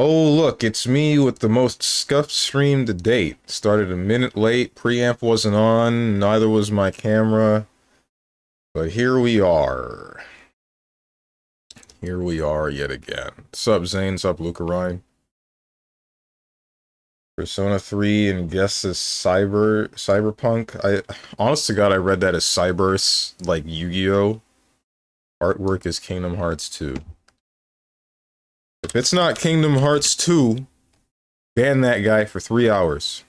Oh, look, it's me with the most scuffed stream to date. Started a minute late, preamp wasn't on, neither was my camera. But here we are. Here we are yet again. Sup, Zane? Sup, Luca Ryan? Persona 3 and guess is Cyberpunk. Honest to God, I read that as Cybers, like Yu-Gi-Oh! Artwork is Kingdom Hearts 2. If it's not Kingdom Hearts 2, ban that guy for 3 hours.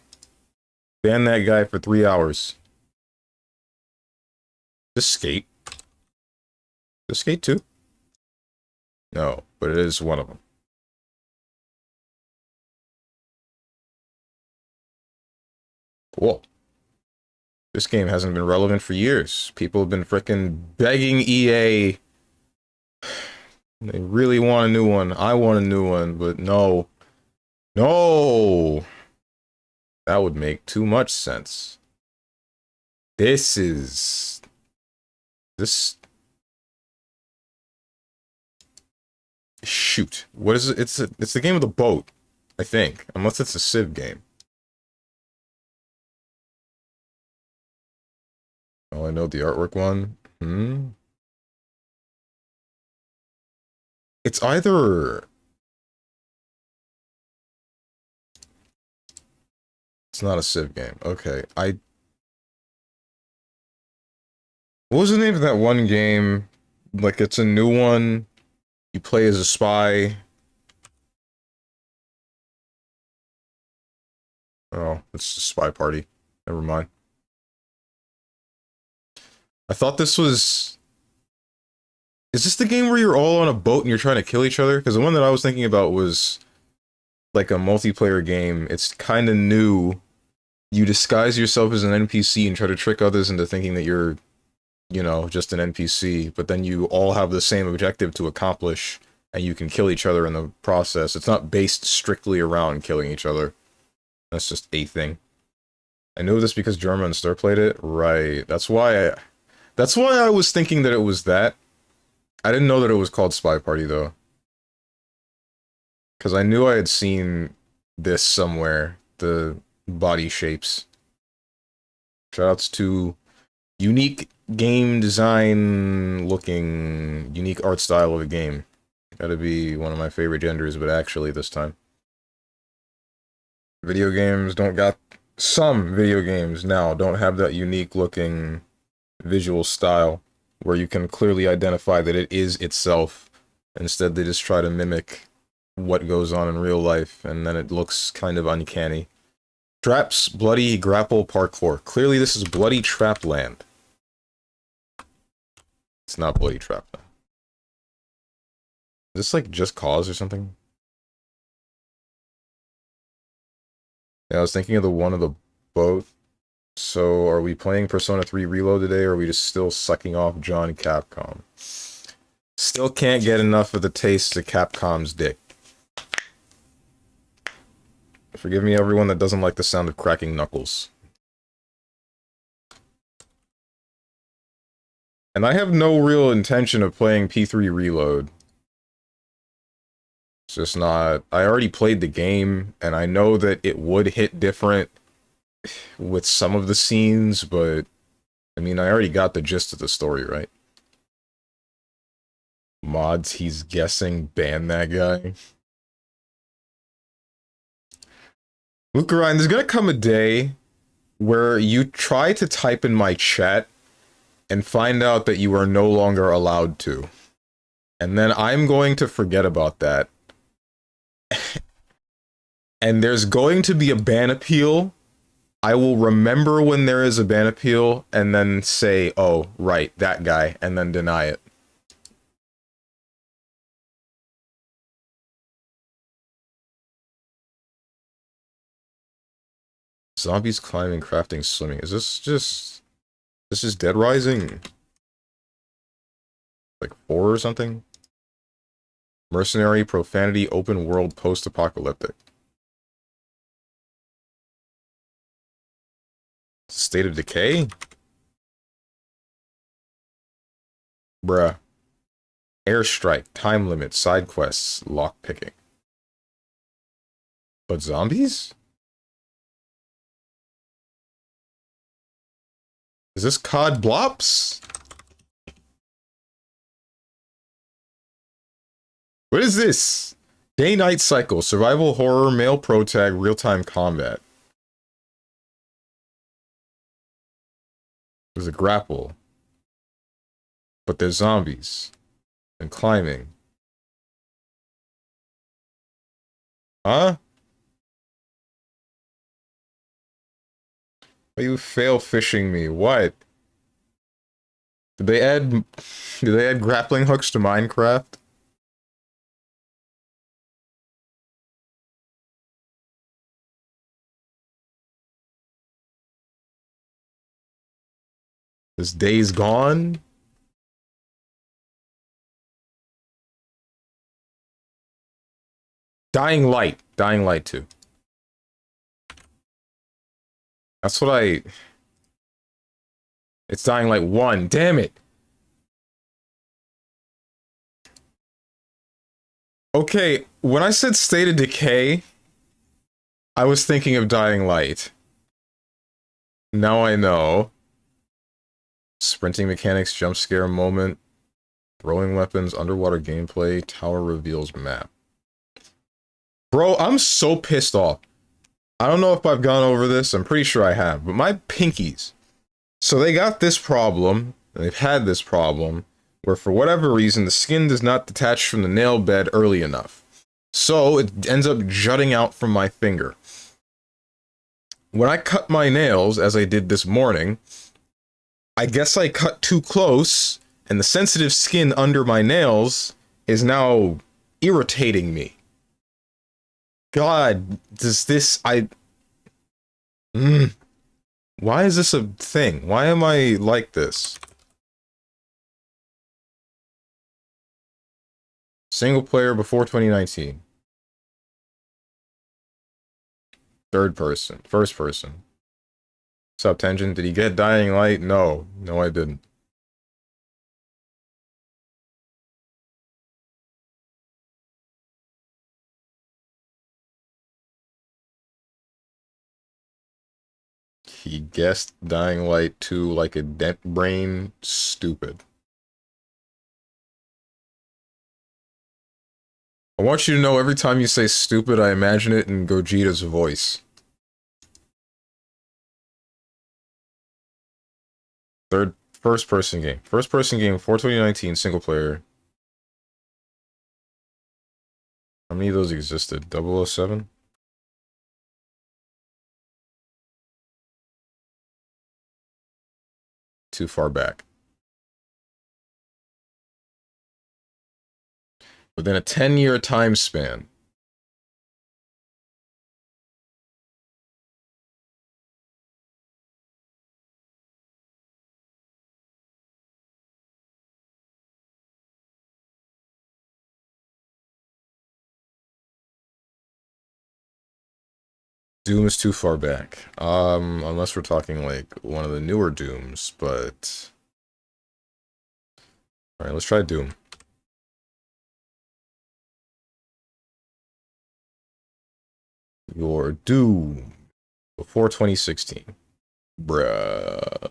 Ban that guy for 3 hours. This Skate? This Skate 2? No, but it is one of them. Cool. This game hasn't been relevant for years. People have been frickin' begging EA. They really want a new one. I want a new one, but no. No! That would make too much sense. This... Shoot. What is it? It's the game of the boat, I think. Unless it's a Civ game. Oh, I know the artwork one. It's either... It's not a Civ game. Okay, What was the name of that one game? Like, it's a new one. You play as a spy. Oh, it's a spy party. Never mind. I thought this was... Is this the game where you're all on a boat and you're trying to kill each other? Because the one that I was thinking about was... like a multiplayer game. It's kind of new. You disguise yourself as an NPC and try to trick others into thinking that you're, you know, just an NPC, but then you all have the same objective to accomplish, and you can kill each other in the process. It's not based strictly around killing each other. That's just a thing. I knew this because German and Stir played it. Right. That's why I was thinking that it was that. I didn't know that it was called Spy Party, though. Because I knew I had seen this somewhere. The body shapes. Shoutouts to unique game design looking, unique art style of a game. Gotta be one of my favorite genders, but actually this time. Video games don't got... Some video games now don't have that unique looking visual style where you can clearly identify that it is itself. Instead, they just try to mimic what goes on in real life, and then it looks kind of uncanny. Traps, bloody grapple parkour. Clearly this is bloody trap land. It's not bloody trap land. Is this like Just Cause or something? Yeah, I was thinking of the one of the both. So are we playing Persona 3 Reload today, or are we just still sucking off John Capcom? Still can't get enough of the taste of Capcom's dick. Forgive me, everyone that doesn't like the sound of cracking knuckles. And I have no real intention of playing P3 Reload. It's just not... I already played the game, and I know that it would hit different with some of the scenes, but... I mean, I already got the gist of the story, right? Mods, he's guessing, ban that guy. Luke Ryan, there's gonna come a day where you try to type in my chat and find out that you are no longer allowed to. And then I'm going to forget about that. And there's going to be a ban appeal. I will remember when there is a ban appeal and then say, oh, right, that guy, and then deny it. Zombies climbing, crafting, swimming. Is this just... This is Dead Rising? Like 4 or something? Mercenary, profanity, open world, post-apocalyptic. State of Decay? Bruh. Airstrike, time limit, side quests, lockpicking. But zombies? Is this COD Blops? What is this? Day-night cycle, survival horror, male pro tag, real-time combat. There's a grapple. But there's zombies. And climbing. Huh? Are you fail fishing me? What? Did they add grappling hooks to Minecraft? This day's gone? Dying Light. Dying Light 2. That's what I... It's Dying Light 1. Damn it! Okay, when I said State of Decay, I was thinking of Dying Light. Now I know. Sprinting mechanics, jump scare moment, throwing weapons, underwater gameplay, tower reveals map. Bro, I'm so pissed off. I don't know if I've gone over this, I'm pretty sure I have, but my pinkies. So they got this problem, and they've had this problem, where for whatever reason, the skin does not detach from the nail bed early enough. So it ends up jutting out from my finger. When I cut my nails, as I did this morning, I guess I cut too close, and the sensitive skin under my nails is now irritating me. God, does this... Why is this a thing? Why am I like this? Single player before 2019. Third person. First person. What's up, Tension? Did he get Dying Light? No. No, I didn't. He guessed Dying Light 2 like a dent brain. Stupid. I want you to know every time you say stupid, I imagine it in Gogeta's voice. First person game. First person game for 2019, single player. How many of those existed? 007? Too far back. Within a 10-year time span. Doom is too far back. Unless we're talking like one of the newer Dooms, but... Alright, let's try Doom. Your Doom. Before 2016. Bruh.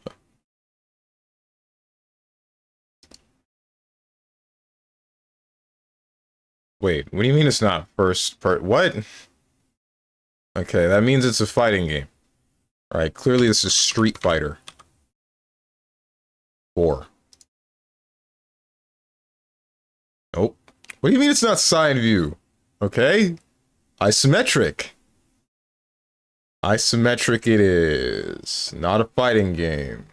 Wait, what do you mean it's not first part? What? Okay, that means it's a fighting game. Alright, clearly this is Street Fighter 4. Nope. What do you mean it's not side view? Okay? Isometric. Isometric it is. Not a fighting game.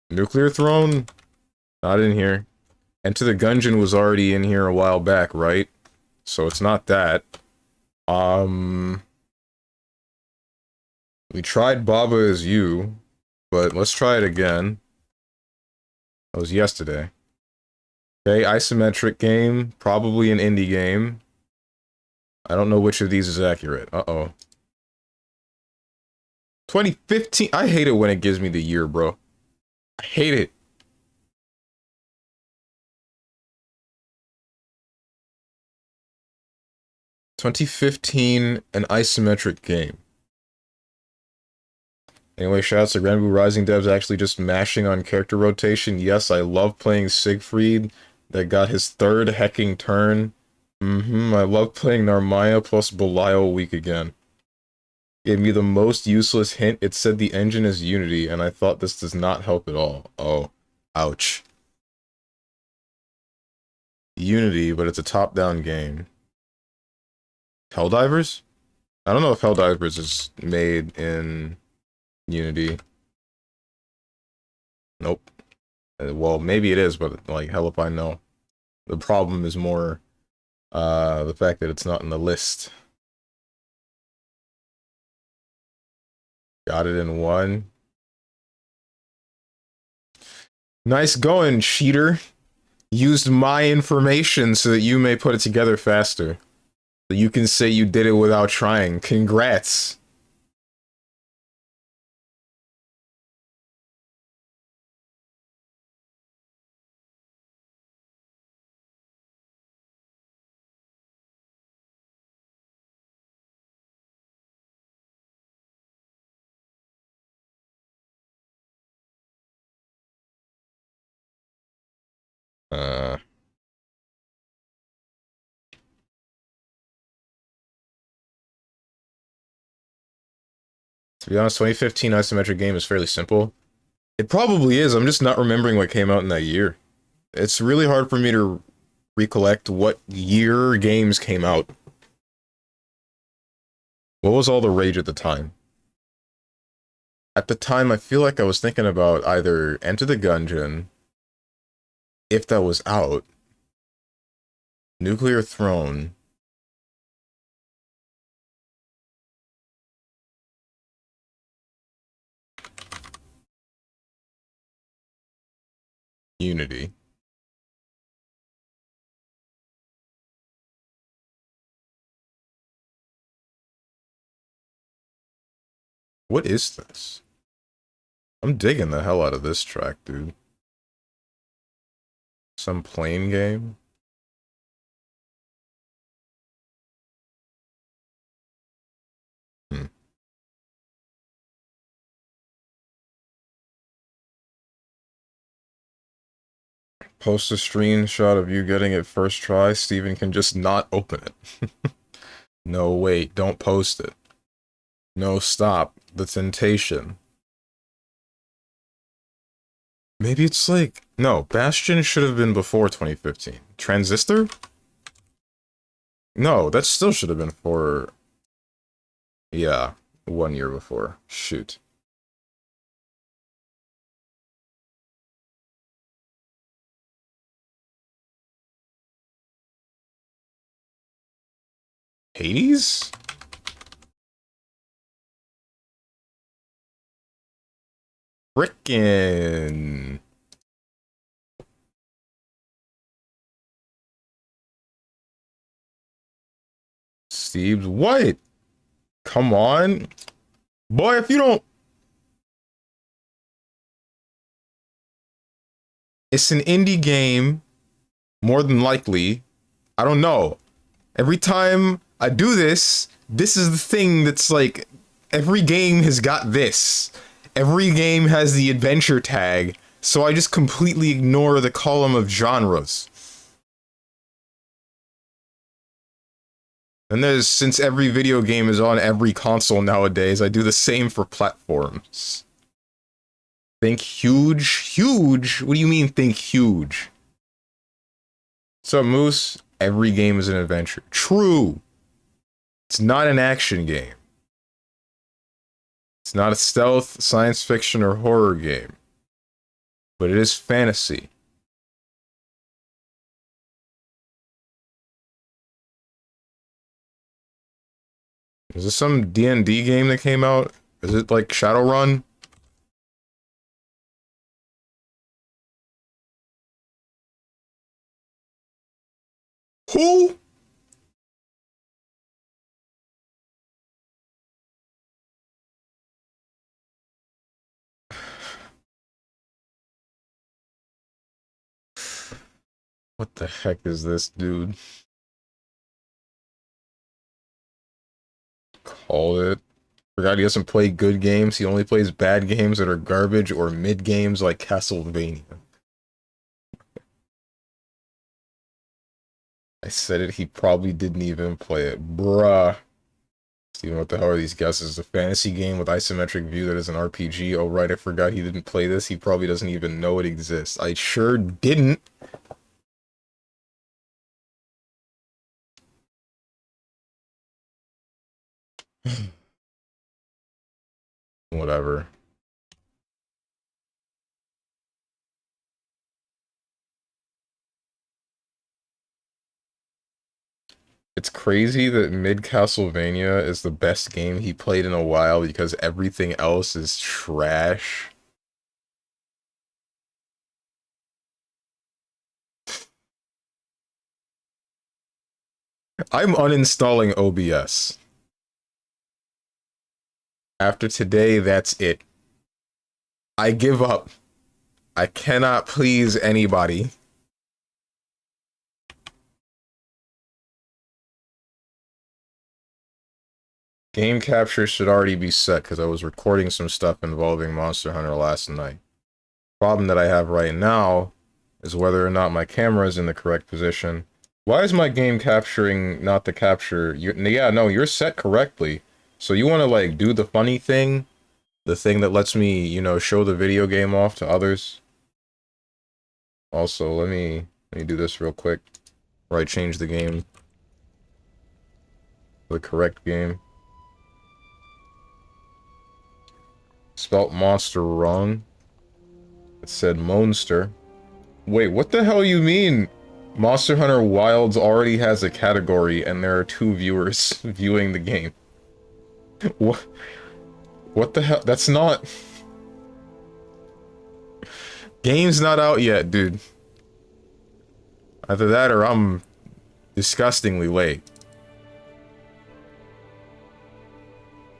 Nuclear Throne? Not in here. Enter the Gungeon was already in here a while back, right? So it's not that. We tried Baba Is You, but let's try it again. That was yesterday. Okay, isometric game, probably an indie game. I don't know which of these is accurate. Uh-oh. 2015? I hate it when it gives me the year, bro. I hate it. 2015, an isometric game. Anyway, shoutouts to Granblue Rising devs actually just mashing on character rotation. Yes, I love playing Siegfried that got his third hecking turn. I love playing Narmaya plus Belial weak again. Gave me the most useless hint. It said the engine is Unity, and I thought this does not help at all. Oh, ouch. Unity, but it's a top-down game. Helldivers? I don't know if Helldivers is made in Unity. Nope. Well, maybe it is, but like, hell if I know. The problem is more the fact that it's not in the list. Got it in one. Nice going, cheater. Used my information so that you may put it together faster. So you can say you did it without trying. Congrats. Uh, to be honest, 2015 isometric game is fairly simple. It probably is. I'm just not remembering what came out in that year. It's really hard for me to recollect what year games came out. What was all the rage at the time? At the time, I feel like I was thinking about either Enter the Gungeon, if that was out, Nuclear Throne, Unity. What is this? I'm digging the hell out of this track, dude. Some plane game? Hmm. Post a screenshot of you getting it first try. Steven can just not open it. No, wait, don't post it. No, stop. The temptation. Maybe it's like... No, Bastion should have been before 2015. Transistor? No, that still should have been for... Yeah, 1 year before. Shoot. Hades? Frickin'... Steve's what? Come on. Boy, if you don't... It's an indie game, more than likely. I don't know. Every time I do this, this is the thing that's like... Every game has got this. Every game has the adventure tag, so I just completely ignore the column of genres. And there's, since every video game is on every console nowadays, I do the same for platforms. Think huge? Huge? What do you mean think huge? So Moose, every game is an adventure. True. It's not an action game. It's not a stealth, science fiction, or horror game. But it is fantasy. Is this some D&D game that came out? Is it like Shadowrun? Who? What the heck is this, dude? called it. Forgot he doesn't play good games. He only plays bad games that are garbage or mid games like Castlevania. I said it, he probably didn't even play it. Bruh. Steven, what the hell are these guesses? A fantasy game with isometric view that is an RPG. Oh, right, I forgot he didn't play this. He probably doesn't even know it exists. I sure didn't. Whatever. It's crazy that mid Castlevania is the best game he played in a while because everything else is trash. I'm uninstalling OBS. After today, that's it. I give up. I cannot please anybody. Game capture should already be set because I was recording some stuff involving Monster Hunter last night. Problem that I have right now is whether or not my camera is in the correct position. Why is my game capturing not the capture? Yeah, no, you're set correctly. So you want to, like, do the funny thing? The thing that lets me, you know, show the video game off to others? Also, let me do this real quick. Where I change the game. The correct game. Spelt monster wrong. It said monster. Wait, what the hell you mean? Monster Hunter Wilds already has a category and there are 2 viewers viewing the game. What? What the hell? That's not... Game's not out yet, dude. Either that or I'm disgustingly late.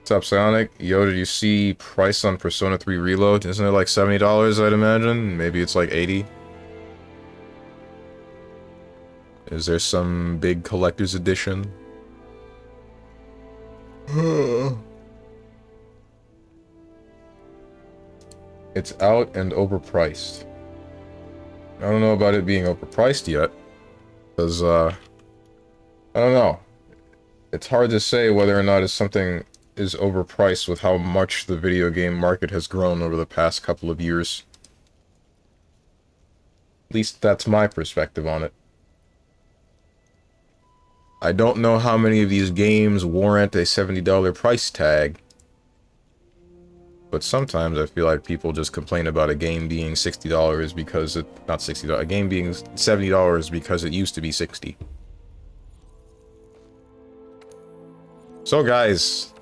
What's up, Sonic? Yo, did you see price on Persona 3 Reload? Isn't it like $70, I'd imagine? Maybe it's like 80. Is there some big collector's edition? It's out and overpriced. I don't know about it being overpriced yet. Because, I don't know. It's hard to say whether or not it's something is overpriced with how much the video game market has grown over the past couple of years. At least that's my perspective on it. I don't know how many of these games warrant a $70 price tag. But sometimes I feel like people just complain about a game being $60 because it... Not $60, a game being $70 because it used to be 60. So guys,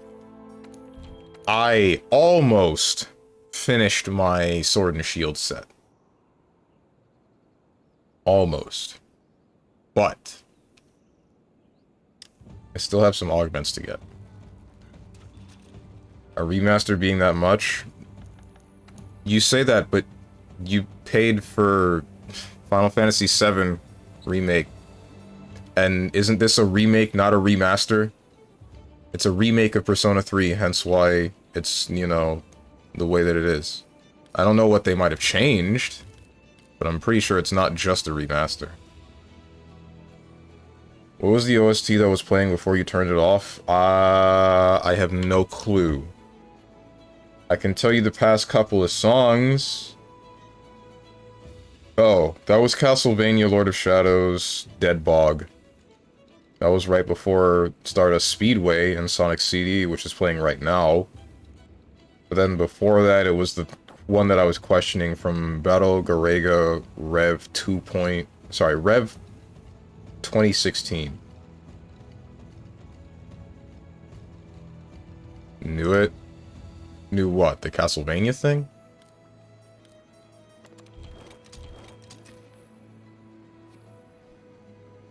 I almost finished my Sword and Shield set. Almost. But I still have some augments to get. A remaster being that much? You say that, but you paid for Final Fantasy VII Remake. And isn't this a remake, not a remaster? It's a remake of Persona 3, hence why it's, you know, the way that it is. I don't know what they might have changed, but I'm pretty sure it's not just a remaster. What was the OST that was playing before you turned it off? I have no clue. I can tell you the past couple of songs. Oh, that was Castlevania Lord of Shadows, Dead Bog. That was right before Stardust Speedway and Sonic CD, which is playing right now. But then before that, it was the one that I was questioning from Battle Garega Rev 2. Rev 2016. Knew it. Knew what? The Castlevania thing?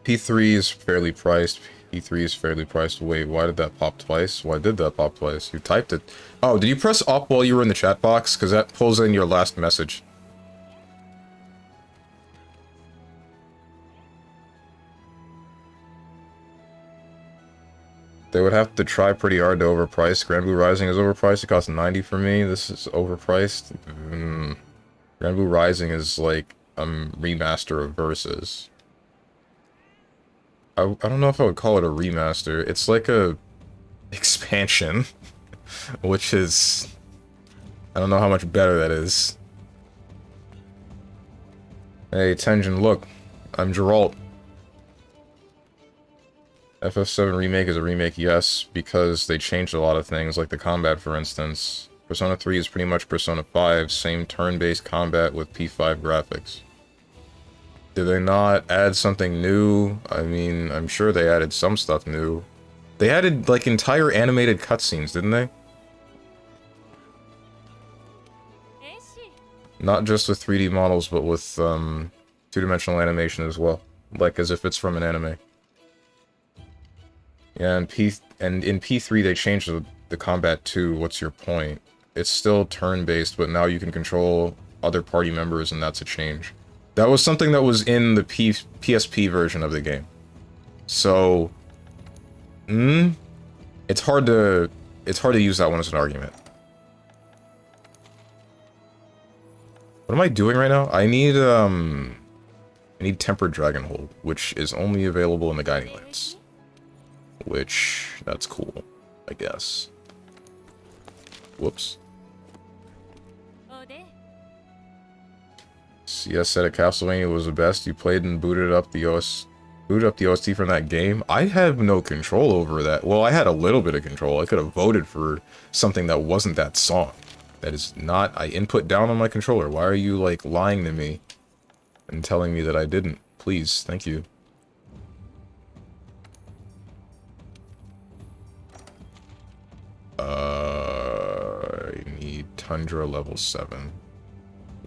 P3 is fairly priced. P3 is fairly priced. Wait, why did that pop twice? Why did that pop twice? You typed it. Oh, did you press up while you were in the chat box? Because that pulls in your last message. They would have to try pretty hard to overprice. Grand Blue Rising is overpriced. It costs 90 for me. This is overpriced. Grand Blue Rising is like a remaster of Versus. I don't know if I would call it a remaster. It's like a expansion, which is... I don't know how much better that is. Hey, Tenjin, look. I'm Geralt. FF7 Remake is a remake, yes, because they changed a lot of things, like the combat, for instance. Persona 3 is pretty much Persona 5, same turn-based combat with P5 graphics. Did they not add something new? I mean, I'm sure they added some stuff new. They added, like, entire animated cutscenes, didn't they? Not just with 3D models, but with, two-dimensional animation as well. Like, as if it's from an anime. Yeah, and in P3 they changed the combat too. What's your point? It's still turn-based, but now you can control other party members, and that's a change. That was something that was in the PSP version of the game. So, it's hard to use that one as an argument. What am I doing right now? I need Tempered Dragonhold, which is only available in the Guiding Lands. Which, that's cool, I guess. Whoops. CS said at Castlevania was the best. You played and booted up the OST from that game. I have no control over that. Well, I had a little bit of control. I could have voted for something that wasn't that song. That is not... I input down on my controller. Why are you, like, lying to me and telling me that I didn't? Please, thank you. I need Tundra level 7.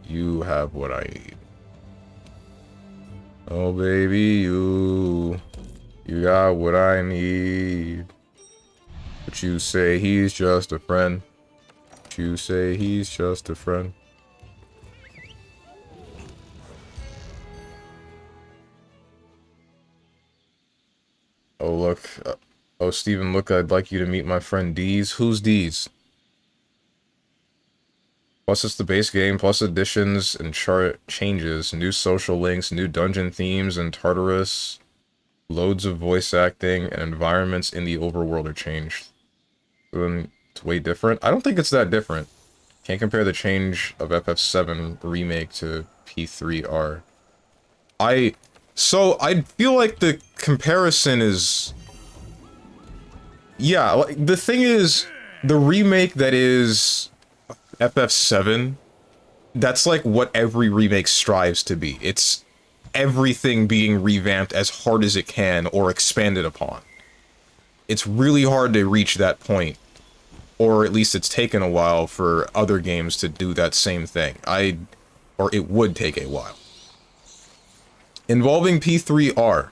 You have what I need. Oh, baby, you got what I need. But you say he's just a friend. But you say he's just a friend. Oh, look. Oh, Steven, look, I'd like you to meet my friend Deez. Who's Deez? Plus, it's the base game, plus additions and chart changes, new social links, new dungeon themes in Tartarus, loads of voice acting, and environments in the overworld are changed. So then, it's way different? I don't think it's that different. Can't compare the change of FF7 Remake to P3R. So, I feel like the comparison is... Yeah, like, the thing is, the remake that is FF7, that's like what every remake strives to be. It's everything being revamped as hard as it can or expanded upon. It's really hard to reach that point, or at least it's taken a while for other games to do that same thing. Or it would take a while. Involving P3R,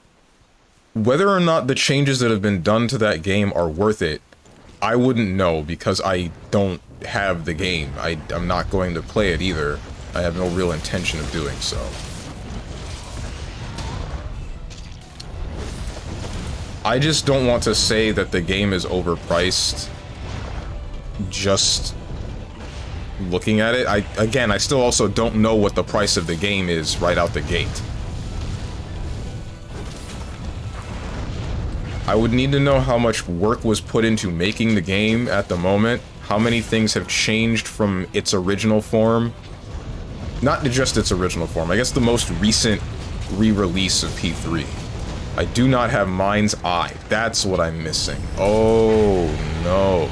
whether or not the changes that have been done to that game are worth it, I wouldn't know, because I don't have the game. I'm not going to play it either. I have no real intention of doing so. I just don't want to say that the game is overpriced just looking at it. Again, I still also don't know what the price of the game is right out the gate. I would need to know how much work was put into making the game at the moment, how many things have changed from its original form. Not just its original form, I guess the most recent re-release of P3. I do not have Mind's Eye. That's what I'm missing. Oh, no.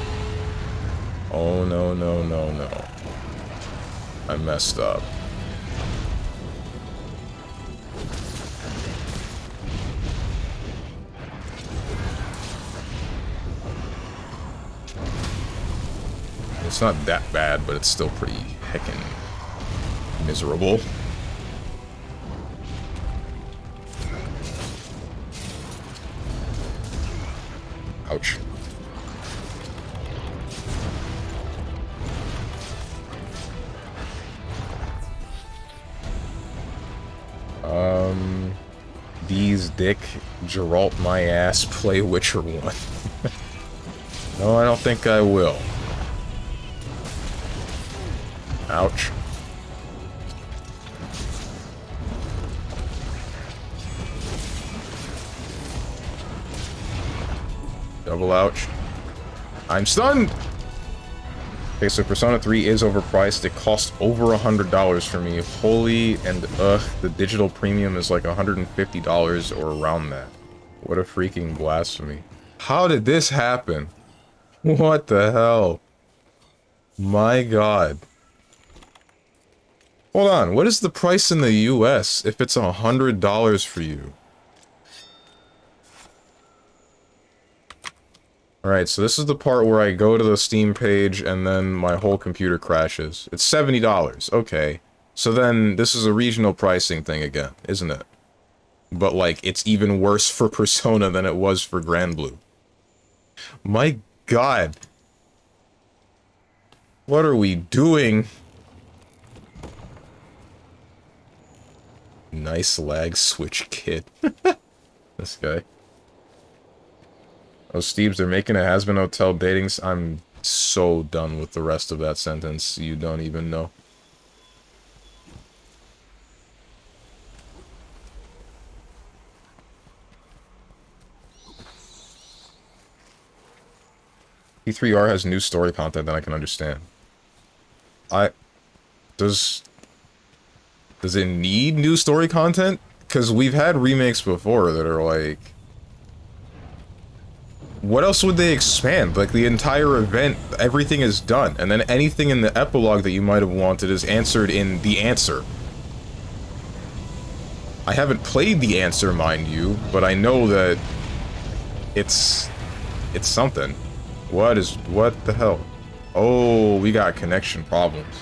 Oh, no, no, no, no. I messed up. It's not that bad, but it's still pretty heckin' miserable. Ouch. These dick, Geralt my ass, play Witcher 1. No, I don't think I will. Ouch. Double ouch. I'm stunned! Okay, so Persona 3 is overpriced. It costs over $100 for me. Holy and the digital premium is like $150 or around that. What a freaking blasphemy. How did this happen? What the hell? My god. Hold on, what is the price in the US if it's $100 for you? Alright, so this is the part where I go to the Steam page and then my whole computer crashes. It's $70, okay. So then, this is a regional pricing thing again, isn't it? But like, it's even worse for Persona than it was for Grand Blue. My god. What are we doing? Nice lag switch kit. This guy. Oh, Steves, they're making a has-been hotel dating. I'm so done with the rest of that sentence. You don't even know. P3R has new story content that I can understand. Does it need new story content? Because we've had remakes before that are like... What else would they expand? Like, the entire event, everything is done, and then anything in the epilogue that you might have wanted is answered in the answer. I haven't played the answer, mind you, but I know that it's something. What the hell? Oh, we got connection problems.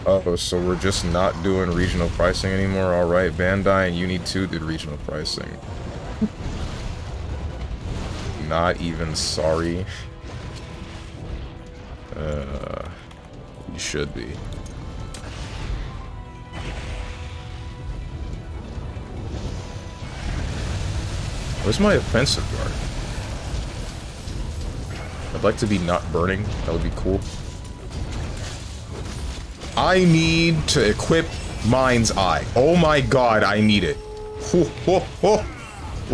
Oh, so we're just not doing regional pricing anymore? Alright, Bandai and Uni 2 did regional pricing. Not even sorry. You should be. Where's my offensive guard? I'd like to be not burning. That would be cool. I need to equip Mind's Eye. Oh my god, I need it. Ho, ho, ho.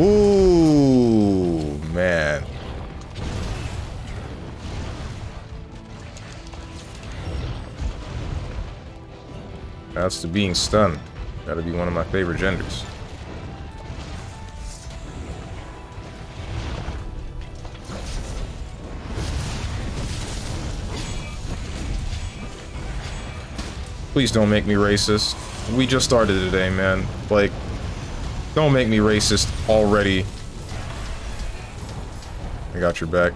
Ooh, man. That's to being stunned. Gotta be one of my favorite genders. Please don't make me racist. We just started today, man. Like, don't make me racist already. I got your back.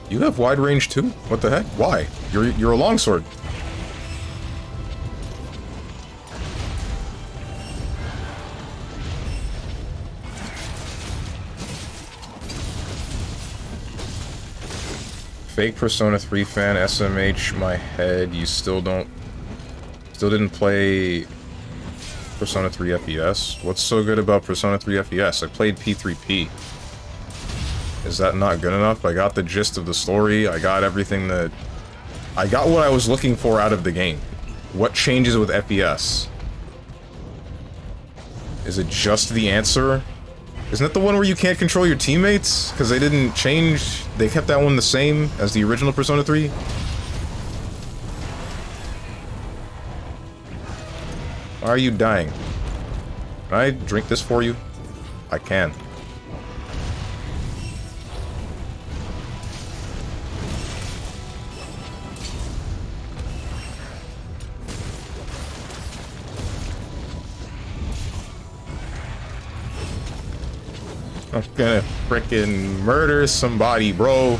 You have wide range too? What the heck? Why? You're a longsword. Fake Persona 3 fan, SMH, my head, you still didn't play Persona 3 FES? What's so good about Persona 3 FES? I played P3P. Is that not good enough? I got the gist of the story, I got everything that... I got what I was looking for out of the game. What changes with FES? Is it just the answer? Isn't that the one where you can't control your teammates? Because they didn't change... They kept that one the same as the original Persona 3? Why are you dying? Can I drink this for you? I can. I'm gonna frickin' murder somebody, bro.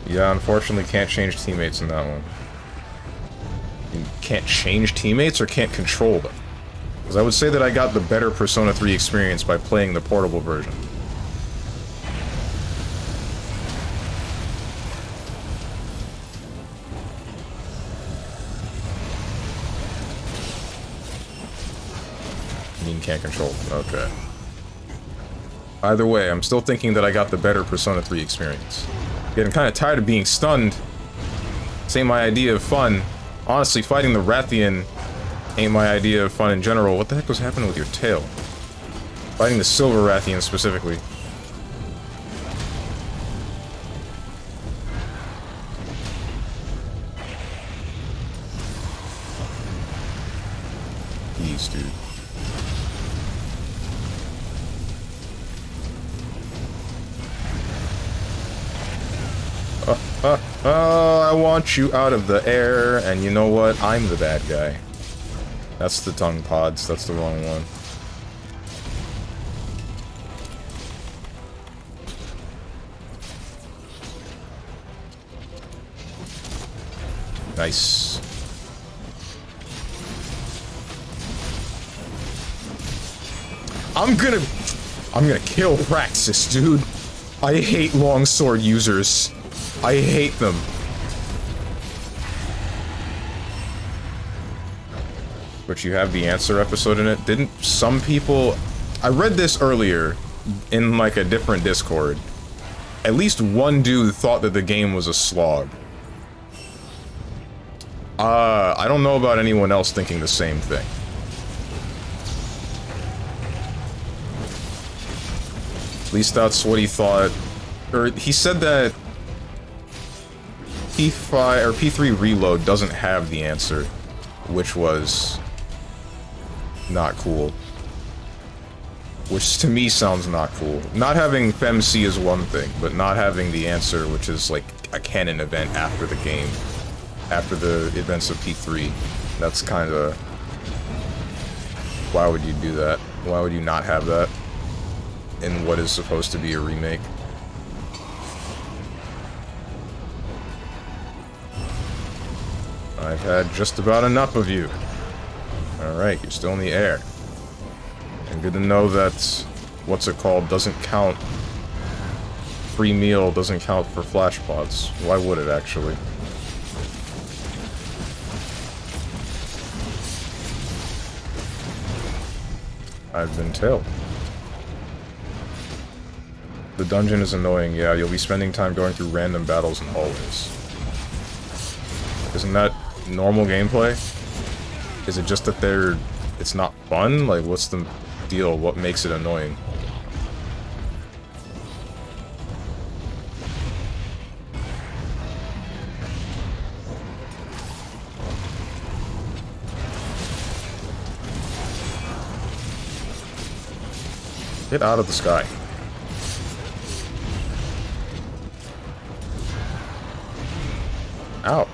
Yeah, unfortunately can't change teammates in that one. You can't change teammates or can't control them? Because I would say that I got the better Persona 3 experience by playing the portable version. You mean can't control them? Okay. Either way, I'm still thinking that I got the better Persona 3 experience. Getting kind of tired of being stunned. Same my idea of fun. Honestly, fighting the Rathian ain't my idea of fun in general. What the heck was happening with your tail? Fighting the Silver Rathian specifically. Jeez, dude. I want you out of the air, and you know what? I'm the bad guy. That's the tongue pods. That's the wrong one. Nice. I'm gonna kill Praxis, dude. I hate longsword users. I hate them. But you have the answer episode in it. Didn't some people... I read this earlier in, like, a different Discord. At least one dude thought that the game was a slog. I don't know about anyone else thinking the same thing. At least that's what he thought. Or he said that P5 or P3 Reload doesn't have the answer, which was not cool. Which to me sounds not cool. Not having FemC is one thing, but not having the answer, which is like a canon event after the game, after the events of P3, that's kind of... Why would you do that? Why would you not have that in what is supposed to be a remake? I've had just about enough of you. Alright, you're still in the air. And good to know that, what's it called, doesn't count. Free meal doesn't count for flash pods. Why would it, actually? I've been tailed. The dungeon is annoying, yeah, you'll be spending time going through random battles and hallways. Isn't that normal gameplay? Is it just that it's not fun? Like, what's the deal? What makes it annoying? Get out of the sky. Ouch.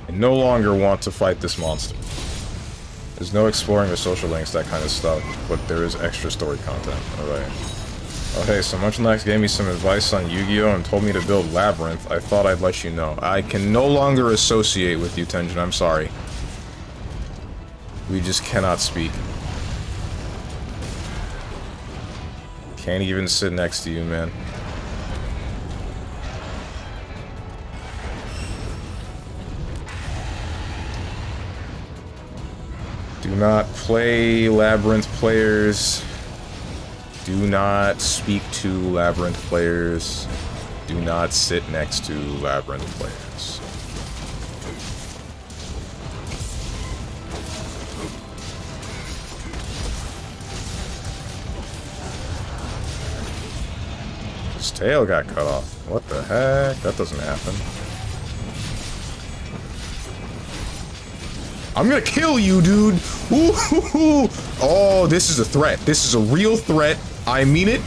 No longer want to fight this monster. There's no exploring the social links, that kind of stuff, but there is extra story content. Alright. Oh hey, so Munchlax gave me some advice on Yu-Gi-Oh! And told me to build Labyrinth. I thought I'd let you know. I can no longer associate with you, Tenjin, I'm sorry. We just cannot speak. Can't even sit next to you, man. Do not play Labyrinth players. Do not speak to Labyrinth players. Do not sit next to Labyrinth players. His tail got cut off. What the heck? That doesn't happen. I'm gonna kill you, dude. Ooh, hoo, hoo. Oh, this is a threat. This is a real threat. I mean it.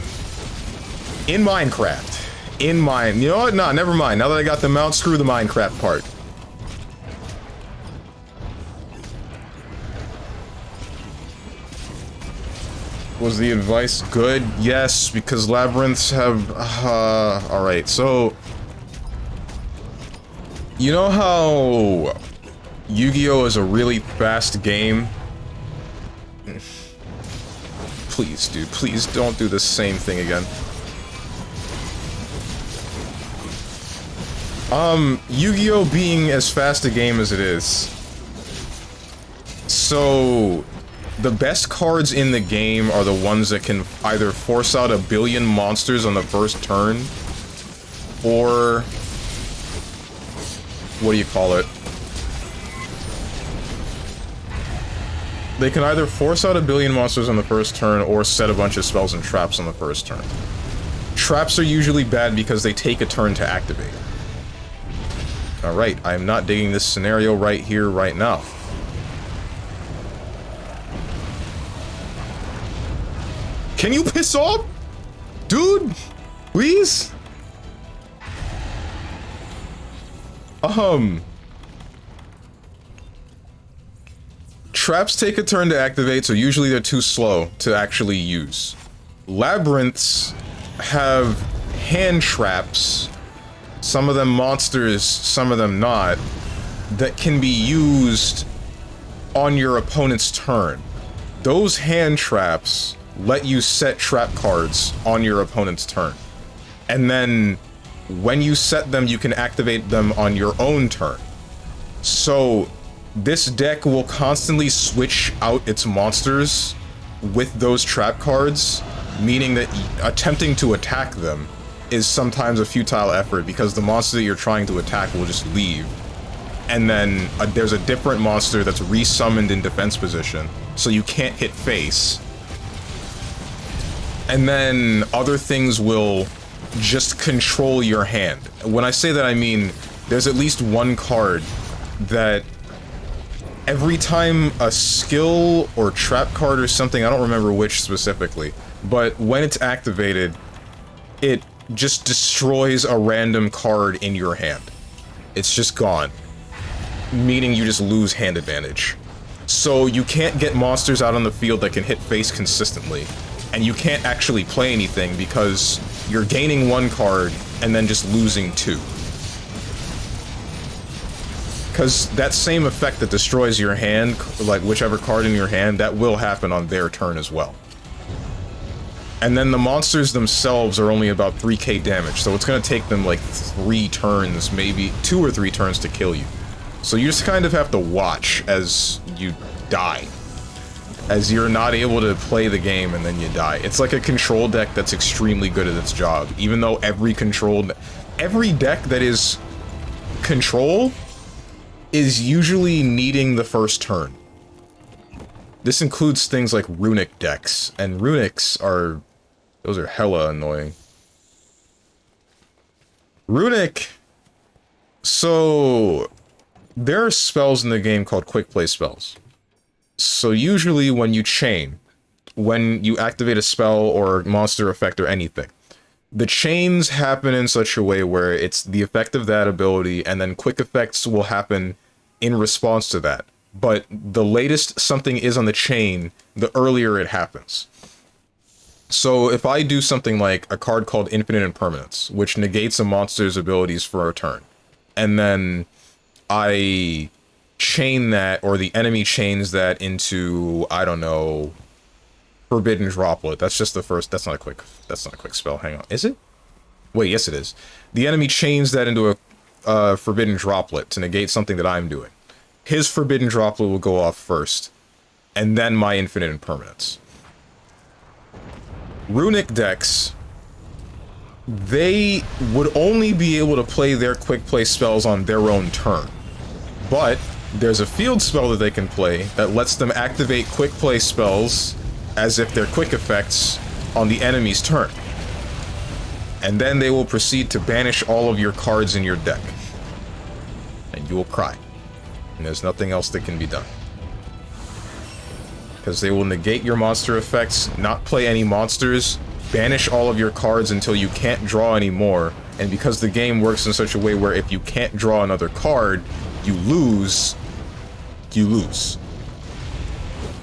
In Minecraft. In mine. You know what? Nah, never mind. Now that I got the mount, screw the Minecraft part. Was the advice good? Yes, because labyrinths have... Alright, so... You know how... Yu-Gi-Oh! Is a really fast game? Please, dude, please don't do the same thing again. Yu-Gi-Oh! Being as fast a game as it is. So... The best cards in the game are the ones that can either force out 1 billion monsters on the first turn, or... What do you call it? They can either force out 1 billion monsters on the first turn, or set a bunch of spells and traps on the first turn. Traps are usually bad because they take a turn to activate. Alright, I am not digging this scenario right here, right now. Can you piss off? Dude, please? Traps take a turn to activate, so usually they're too slow to actually use. Labyrinths have hand traps, some of them monsters, some of them not, that can be used on your opponent's turn. Those hand traps let you set trap cards on your opponent's turn. And then, when you set them, you can activate them on your own turn. So, this deck will constantly switch out its monsters with those trap cards, meaning that attempting to attack them is sometimes a futile effort because the monster that you're trying to attack will just leave. And then there's a different monster that's resummoned in defense position, so you can't hit face. And then other things will just control your hand. When I say that, I mean there's at least one card that every time a skill or trap card or something, I don't remember which specifically, but when it's activated, it just destroys a random card in your hand. It's just gone. Meaning you just lose hand advantage. So you can't get monsters out on the field that can hit face consistently. And you can't actually play anything because you're gaining 1 card and then just losing 2. Because that same effect that destroys your hand, like whichever card in your hand, that will happen on their turn as well. And then the monsters themselves are only about 3k damage, so it's going to take them like 3 turns, maybe 2 or 3 turns to kill you. So you just kind of have to watch as you die. As you're not able to play the game and then you die. It's like a control deck that's extremely good at its job, even though every deck that is control is usually needing the first turn. This includes things like runic decks, and runics are... those are hella annoying. Runic... So... there are spells in the game called quick play spells. So usually when you chain, when you activate a spell or monster effect or anything, the chains happen in such a way where it's the effect of that ability, and then quick effects will happen in response to that. But the latest something is on the chain, the earlier it happens. So if I do something like a card called Infinite Impermanence, which negates a monster's abilities for a turn, and then I chain that, or the enemy chains that into, I don't know, Forbidden Droplet. That's just the first, that's not a quick spell, hang on. Is it? Wait, yes it is. The enemy chains that into a Forbidden Droplet to negate something that I'm doing. His Forbidden Droplet will go off first, and then my Infinite Impermanence. Runic decks, they would only be able to play their quick play spells on their own turn. But there's a field spell that they can play that lets them activate quick play spells as if they're quick effects on the enemy's turn. And then they will proceed to banish all of your cards in your deck. And you will cry. And there's nothing else that can be done. because they will negate your monster effects, not play any monsters, banish all of your cards until you can't draw anymore, and because the game works in such a way where if you can't draw another card, you lose.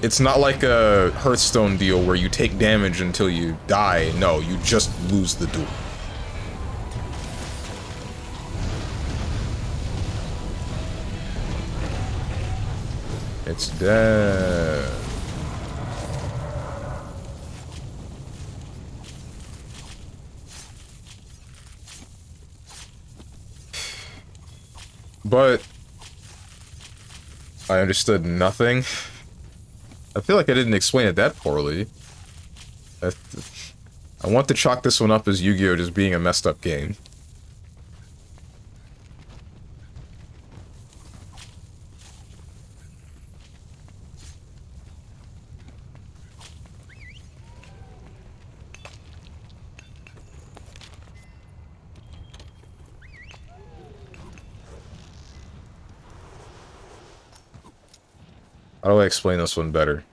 It's not like a Hearthstone deal where you take damage until you die. No, you just lose the duel. It's dead. But I understood nothing. I feel like I didn't explain it that poorly. I want to chalk this one up as Yu-Gi-Oh! Just being a messed up game. How do I explain this one better?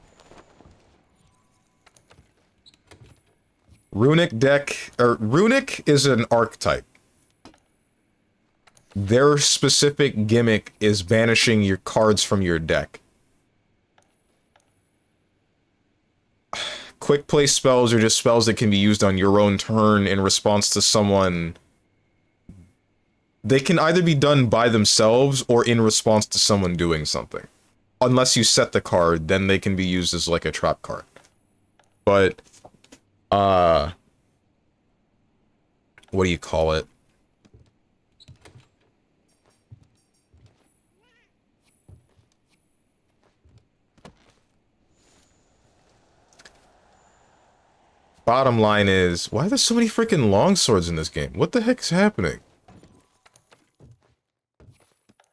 Runic deck, or Runic is an archetype. Their specific gimmick is banishing your cards from your deck. Quick play spells are just spells that can be used on your own turn in response to someone. They can either be done by themselves or in response to someone doing something. Unless you set the card, then they can be used as like a trap card. But, what do you call it? Bottom line is, why are there so many freaking longswords in this game? What the heck is happening?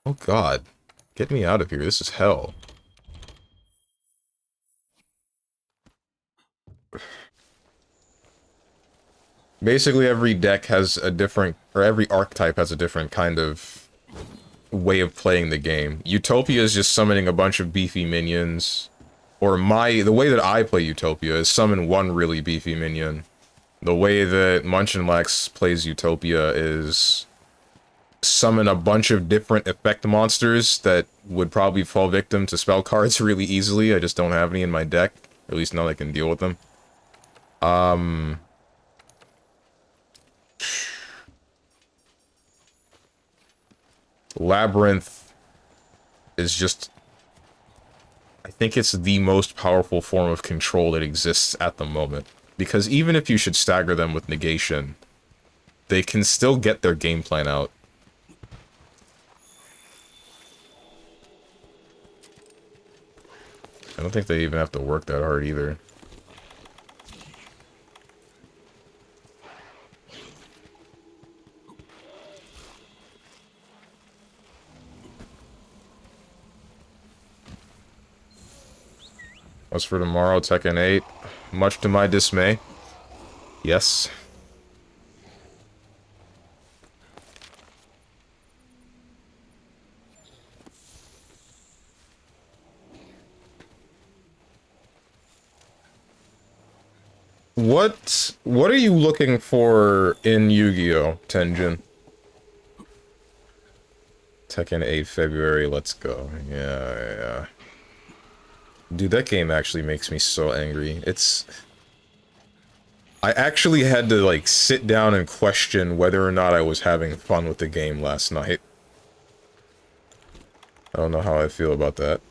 Oh god. Get me out of here, this is hell. Basically every deck has a different, or every archetype has a different kind of way of playing the game. Utopia is just summoning a bunch of beefy minions. Or the way that I play Utopia is summon one really beefy minion. The way that Munchenlex plays Utopia is summon a bunch of different effect monsters that would probably fall victim to spell cards really easily. I just don't have any in my deck. Or at least none that can deal with them. Labyrinth is just... I think it's the most powerful form of control that exists at the moment. Because even if you should stagger them with negation, they can still get their game plan out. I don't think they even have to work that hard either. As for tomorrow, Tekken 8, much to my dismay. Yes. What are you looking for in Yu-Gi-Oh, Tenjin? Tekken 8 February, let's go. Yeah. Dude, that game actually makes me so angry. I actually had to, like, sit down and question whether or not I was having fun with the game last night. I don't know how I feel about that.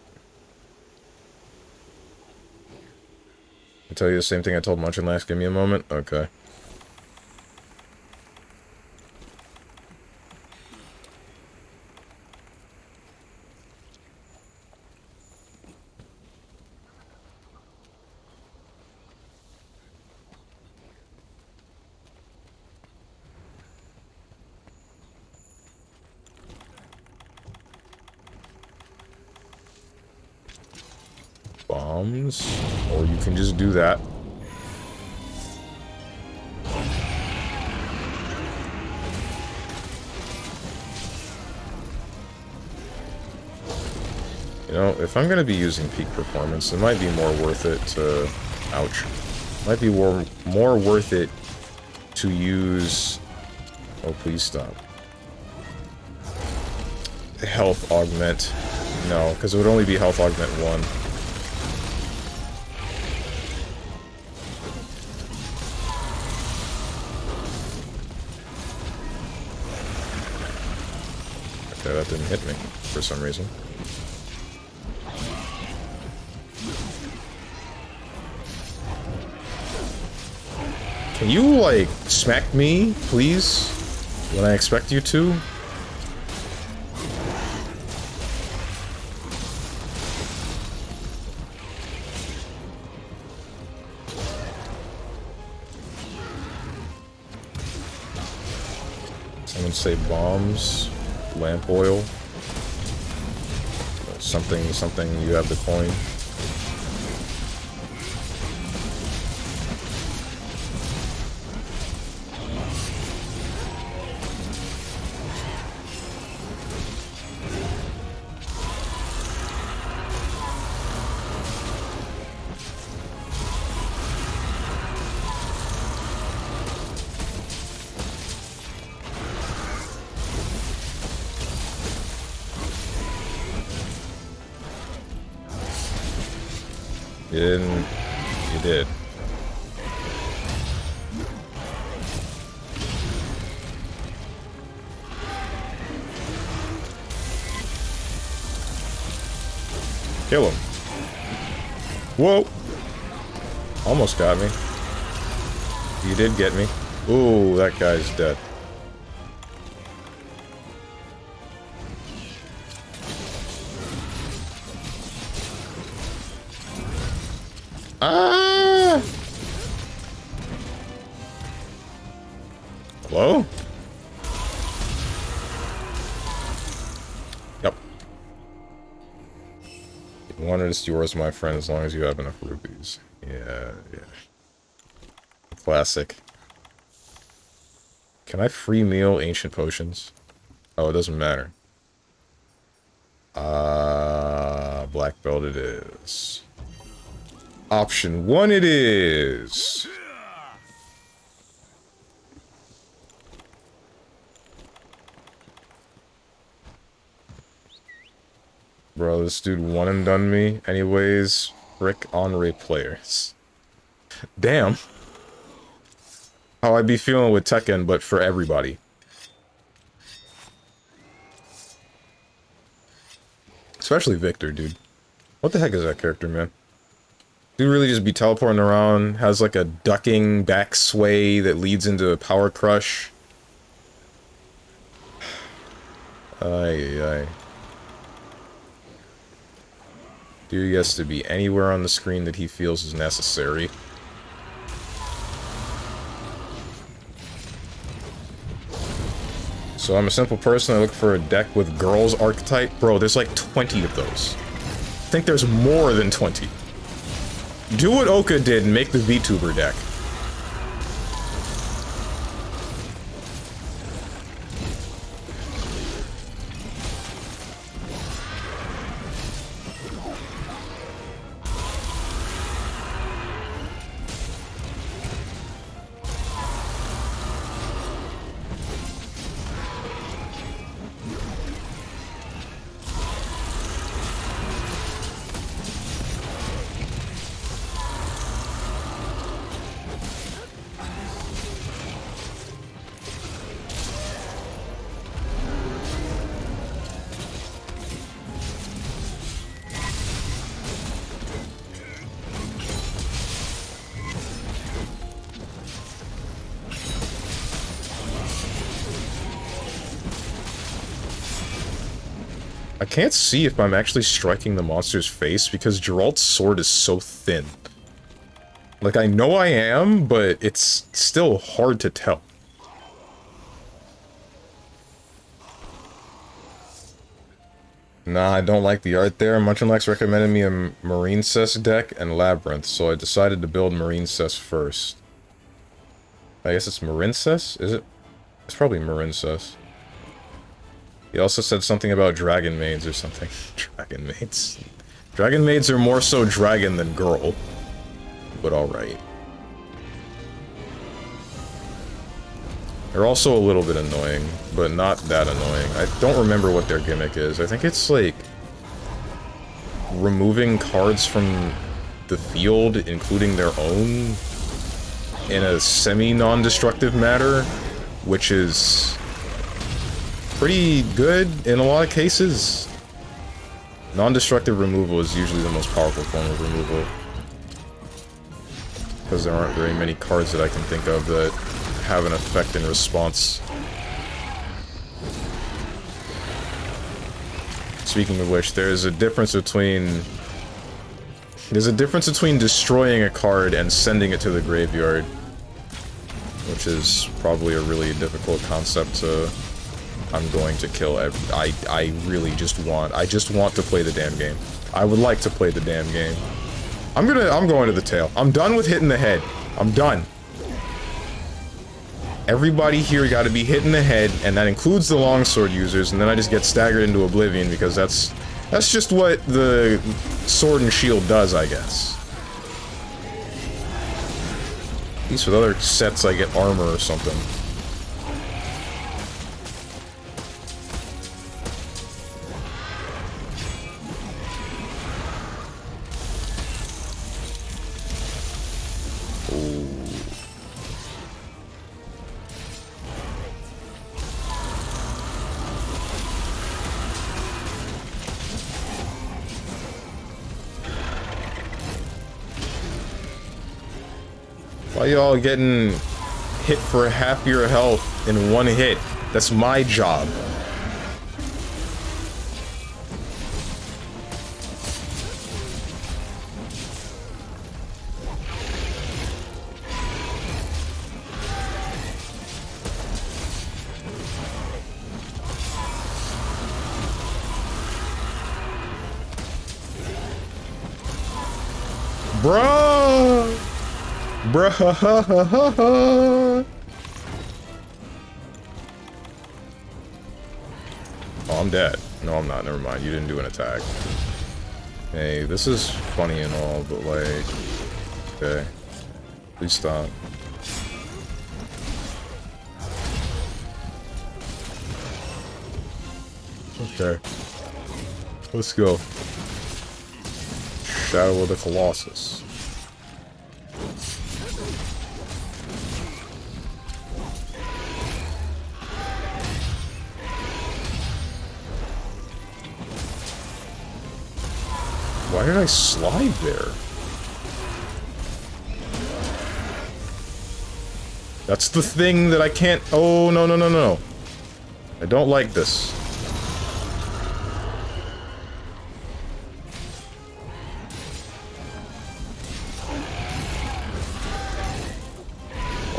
I tell you the same thing I told Munchenlex, give me a moment? Okay. Bombs, or you can just do that. You know, if I'm gonna be using peak performance, it might be more worth it to... Ouch. Might be more worth it to use... Oh, please stop. Health augment. No, because it would only be health augment 1. Okay, that didn't hit me for some reason. Can you, like, smack me, please? When I expect you to? Someone say bombs, lamp oil, something, you have the coin. You didn't. You did. Kill him. Whoa! Almost got me. You did get me. Ooh, that guy's dead. Ah! Hello? Yep. One is yours, my friend, as long as you have enough rupees. Yeah. Classic. Can I free meal ancient potions? Oh, it doesn't matter. Black belt it is. Option 1 it is! Bro, this dude one and done me. Anyways, Rick Henry players. Damn. How I be feeling with Tekken, but for everybody. Especially Victor, dude. What the heck is that character, man? Dude really just be teleporting around, has like a ducking back sway that leads into a power crush. Ay. Dude gets to be anywhere on the screen that he feels is necessary. So I'm a simple person, I look for a deck with girls archetype. Bro, there's like 20 of those. I think there's more than 20. Do what Oka did and make the VTuber deck. I can't see if I'm actually striking the monster's face because Geralt's sword is so thin. Like, I know I am, but it's still hard to tell. Nah, I don't like the art there. Munchenlex recommended me a Marine Cess deck and Labyrinth, so I decided to build Marine Cess first. I guess it's Marine Cess? Is it? It's probably Marine Cess. He also said something about dragon maids or something. Dragon maids. Dragon maids are more so dragon than girl. But alright. They're also a little bit annoying, but not that annoying. I don't remember what their gimmick is. I think it's like removing cards from the field, including their own, in a semi-non-destructive manner, which is pretty good in a lot of cases. Non-destructive removal is usually the most powerful form of removal, because there aren't very many cards that I can think of that have an effect in response. Speaking of which, there's a difference between destroying a card and sending it to the graveyard, which is probably a really difficult concept to... I'm going to kill I really just want to play the damn game. I would like to play the damn game. I'm going to the tail. I'm done with hitting the head. I'm done. Everybody here gotta be hit in the head, and that includes the longsword users, and then I just get staggered into oblivion because that's just what the sword and shield does, I guess. At least with other sets I get armor or something. Why y'all getting hit for half your health in one hit? That's my job. Bruh! Bruh! Oh, I'm dead. No, I'm not. Never mind. You didn't do an attack. Hey, this is funny and all, but like... Okay. Please stop. Okay. Let's go. Shadow of the Colossus. Why did I slide there? That's the thing that I can't... Oh, no, no, no, no. I don't like this.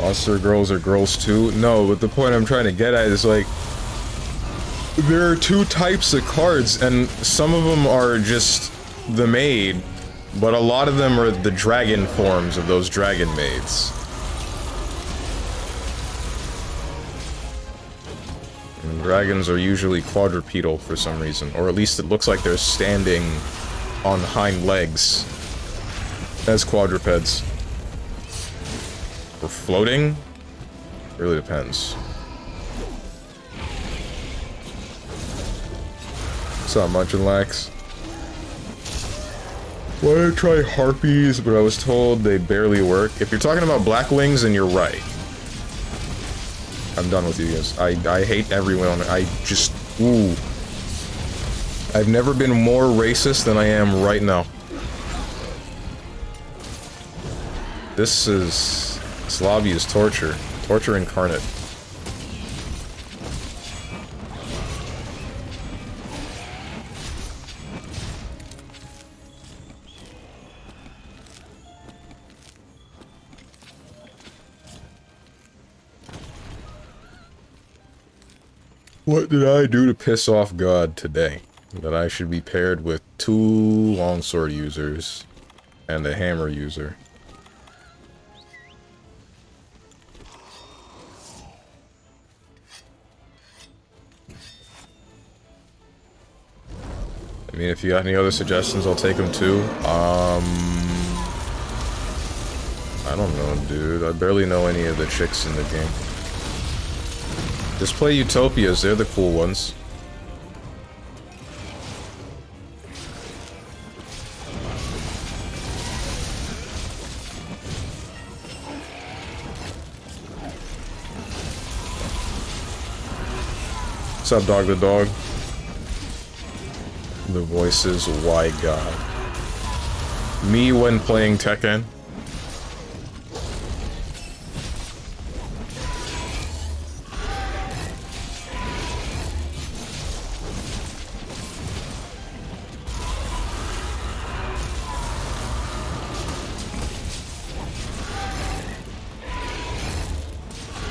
Monster girls are girls too? No, but the point I'm trying to get at is like... There are two types of cards, and some of them are just... the maid, but a lot of them are the dragon forms of those dragon maids. And dragons are usually quadrupedal for some reason, or at least it looks like they're standing on hind legs as quadrupeds. Or floating? Really depends. What's up, Munchinlax? Wanted to try harpies, but I was told they barely work. If you're talking about black wings, then you're right. I'm done with you guys. I hate everyone. I just... Ooh. I've never been more racist than I am right now. This lobby is torture. Torture incarnate. What did I do to piss off God today? That I should be paired with 2 longsword users and a hammer user. I mean, if you got any other suggestions, I'll take them too. I don't know, dude. I barely know any of the chicks in the game. Just play Utopias, they're the cool ones. What's up, Dog the Dog? The voices, why God. Me when playing Tekken.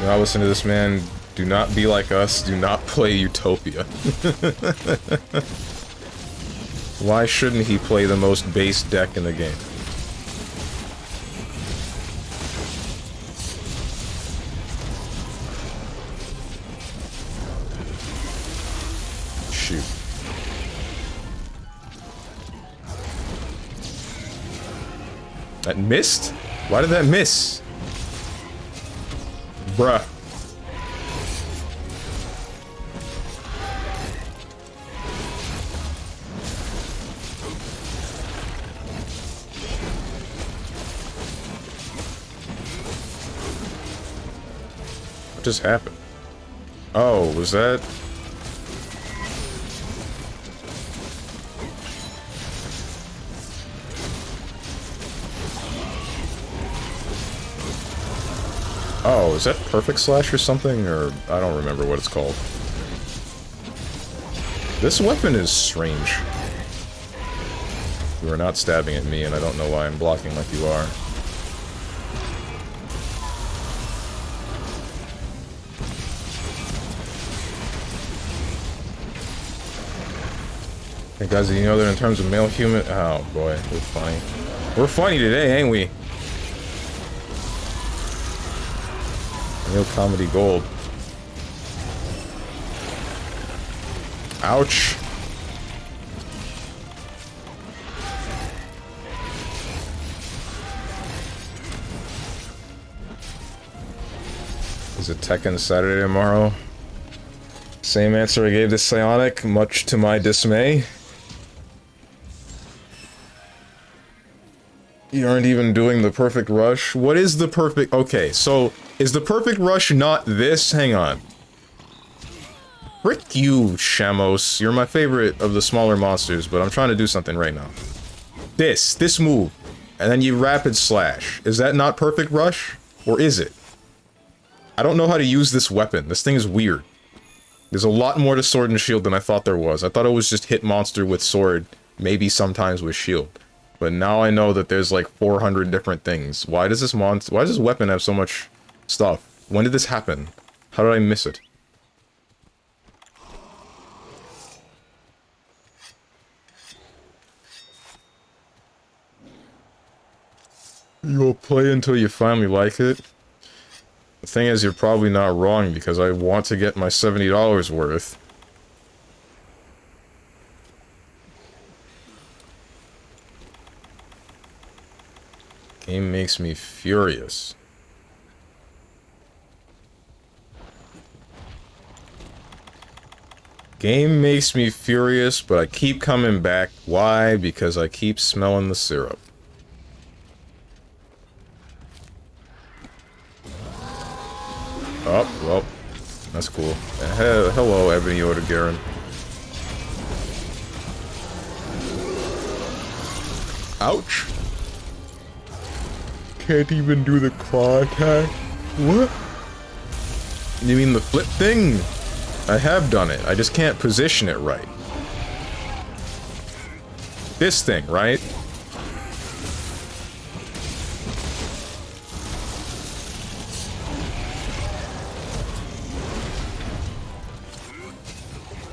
Now listen to this man. Do not be like us. Do not play Utopia. Why shouldn't he play the most base deck in the game? Shoot. That missed? Why did that miss? Bruh. What just happened? Oh, was that... Oh, is that Perfect Slash or something? Or I don't remember what it's called. This weapon is strange. You are not stabbing at me, and I don't know why I'm blocking like you are. Hey guys, you know that in terms of male human... Oh boy, we're funny. We're funny today, ain't we? Real comedy gold. Ouch. Is it Tekken Saturday tomorrow? Same answer I gave to Psionic, much to my dismay. You aren't even doing the perfect rush. What is the perfect... Okay, so... Is the perfect rush not this? Hang on. Frick you, Shamos. You're my favorite of the smaller monsters, but I'm trying to do something right now. This move. And then you rapid slash. Is that not perfect rush? Or is it? I don't know how to use this weapon. This thing is weird. There's a lot more to Sword and Shield than I thought there was. I thought it was just hit monster with sword, maybe sometimes with shield. But now I know that there's like 400 different things. Why does this weapon have so much stuff? When did this happen? How did I miss it? You'll play until you finally like it. The thing is, you're probably not wrong, because I want to get my $70 worth. Game makes me furious. Game makes me furious, but I keep coming back. Why? Because I keep smelling the syrup. Oh, well, that's cool. Hello, Ebony Odegarin. Ouch. Can't even do the claw attack. What? You mean the flip thing? I have done it. I just can't position it right. This thing, right?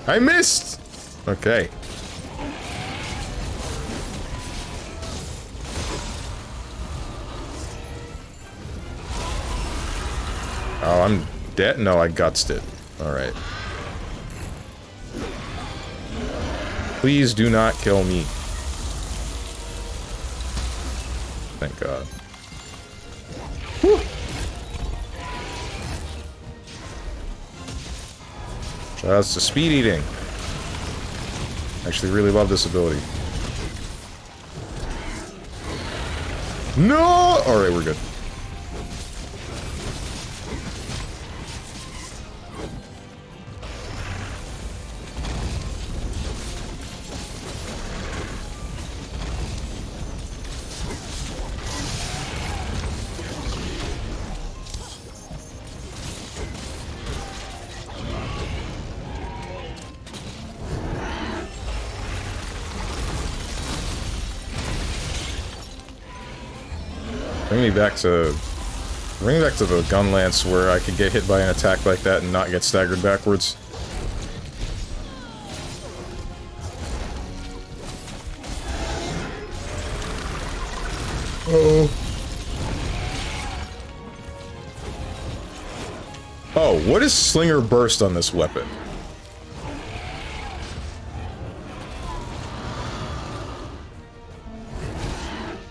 I missed! Okay. Oh, I'm dead? No, I gutsed it. Alright. Please do not kill me. Thank God. Whew. Shouts to speed eating. Actually really love this ability. No! Alright, we're good. Bring me back to the gun lance where I could get hit by an attack like that and not get staggered backwards. Uh-oh. Oh, what is Slinger Burst on this weapon?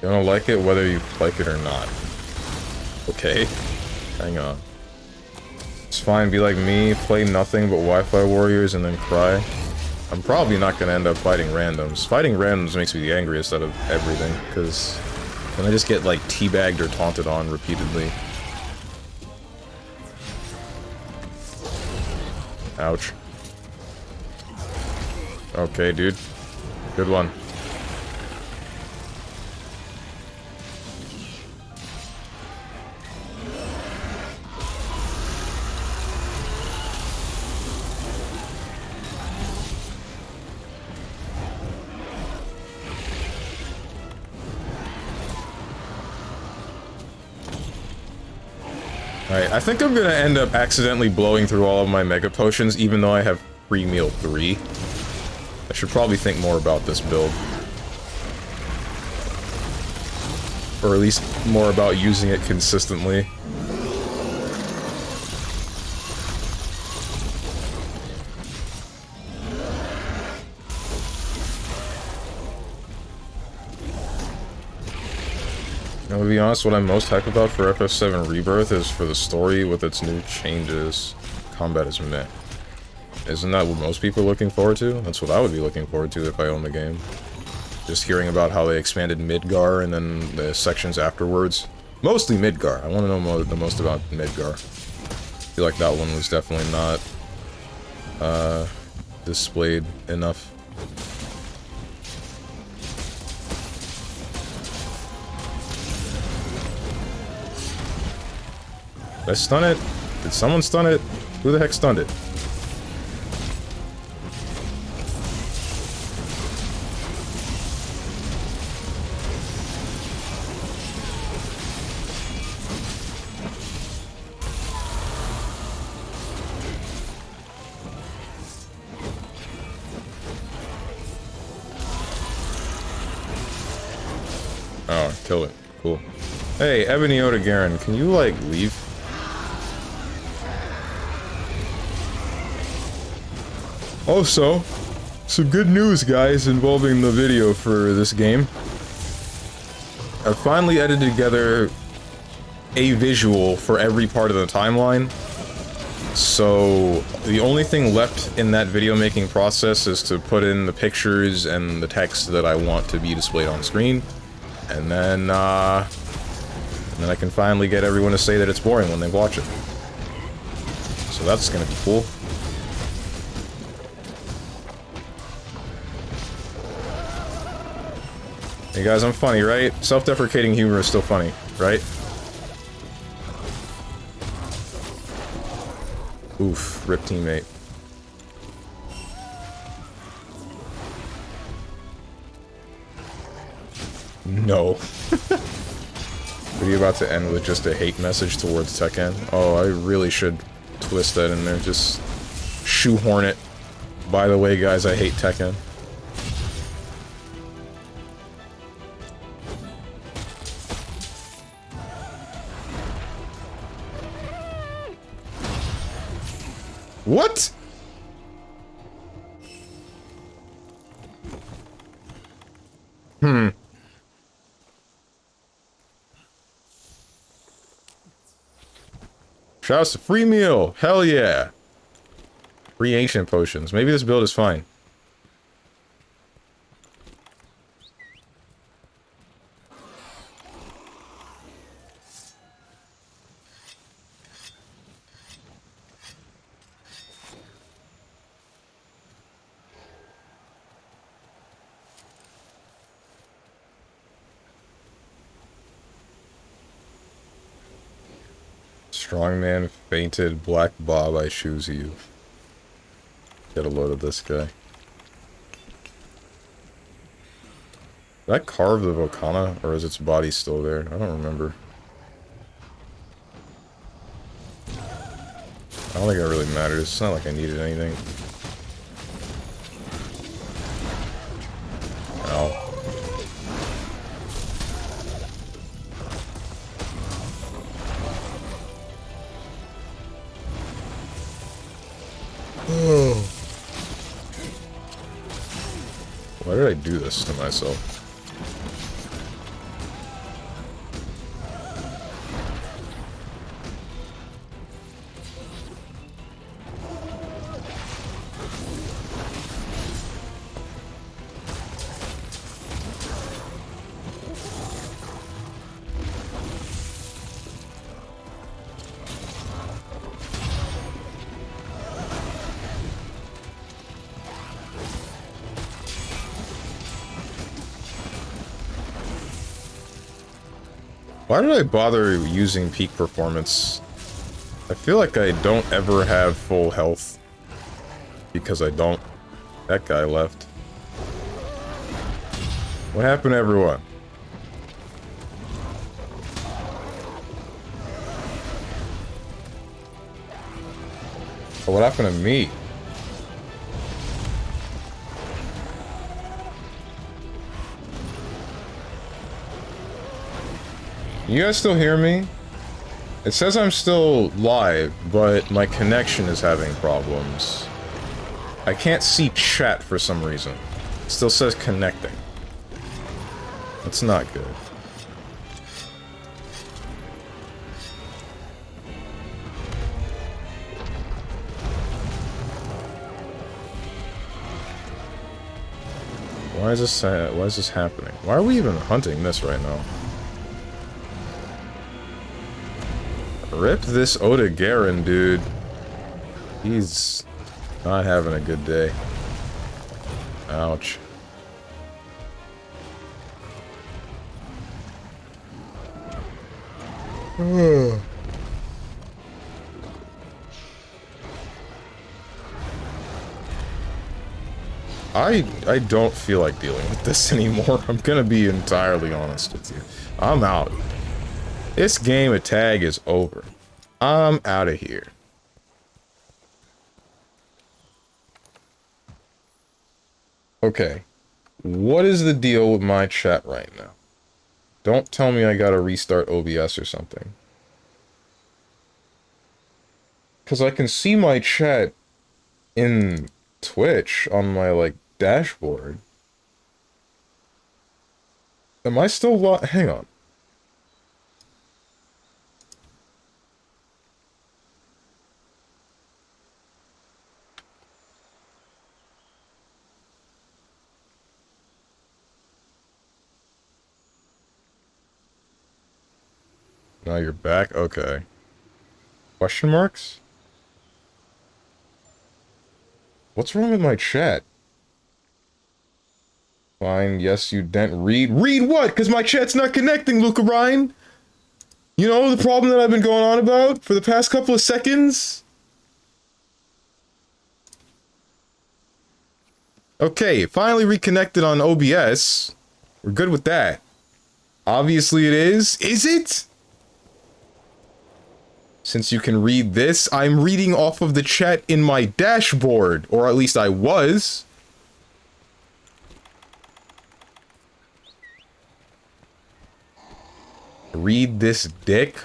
You don't like it whether you like it or not. Okay. Hang on. It's fine, be like me, play nothing but Wi-Fi warriors and then cry. I'm probably not gonna end up fighting randoms. Fighting randoms makes me the angriest out of everything, because then I just get, like, teabagged or taunted on repeatedly. Ouch. Okay, dude. Good one. Alright, I think I'm gonna end up accidentally blowing through all of my Mega Potions, even though I have free meal 3. I should probably think more about this build. Or at least more about using it consistently. Now, to be honest, what I'm most hyped about for FF7 Rebirth is for the story with its new changes. Combat is meh. Isn't that what most people are looking forward to? That's what I would be looking forward to if I owned the game. Just hearing about how they expanded Midgar and then the sections afterwards. Mostly Midgar. I want to know the most about Midgar. I feel like that one was definitely not displayed enough. Did I stun it? Did someone stun it? Who the heck stunned it? Oh, kill it. Cool. Hey, Ebony Oda can you, like, leave? Also, some good news, guys, involving the video for this game. I finally edited together a visual for every part of the timeline. So, the only thing left in that video making process is to put in the pictures and the text that I want to be displayed on screen. And then I can finally get everyone to say that it's boring when they watch it. So that's gonna be cool. Hey guys, I'm funny, right? Self-deprecating humor is still funny, right? Oof, rip teammate. No. Are you about to end with just a hate message towards Tekken? Oh, I really should twist that in there, just shoehorn it. By the way, guys, I hate Tekken. What? Hmm. Shouts to free meal. Hell yeah. Free ancient potions. Maybe this build is fine. Strongman fainted. Black Bob, I choose you. Get a load of this guy. Did I carve the Volcana, or is its body still there? I don't remember. I don't think it really matters. It's not like I needed anything. Ow. Why did I do this to myself? Why did I bother using peak performance? I feel like I don't ever have full health. Because I don't. That guy left. What happened to everyone? Oh, what happened to me? You guys still hear me? It says I'm still live, but my connection is having problems. I can't see chat for some reason. It still says connecting. That's not good. Why is this happening? Why are we even hunting this right now? Rip this Oda Garen, dude. He's not having a good day. Ouch. I don't feel like dealing with this anymore. I'm gonna be entirely honest with you. I'm out. This game of tag is over. I'm out of here. Okay. What is the deal with my chat right now? Don't tell me I gotta restart OBS or something. Because I can see my chat in Twitch on my, like, dashboard. Am I still hang on. Now you're back? Okay. Question marks? What's wrong with my chat? Fine, yes, you didn't read. Read what? Because my chat's not connecting, Luca Ryan! You know the problem that I've been going on about for the past couple of seconds? Okay, finally reconnected on OBS. We're good with that. Obviously it is. Is it? Since you can read this, I'm reading off of the chat in my dashboard. Or at least I was. Read this dick.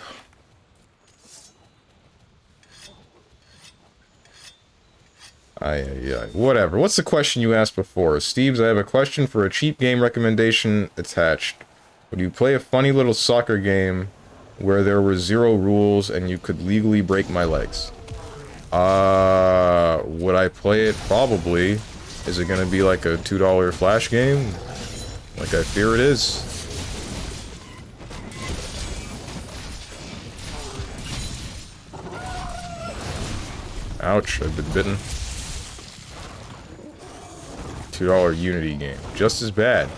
Yeah. Whatever. What's the question you asked before? Steves, I have a question for a cheap game recommendation attached. Would you play a funny little soccer game where there were 0 rules and you could legally break my legs? Would I play it? Probably. Is it gonna be like a $2 flash game? Like I fear it is. Ouch, I've been bitten. $2 Unity game. Just as bad.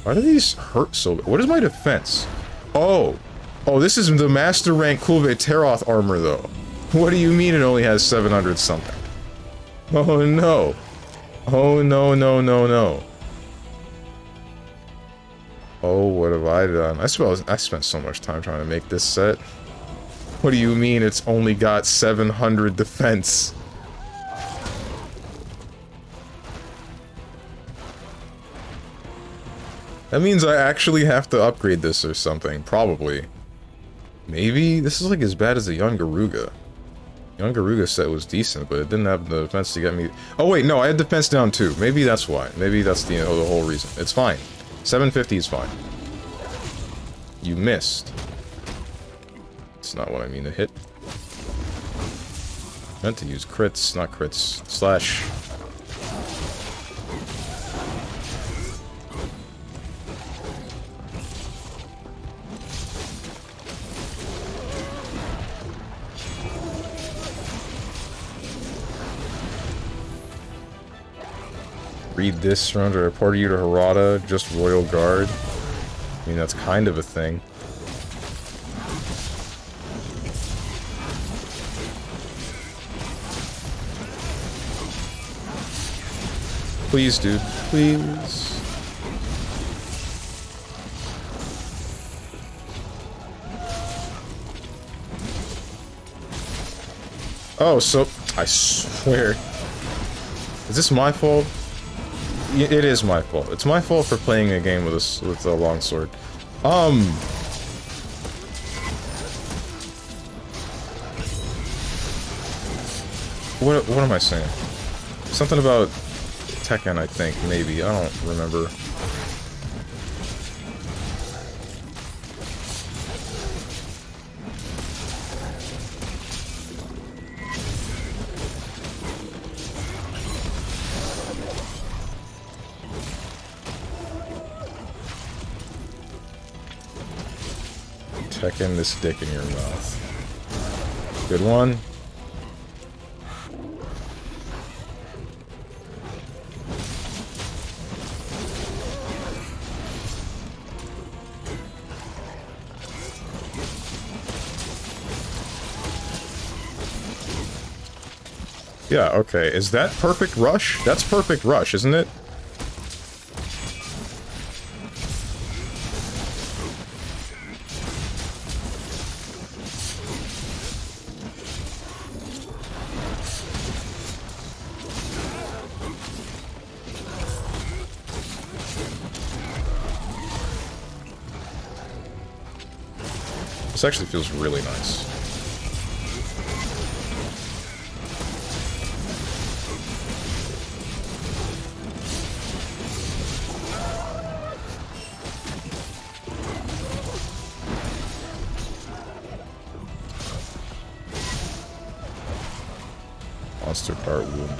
Why do these hurt so bad? What is my defense? Oh, this is the Master Rank Kulve Teroth armor, though. What do you mean it only has 700 something? Oh, no. Oh, no. Oh, what have I done? I suppose I spent so much time trying to make this set. What do you mean it's only got 700 defense? That means I actually have to upgrade this or something, probably. Maybe? This is like as bad as the Young Garuga. Young Garuga set was decent, but it didn't have the defense to get me... Oh wait, no, I had defense down too. Maybe that's why. Maybe that's the whole reason. It's fine. 750 is fine. You missed. That's not what I mean to hit. Meant to use crits, not crits. Slash. Read this, surrender, report you to Harada, just Royal Guard. I mean, that's kind of a thing. Please, dude. Please. Oh, so... I swear. Is this my fault? It is my fault. It's my fault for playing a game with a longsword. What am I saying? Something about Tekken, I think, maybe. I don't remember. Tekken this dick in your mouth. Good one. Yeah, okay. Is that perfect rush? That's perfect rush, isn't it? This actually feels really nice. Monster part wounded.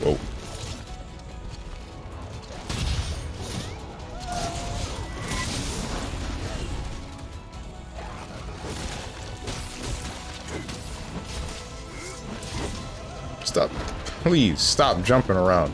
Whoa. Stop. Please, stop jumping around.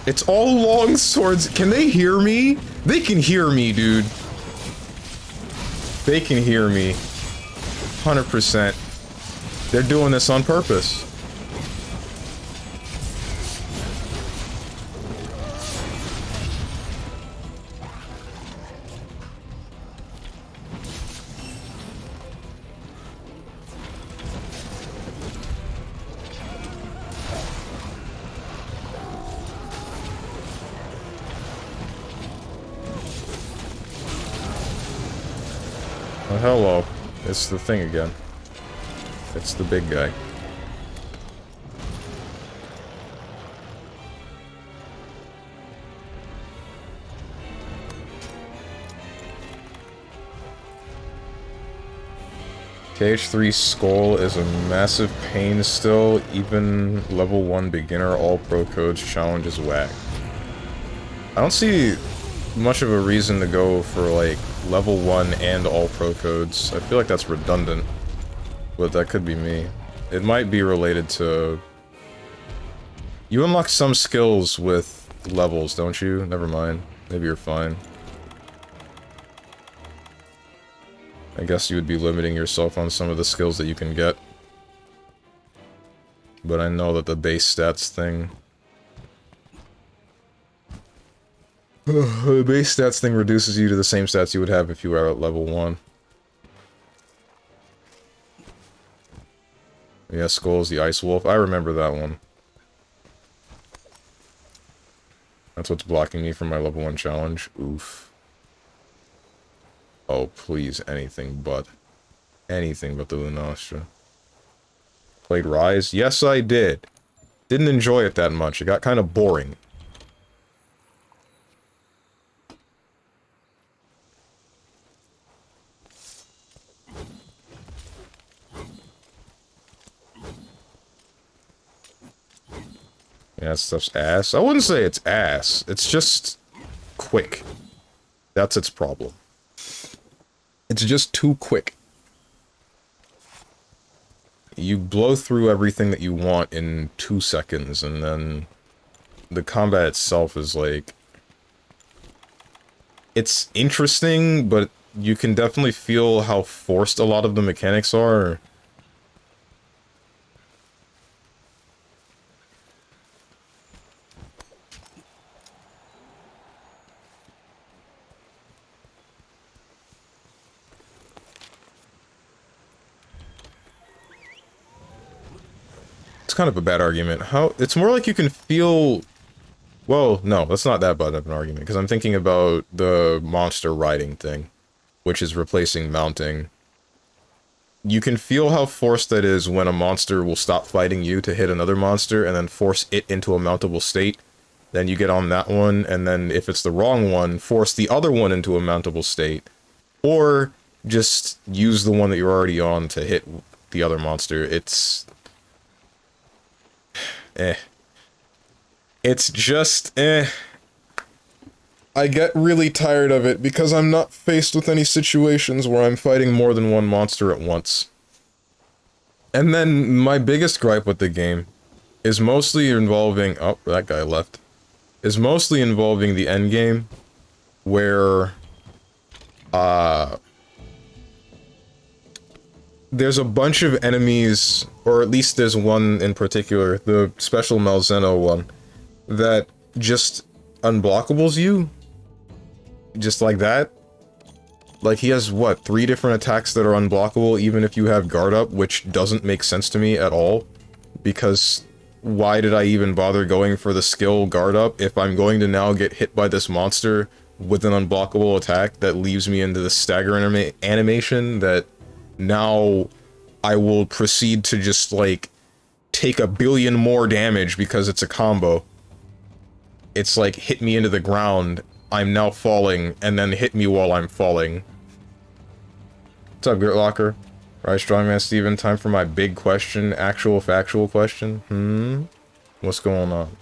It's all long swords. Can they hear me? They can hear me, dude. They can hear me. 100%. They're doing this on purpose. Oh, hello. It's the thing again. It's the big guy. KH3 Skull is a massive pain still. Even level 1 beginner all pro codes challenge is whack. I don't see much of a reason to go for like level 1 and all pro codes. I feel like that's redundant, but that could be me. It might be related to... You unlock some skills with levels, don't you? Never mind. Maybe you're fine. I guess you would be limiting yourself on some of the skills that you can get. But I know that the base stats thing... the base stats thing reduces you to the same stats you would have if you were at level 1. Yeah, Skull's the Ice Wolf. I remember that one. That's what's blocking me from my level 1 challenge. Oof. Oh, please, anything but. Anything but the Lunastra. Played Rise? Yes, I did. Didn't enjoy it that much. It got kind of boring. Yeah, that stuff's ass. I wouldn't say it's ass. It's just quick. That's its problem. It's just too quick. You blow through everything that you want in 2 seconds, and then the combat itself is like... It's interesting, but you can definitely feel how forced a lot of the mechanics are. It's kind of a bad argument. How it's more like you can feel... Well, no, that's not that bad of an argument, because I'm thinking about the monster riding thing, which is replacing mounting. You can feel how forced that is when a monster will stop fighting you to hit another monster, and then force it into a mountable state. Then you get on that one, and then if it's the wrong one, force the other one into a mountable state. Or just use the one that you're already on to hit the other monster. It's... It's just, I get really tired of it because I'm not faced with any situations where I'm fighting more than one monster at once. And then my biggest gripe with the game is mostly involving... Oh, that guy left. Is mostly involving the endgame, where, there's a bunch of enemies, or at least there's one in particular, the special Malzeno one, that just unblockables you? Just like that? Like, he has, what, 3 different attacks that are unblockable even if you have guard up, which doesn't make sense to me at all. Because why did I even bother going for the skill guard up if I'm going to now get hit by this monster with an unblockable attack that leaves me into the stagger animation that... Now, I will proceed to just, like, take 1 billion more damage because it's a combo. It's like, hit me into the ground, I'm now falling, and then hit me while I'm falling. What's up, Gritlocker? Right, StrongmanSteven, time for my big question, actual factual question. What's going on?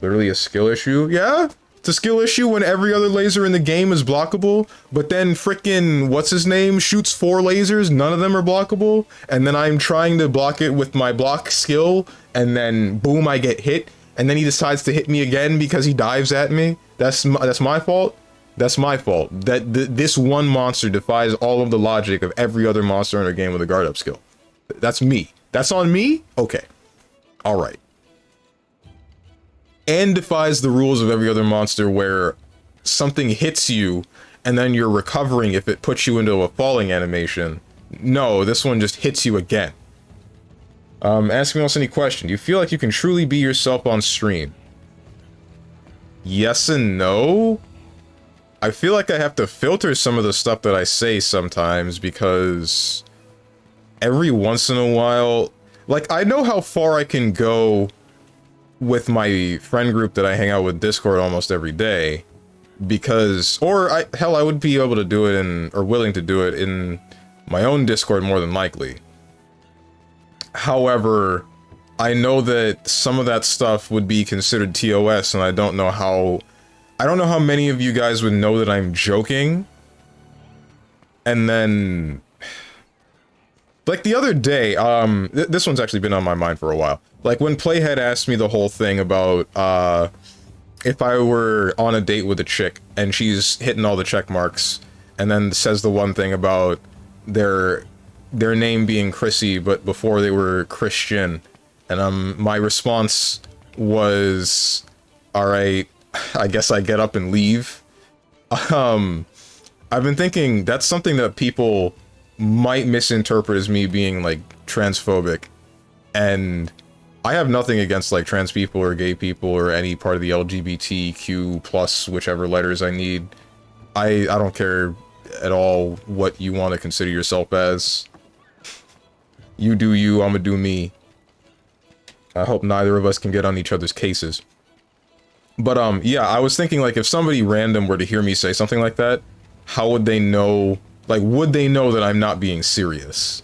Literally a skill issue? Yeah? It's a skill issue when every other laser in the game is blockable, but then frickin' what's-his-name shoots 4 lasers, none of them are blockable, and then I'm trying to block it with my block skill, and then boom, I get hit, and then he decides to hit me again because he dives at me? That's my fault? That's my fault. This one monster defies all of the logic of every other monster in a game with a guard-up skill. That's me. That's on me? Okay. Alright. And defies the rules of every other monster where something hits you and then you're recovering if it puts you into a falling animation. No, this one just hits you again. Ask me else any question. Do you feel like you can truly be yourself on stream? Yes and no? I feel like I have to filter some of the stuff that I say sometimes because every once in a while, like, I know how far I can go with my friend group that I hang out with Discord almost every day because, hell, I would be able to do it or willing to do it in my own Discord more than likely. However, I know that some of that stuff would be considered TOS, and I don't know how many of you guys would know that I'm joking. And then, like the other day, this one's actually been on my mind for a while. Like when Playhead asked me the whole thing about, if I were on a date with a chick and she's hitting all the check marks and then says the one thing about their name being Chrissy, but before they were Christian. And my response was, all right, I guess I get up and leave. I've been thinking that's something that people might misinterpret as me being like transphobic, and I have nothing against like trans people or gay people or any part of the LGBTQ plus whichever letters I need. I don't care at all what you want to consider yourself as. You do you, I'ma do me. I hope neither of us can get on each other's cases. But, yeah, I was thinking, like, if somebody random were to hear me say something like that, how would they know, like, would they know that I'm not being serious?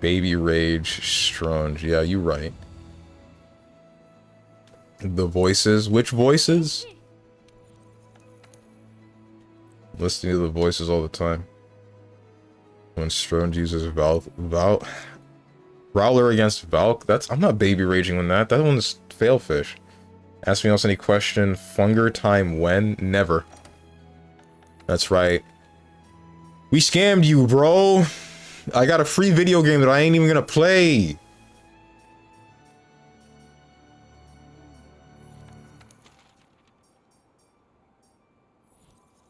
Baby rage, Strunge. Yeah, you're right. The voices. Which voices? Listening to the voices all the time. When Strunge uses Rowler against Valk? I'm not baby raging on that. That one's Failfish. Ask me else any question. Funger time when? Never. That's right. We scammed you, bro. I got a free video game that I ain't even gonna play.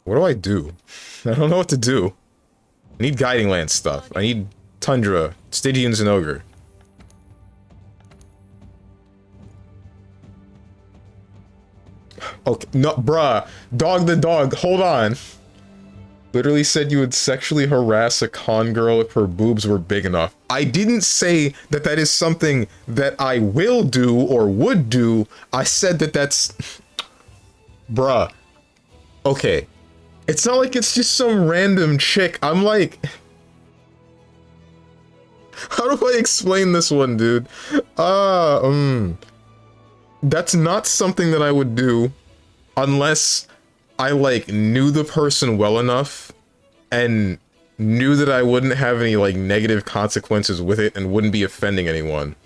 What do I do? I don't know what to do. I need Guiding Lance stuff. I need Tundra, Stygians, and Ogre. Okay, no, bruh. Dog the dog, hold on. Literally said you would sexually harass a con girl if her boobs were big enough. I didn't say that that is something that I will do or would do. I said that that's... Bruh. Okay. It's not like it's just some random chick. I'm like... How do I explain this one, dude? That's not something that I would do unless I, like, knew the person well enough and knew that I wouldn't have any, like, negative consequences with it and wouldn't be offending anyone.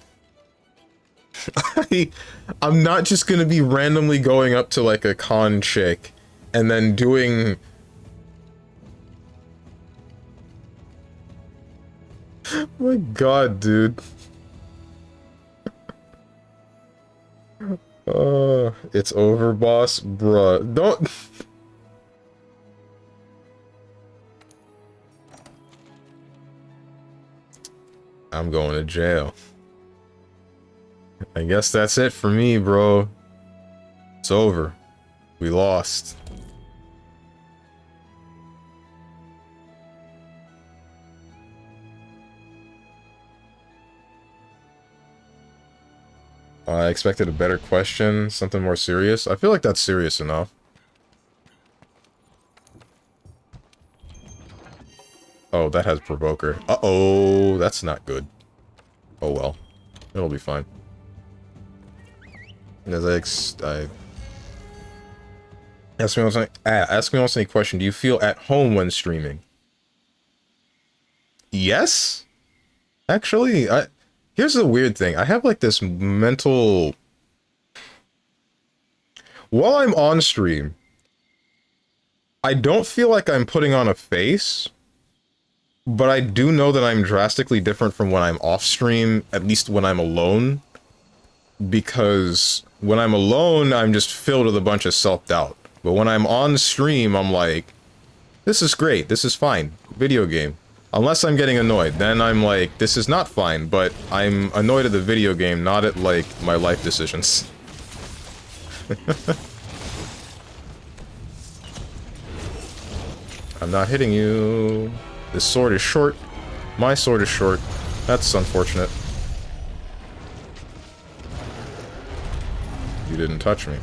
I'm not just gonna be randomly going up to, like, a con chick and then doing... Oh my god, dude. It's over, boss. Bruh. Don't... I'm going to jail. I guess that's it for me, bro. It's over. We lost. I expected a better question, something more serious. I feel like that's serious enough. Oh, that has Provoker. Uh-oh, that's not good. Oh well. It'll be fine. As I ask me once any question. Do you feel at home when streaming? Yes? Actually, here's the weird thing. I have like this mental... While I'm on stream, I don't feel like I'm putting on a face, but I do know that I'm drastically different from when I'm off stream, at least when I'm alone. Because when I'm alone, I'm just filled with a bunch of self-doubt. But when I'm on stream, I'm like, this is great, this is fine, video game. Unless I'm getting annoyed, then I'm like, this is not fine, but I'm annoyed at the video game, not at, like, my life decisions. I'm not hitting you. This sword is short. My sword is short. That's unfortunate. You didn't touch me.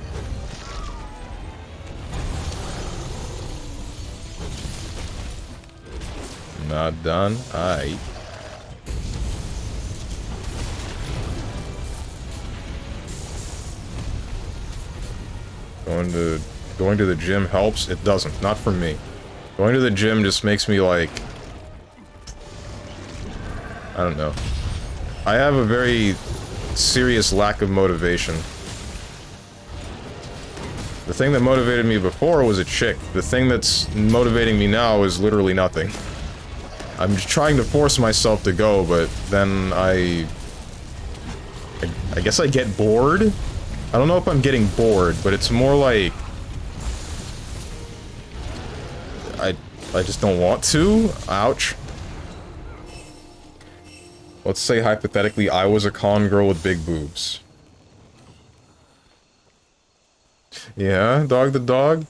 Not done. Aight. Going to the gym helps? It doesn't. Not for me. Going to the gym just makes me like... I don't know. I have a very serious lack of motivation. The thing that motivated me before was a chick. The thing that's motivating me now is literally nothing. I'm just trying to force myself to go, but then I guess I get bored? I don't know if I'm getting bored, but it's more like... I just don't want to? Ouch. Let's say, hypothetically, I was a con girl with big boobs. Yeah, dog the dog?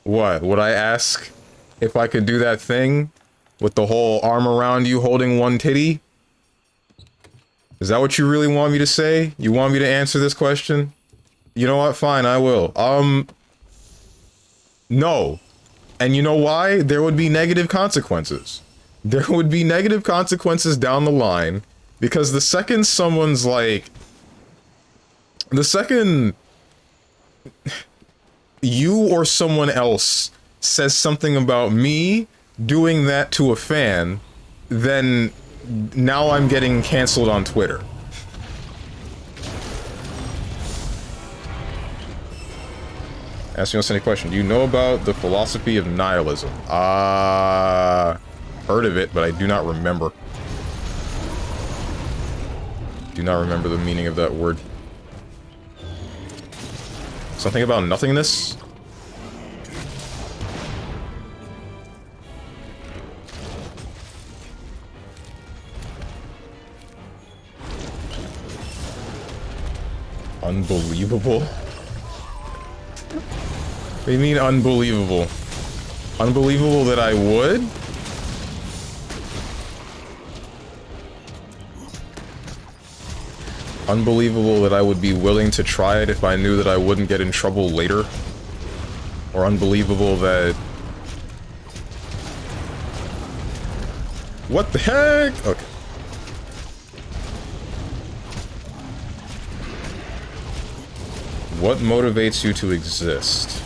What? Would I ask if I could do that thing with the whole arm around you holding one titty? Is that what you really want me to say? You want me to answer this question? You know what? Fine, I will. No. And you know why? There would be negative consequences. There would be negative consequences down the line, because the second someone's like... The second... you or someone else says something about me doing that to a fan, then now I'm getting canceled on Twitter. Ask me any question. Do you know about the philosophy of nihilism? Heard of it, but I do not remember. Do not remember the meaning of that word. Something about nothingness? Unbelievable? What do you mean unbelievable? Unbelievable that I would? Unbelievable that I would be willing to try it if I knew that I wouldn't get in trouble later? Or unbelievable that... What the heck? Okay. What motivates you to exist?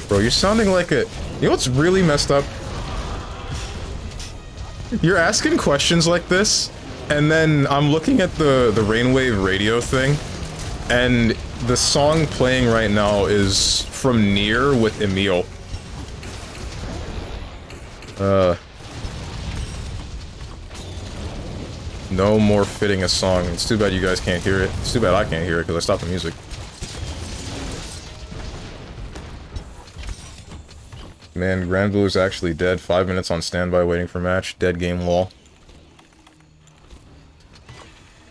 Bro, you're sounding like a... You know what's really messed up? You're asking questions like this, and then I'm looking at the Rainwave radio thing, and the song playing right now is from Nier with Emil. No more fitting a song. It's too bad you guys can't hear it. It's too bad I can't hear it, because I stopped the music. Man, Granblue's actually dead. 5 minutes on standby waiting for match. Dead game lol.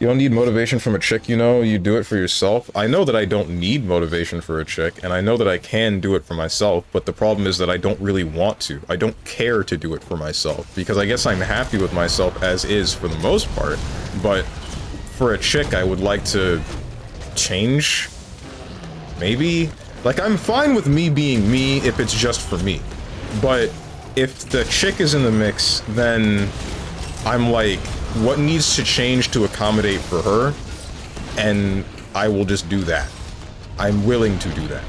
You don't need motivation from a chick, you know? You do it for yourself. I know that I don't need motivation for a chick, and I know that I can do it for myself, but the problem is that I don't really want to. I don't care to do it for myself, because I guess I'm happy with myself as is for the most part, but for a chick I would like to change? Maybe? Like, I'm fine with me being me if it's just for me. But if the chick is in the mix, then I'm like, what needs to change to accommodate for her? And I will just do that. I'm willing to do that.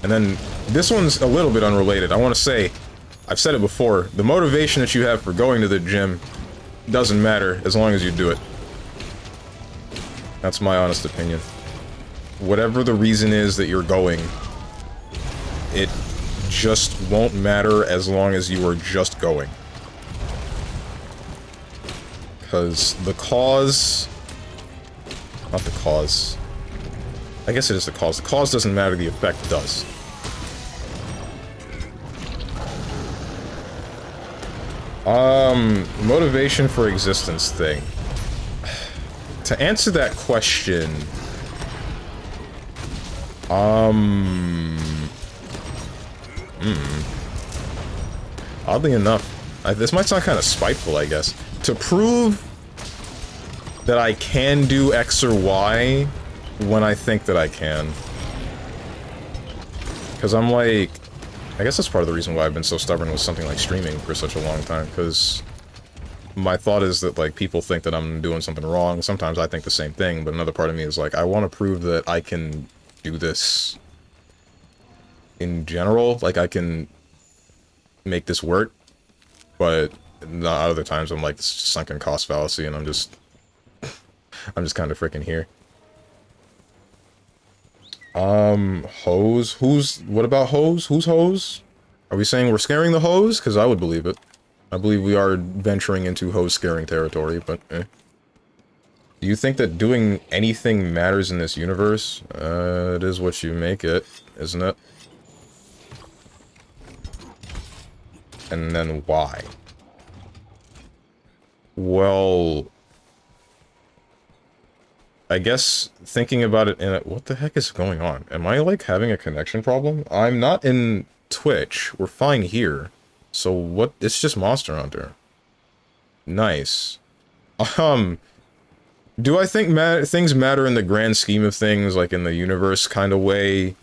And then this one's a little bit unrelated. I want to say, I've said it before, the motivation that you have for going to the gym doesn't matter as long as you do it. That's my honest opinion. Whatever the reason is that you're going, it just won't matter as long as you are just going. Because the cause... Not the cause. I guess it is the cause. The cause doesn't matter, the effect does. Motivation for existence thing. To answer that question, oddly enough, this might sound kind of spiteful, I guess. To prove that I can do X or Y when I think that I can. Because I'm like, I guess that's part of the reason why I've been so stubborn with something like streaming for such a long time, because my thought is that, like, people think that I'm doing something wrong. Sometimes I think the same thing, but another part of me is like, I want to prove that I can do this in general. Like, I can make this work, but not other times I'm like, this is sunken cost fallacy, and I'm just kind of freaking here. Hose? What about hose? Who's hose? Are we saying we're scaring the hose? Because I would believe it. I believe we are venturing into hose scaring territory, but eh. Do you think that doing anything matters in this universe? It is what you make it, isn't it? And then why? Well, I guess thinking about it in a... What the heck is going on? Am I, like, having a connection problem? I'm not in Twitch. We're fine here. So what? It's just Monster Hunter. Nice. Do I think things matter in the grand scheme of things, like in the universe kind of way?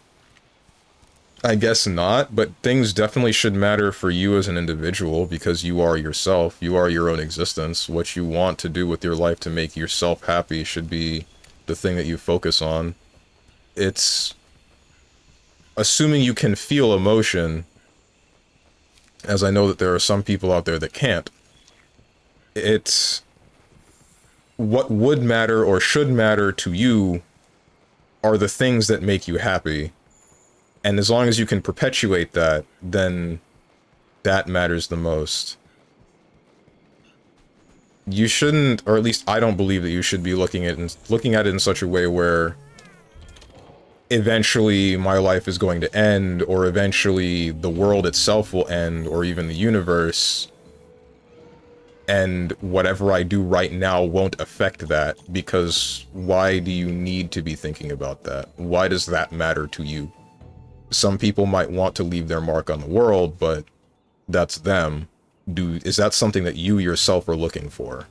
I guess not, but things definitely should matter for you as an individual, because you are yourself. You are your own existence. What you want to do with your life to make yourself happy should be the thing that you focus on. It's assuming you can feel emotion, as I know that there are some people out there that can't. It's what would matter or should matter to you are the things that make you happy. And as long as you can perpetuate that, then that matters the most. You shouldn't, or at least I don't believe that you should be looking at it in such a way where eventually my life is going to end, or eventually the world itself will end, or even the universe, and whatever I do right now won't affect that, because why do you need to be thinking about that? Why does that matter to you? Some people might want to leave their mark on the world, but that's them. Is that something that you yourself are looking for?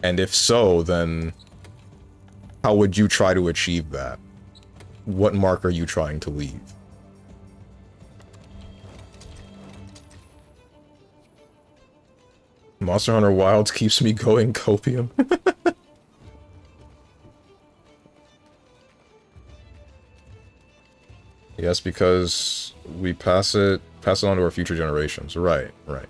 And if so, then how would you try to achieve that? What mark are you trying to leave? Monster Hunter Wilds keeps me going, copium. Yes, because we pass it on to our future generations. Right, right.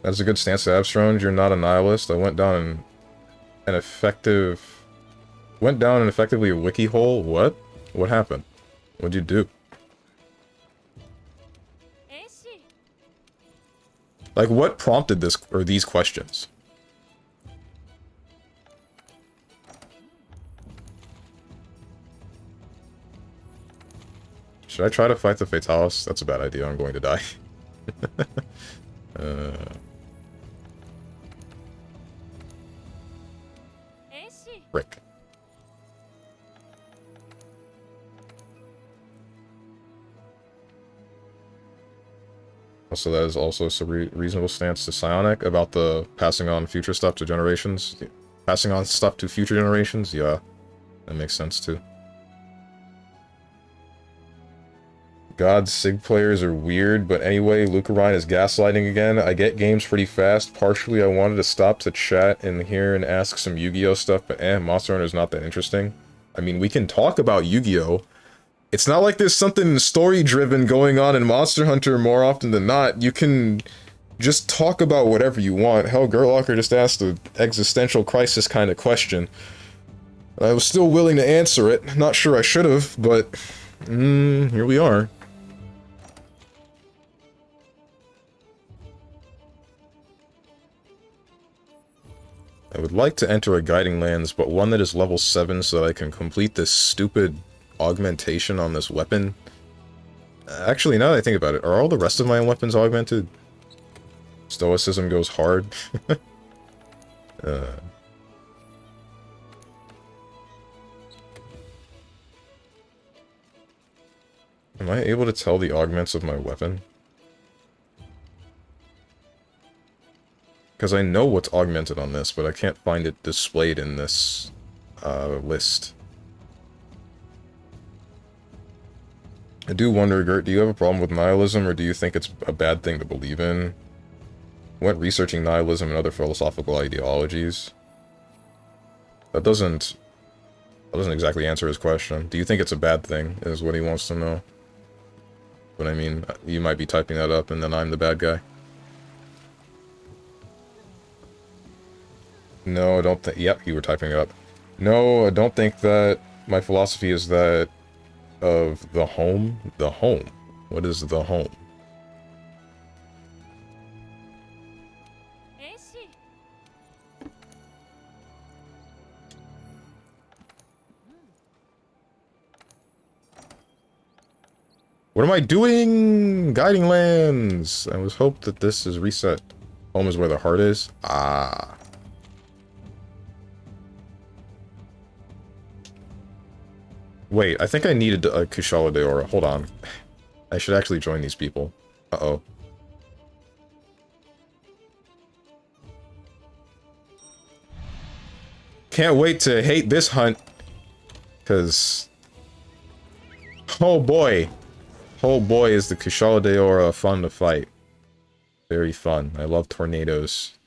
That's a good stance to have, Strone. You're not a nihilist. I went down effectively a wiki hole. What? What happened? What'd you do? Like, what prompted this or these questions? Should I try to fight the Fatalis? That's a bad idea. I'm going to die. Frick. So that is also a reasonable stance to Psionic about the passing on future stuff to generations. Passing on stuff to future generations? Yeah, that makes sense too. God, SIG players are weird, but anyway, Lucarine is gaslighting again. I get games pretty fast. Partially, I wanted to stop to chat in here and ask some Yu-Gi-Oh stuff, but Monster Hunter is not that interesting. I mean, we can talk about Yu-Gi-Oh! It's not like there's something story-driven going on in Monster Hunter more often than not. You can just talk about whatever you want. Hell, Gerlocker just asked an existential crisis kind of question. I was still willing to answer it. Not sure I should have, but here we are. I would like to enter a Guiding Lands, but one that is level 7 so that I can complete this stupid augmentation on this weapon. Actually, now that I think about it, are all the rest of my weapons augmented? Stoicism goes hard. uh... Am I able to tell the augments of my weapon? Because I know what's augmented on this, but I can't find it displayed in this list. I do wonder, Gert, do you have a problem with nihilism, or do you think it's a bad thing to believe in? I went researching nihilism and other philosophical ideologies. That doesn't exactly answer his question. Do you think it's a bad thing, is what he wants to know. But I mean, you might be typing that up and then I'm the bad guy. No, I don't think... Yep, you were typing it up. No, I don't think that my philosophy is that of the home. The home. What is the home? What am I doing? Guiding lands! I was hoped that this is reset. Home is where the heart is? Ah. Wait, I think I needed a Kushala Deora. Hold on. I should actually join these people. Uh-oh. Can't wait to hate this hunt. Because... oh boy. Oh boy, is the Kushala Deora fun to fight. Very fun. I love tornadoes.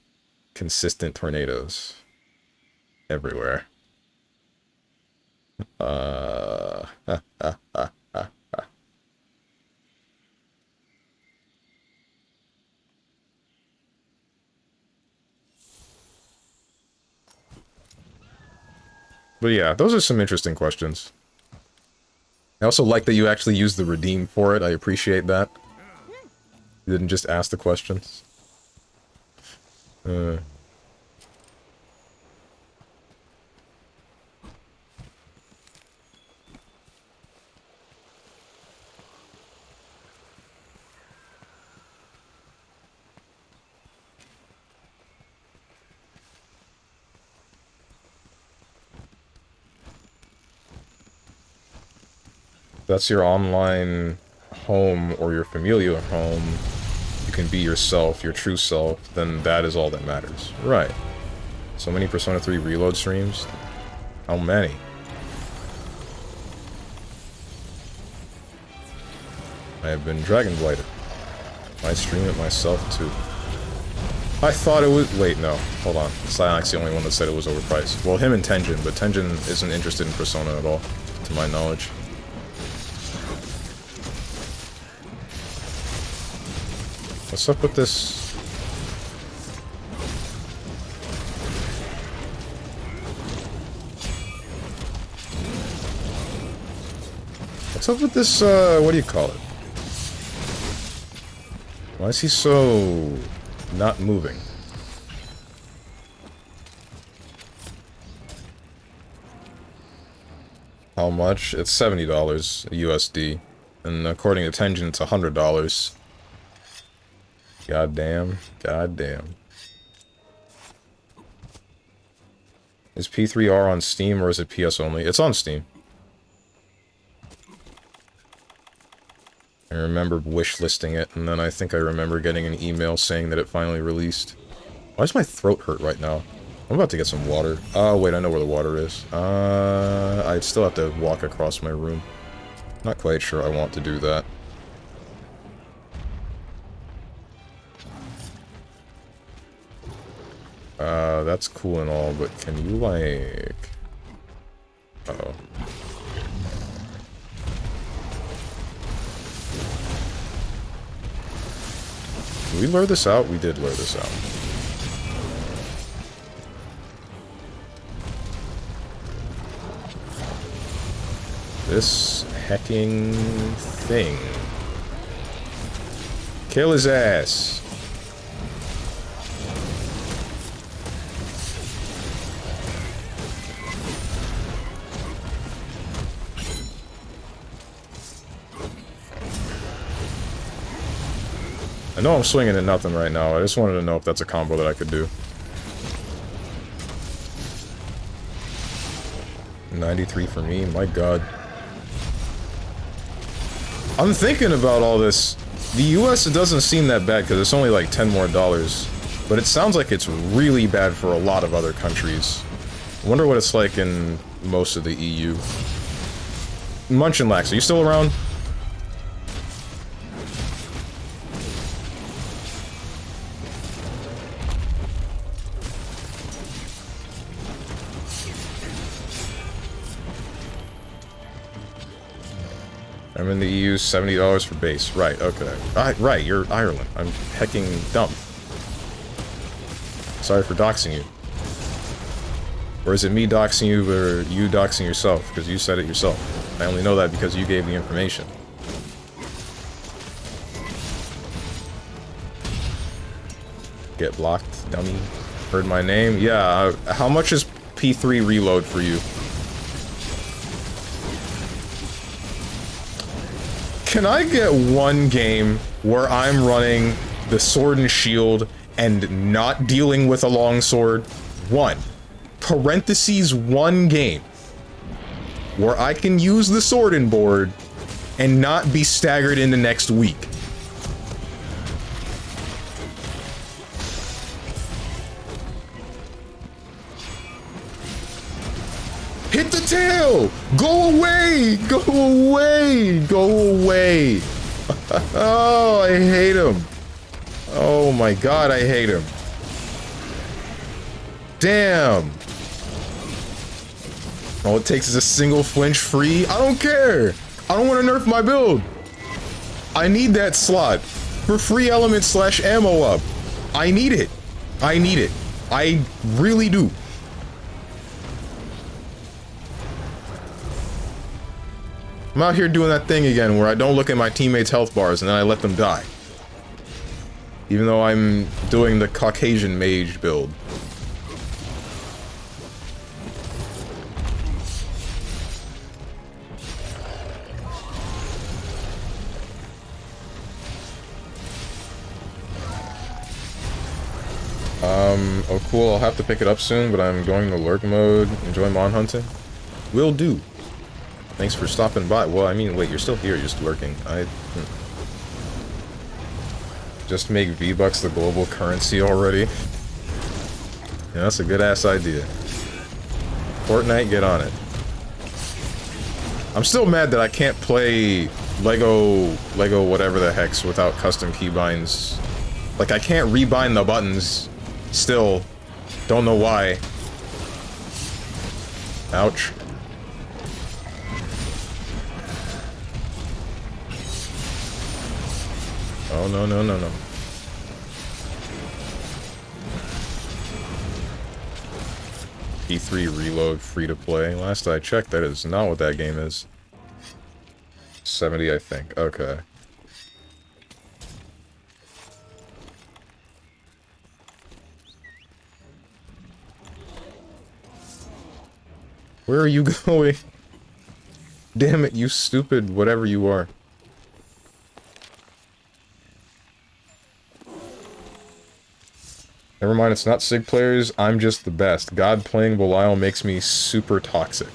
Consistent tornadoes. Everywhere. But yeah, those are some interesting questions. I also like that you actually used the redeem for it. I appreciate that. You didn't just ask the questions. That's your online home or your familial home. You can be yourself, your true self, then that is all that matters. Right. So many Persona 3 reload streams? How many? I have been dragon blighted. I stream it myself too. I thought it was... wait, no. Hold on. Psyonic's the only one that said it was overpriced. Well, him and Tenjin, but Tenjin isn't interested in Persona at all, to my knowledge. What's up with this? What's up with this, what do you call it? Why is he so... not moving? How much? It's $70 USD. And according to Tenjin, it's $100. Goddamn. Goddamn. Is P3R on Steam or is it PS only? It's on Steam. I remember wishlisting it, and then I think I remember getting an email saying that it finally released. Why does my throat hurt right now? I'm about to get some water. Oh, wait, I know where the water is. I'd still have to walk across my room. Not quite sure I want to do that. That's cool and all, but can you, like... Uh-oh. Did we lure this out? We did lure this out. This hecking thing. Kill his ass. I know I'm swinging at nothing right now. I just wanted to know if that's a combo that I could do. 93 for me, my god. I'm thinking about all this. The US, it doesn't seem that bad because it's only like $10 more. But it sounds like it's really bad for a lot of other countries. I wonder what it's like in most of the EU. Munchinlax, are you still around? I'm in the EU, $70 for base. Right, okay. Right, you're Ireland. I'm hecking dumb. Sorry for doxing you. Or is it me doxing you, or you doxing yourself? Because you said it yourself. I only know that because you gave the information. Get blocked, dummy. Heard my name? Yeah, how much is P3 reload for you? Can I get one game where I'm running the sword and shield and not dealing with a longsword? One. Parentheses, one game where I can use the sword and board and not be staggered into next week. Hit the tail! Go away! Go away! Go away! Oh, I hate him. Oh my god, I hate him. Damn. All it takes is a single flinch free. I don't care. I don't want to nerf my build. I need that slot for free element / ammo up. I need it. I need it. I really do. I'm out here doing that thing again where I don't look at my teammates' health bars and then I let them die. Even though I'm doing the Caucasian mage build. Oh cool, I'll have to pick it up soon, but I'm going to lurk mode. Enjoy mon hunting. Will do. Thanks for stopping by. Well, I mean, wait, you're still here, you're just lurking. Just make V-Bucks the global currency already. Yeah, that's a good-ass idea. Fortnite, get on it. I'm still mad that I can't play Lego whatever the heck's without custom keybinds. Like, I can't rebind the buttons. Still. Don't know why. Ouch. Oh, no, no, no, no. P3 reload free to play. Last I checked, that is not what that game is. 70, I think. Okay. Where are you going? Damn it, you stupid whatever you are. Never mind, it's not SIG players, I'm just the best. God playing Belial makes me super toxic.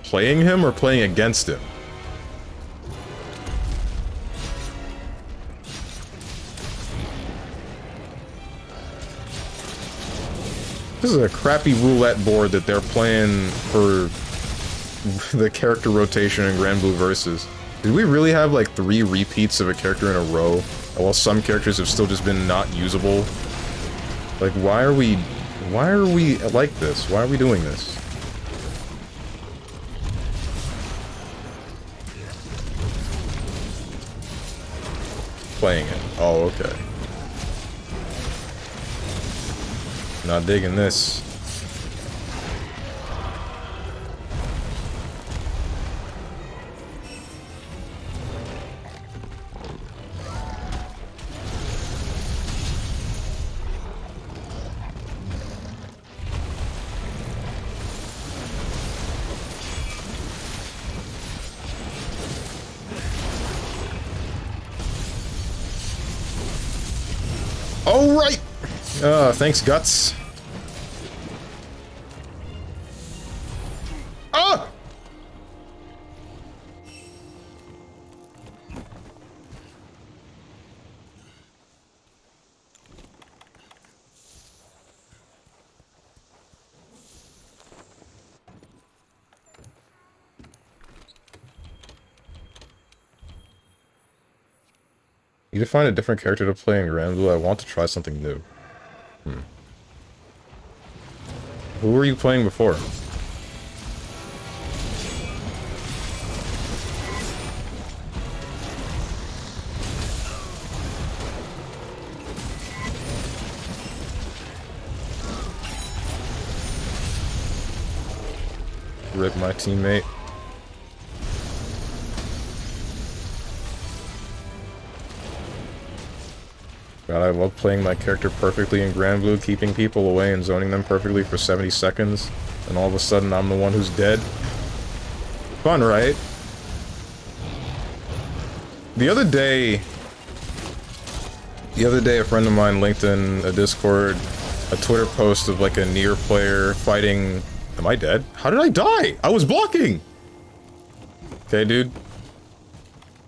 Playing him or playing against him? This is a crappy roulette board that they're playing for the character rotation in Grand Blue Versus. Did we really have like 3 repeats of a character in a row? While some characters have still just been not usable? Like, why are we like this? Why are we doing this? Playing it. Oh, okay. Not digging this. Oh, right! Thanks, Guts. Ah! You need to find a different character to play in Grand Blue. I want to try something new. Who were you playing before? Rip my teammate. God, I love playing my character perfectly in Grand Blue, keeping people away and zoning them perfectly for 70 seconds, and all of a sudden I'm the one who's dead. Fun, right? The other day, a friend of mine linked in a Discord a Twitter post of like a Nier player fighting... Am I dead? How did I die? I was blocking! Okay, dude.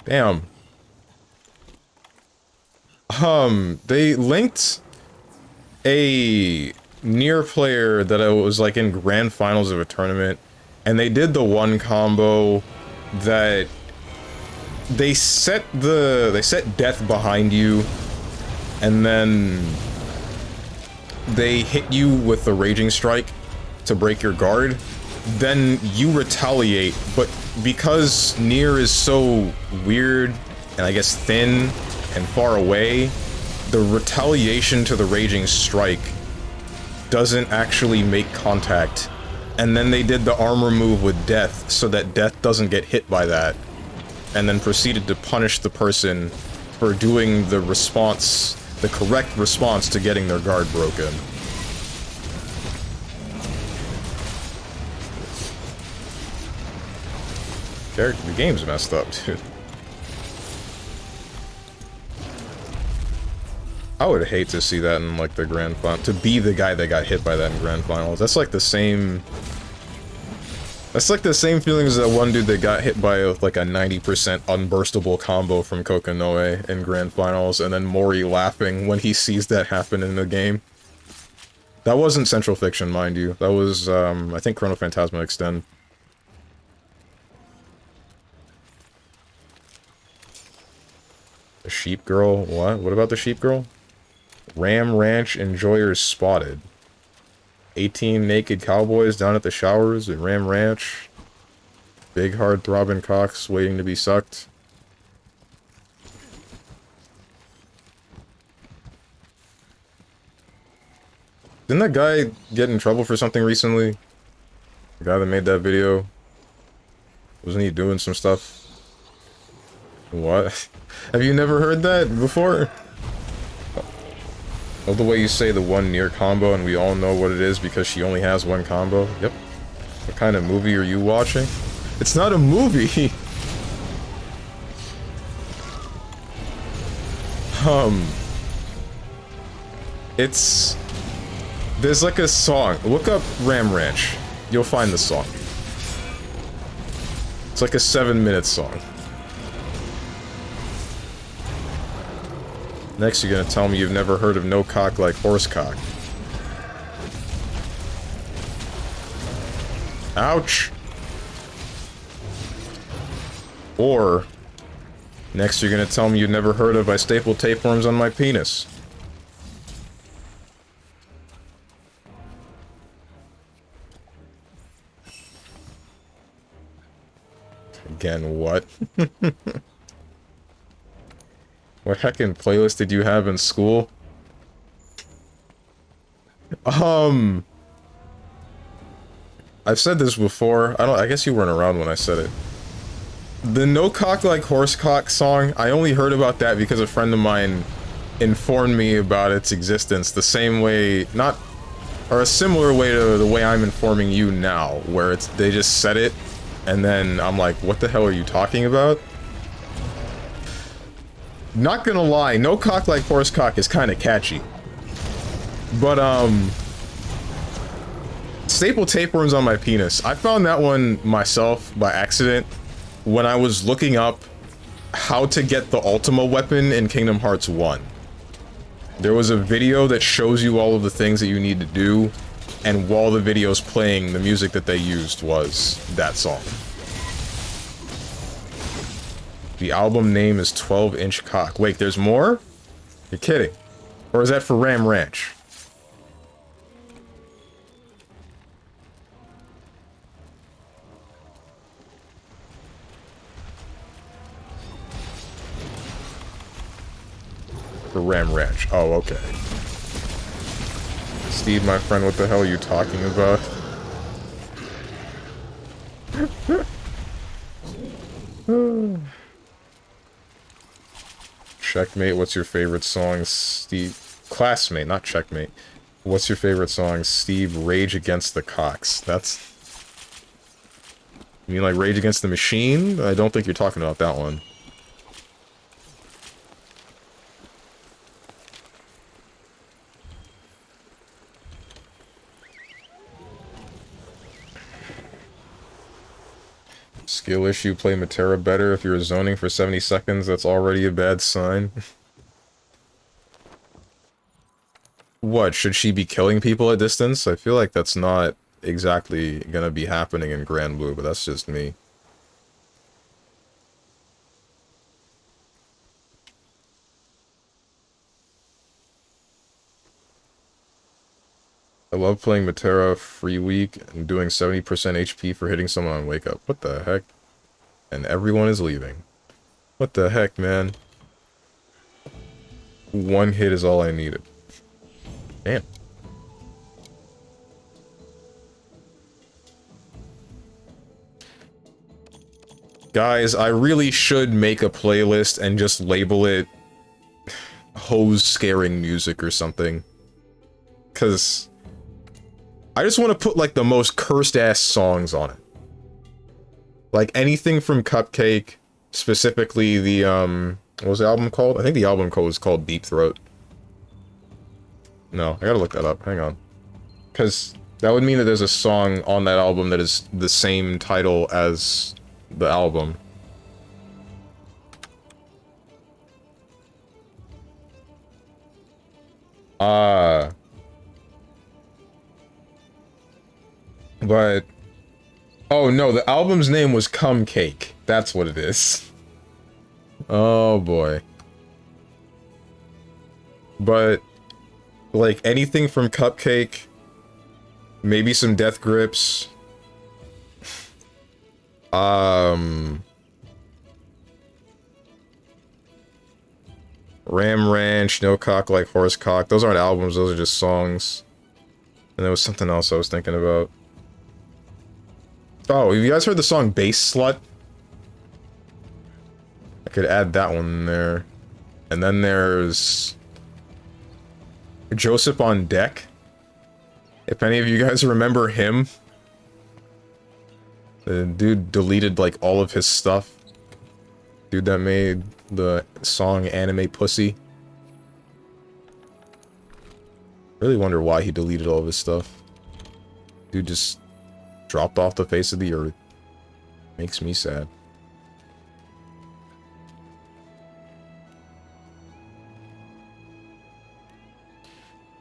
Damn. They linked a Nier player that was like in grand finals of a tournament, and they did the one combo that they set death behind you, and then they hit you with the Raging Strike to break your guard. Then you retaliate, but because Nier is so weird and I guess thin and far away, the retaliation to the Raging Strike doesn't actually make contact. And then they did the armor move with Death so that Death doesn't get hit by that, and then proceeded to punish the person for doing the response, the correct response to getting their guard broken. The game's messed up, dude. I would hate to see that in, like, the grand final. To be the guy that got hit by that in grand finals. That's like the same... That's like the same feeling as that one dude that got hit by, like, a 90% unburstable combo from Kokonoe in grand finals, and then Mori laughing when he sees that happen in the game. That wasn't Central Fiction, mind you. That was, I think Chrono Phantasma Extend. The Sheep Girl? What? What about the Sheep Girl? Ram Ranch enjoyers spotted. 18 naked cowboys down at the showers at Ram Ranch. Big hard throbbing cocks waiting to be sucked. Didn't that guy get in trouble for something recently? The guy that made that video? Wasn't he doing some stuff? What? Have you never heard that before? Oh, the way you say the one Nier combo and we all know what it is because she only has one combo? Yep. What kind of movie are you watching? It's not a movie! It's... There's like a song. Look up Ram Ranch. You'll find the song. It's like a 7-minute song. Next, you're gonna tell me you've never heard of No Cock Like Horse Cock. Ouch! Or, next you're gonna tell me you've never heard of I staple tapeworms on my penis. Again, what? What heckin' playlist did you have in school? I've said this before. I guess you weren't around when I said it. The No Cock Like Horse Cock song, I only heard about that because a friend of mine informed me about its existence the same way, or a similar way to the way I'm informing you now, where they just said it, and then I'm like, what the hell are you talking about? Not gonna lie, No Cock Like Horse Cock is kinda catchy. But, staple tapeworms on my penis. I found that one myself by accident when I was looking up how to get the Ultima weapon in Kingdom Hearts 1. There was a video that shows you all of the things that you need to do, and while the video's playing, the music that they used was that song. The album name is 12-Inch Cock. Wait, there's more? You're kidding. Or is that for Ram Ranch? For Ram Ranch. Oh, okay. Steve, my friend, what the hell are you talking about? Checkmate, what's your favorite song, Steve? Classmate, not checkmate. What's your favorite song, Steve? Rage Against the Cocks. That's... You mean like Rage Against the Machine? I don't think you're talking about that one. Skill issue, play Matera better. If you're zoning for 70 seconds, that's already a bad sign. What, should she be killing people at distance? I feel like that's not exactly gonna be happening in Grand Blue, but that's just me. I love playing Matera free week and doing 70% HP for hitting someone on wake up. What the heck? And everyone is leaving. What the heck, man? One hit is all I needed. Damn. Guys, I really should make a playlist and just label it hose scaring music or something. 'Cause I just want to put, like, the most cursed-ass songs on it. Like, anything from Cupcake, specifically the, what was the album called? I think the album was called Deep Throat. No, I gotta look that up. Hang on. Because that would mean that there's a song on that album that is the same title as the album. But... Oh no, the album's name was Cum Cake. That's what it is. Oh boy. But... like, anything from Cupcake, maybe some Death Grips, Ram Ranch, No Cock Like Horse Cock, those aren't albums, those are just songs. And there was something else I was thinking about. Oh, have you guys heard the song Bass Slut? I could add that one in there. And then there's... Joseph on Deck. If any of you guys remember him. The dude deleted, like, all of his stuff. Dude that made the song Anime Pussy. Really wonder why he deleted all of his stuff. Dude just dropped off the face of the earth. Makes me sad.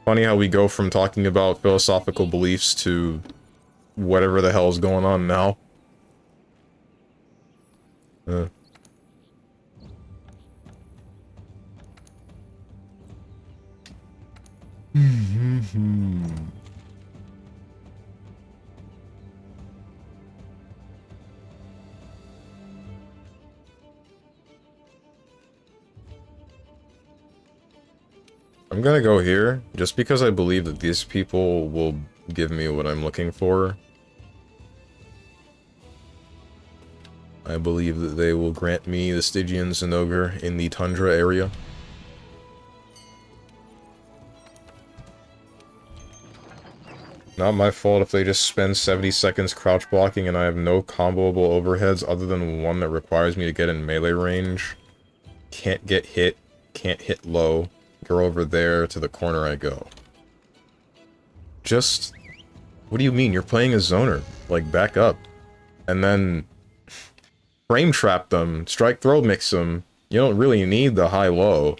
Funny how we go from talking about philosophical beliefs to whatever the hell is going on now. I'm gonna go here, just because I believe that these people will give me what I'm looking for. I believe that they will grant me the Stygian Zinogre in the Tundra area. Not my fault if they just spend 70 seconds crouch blocking and I have no comboable overheads other than one that requires me to get in melee range. Can't get hit, can't hit low. Go over there, to the corner I go. just... What do you mean? You're playing a zoner. Like, back up. And then... frame trap them, strike throw mix them. You don't really need the high-low.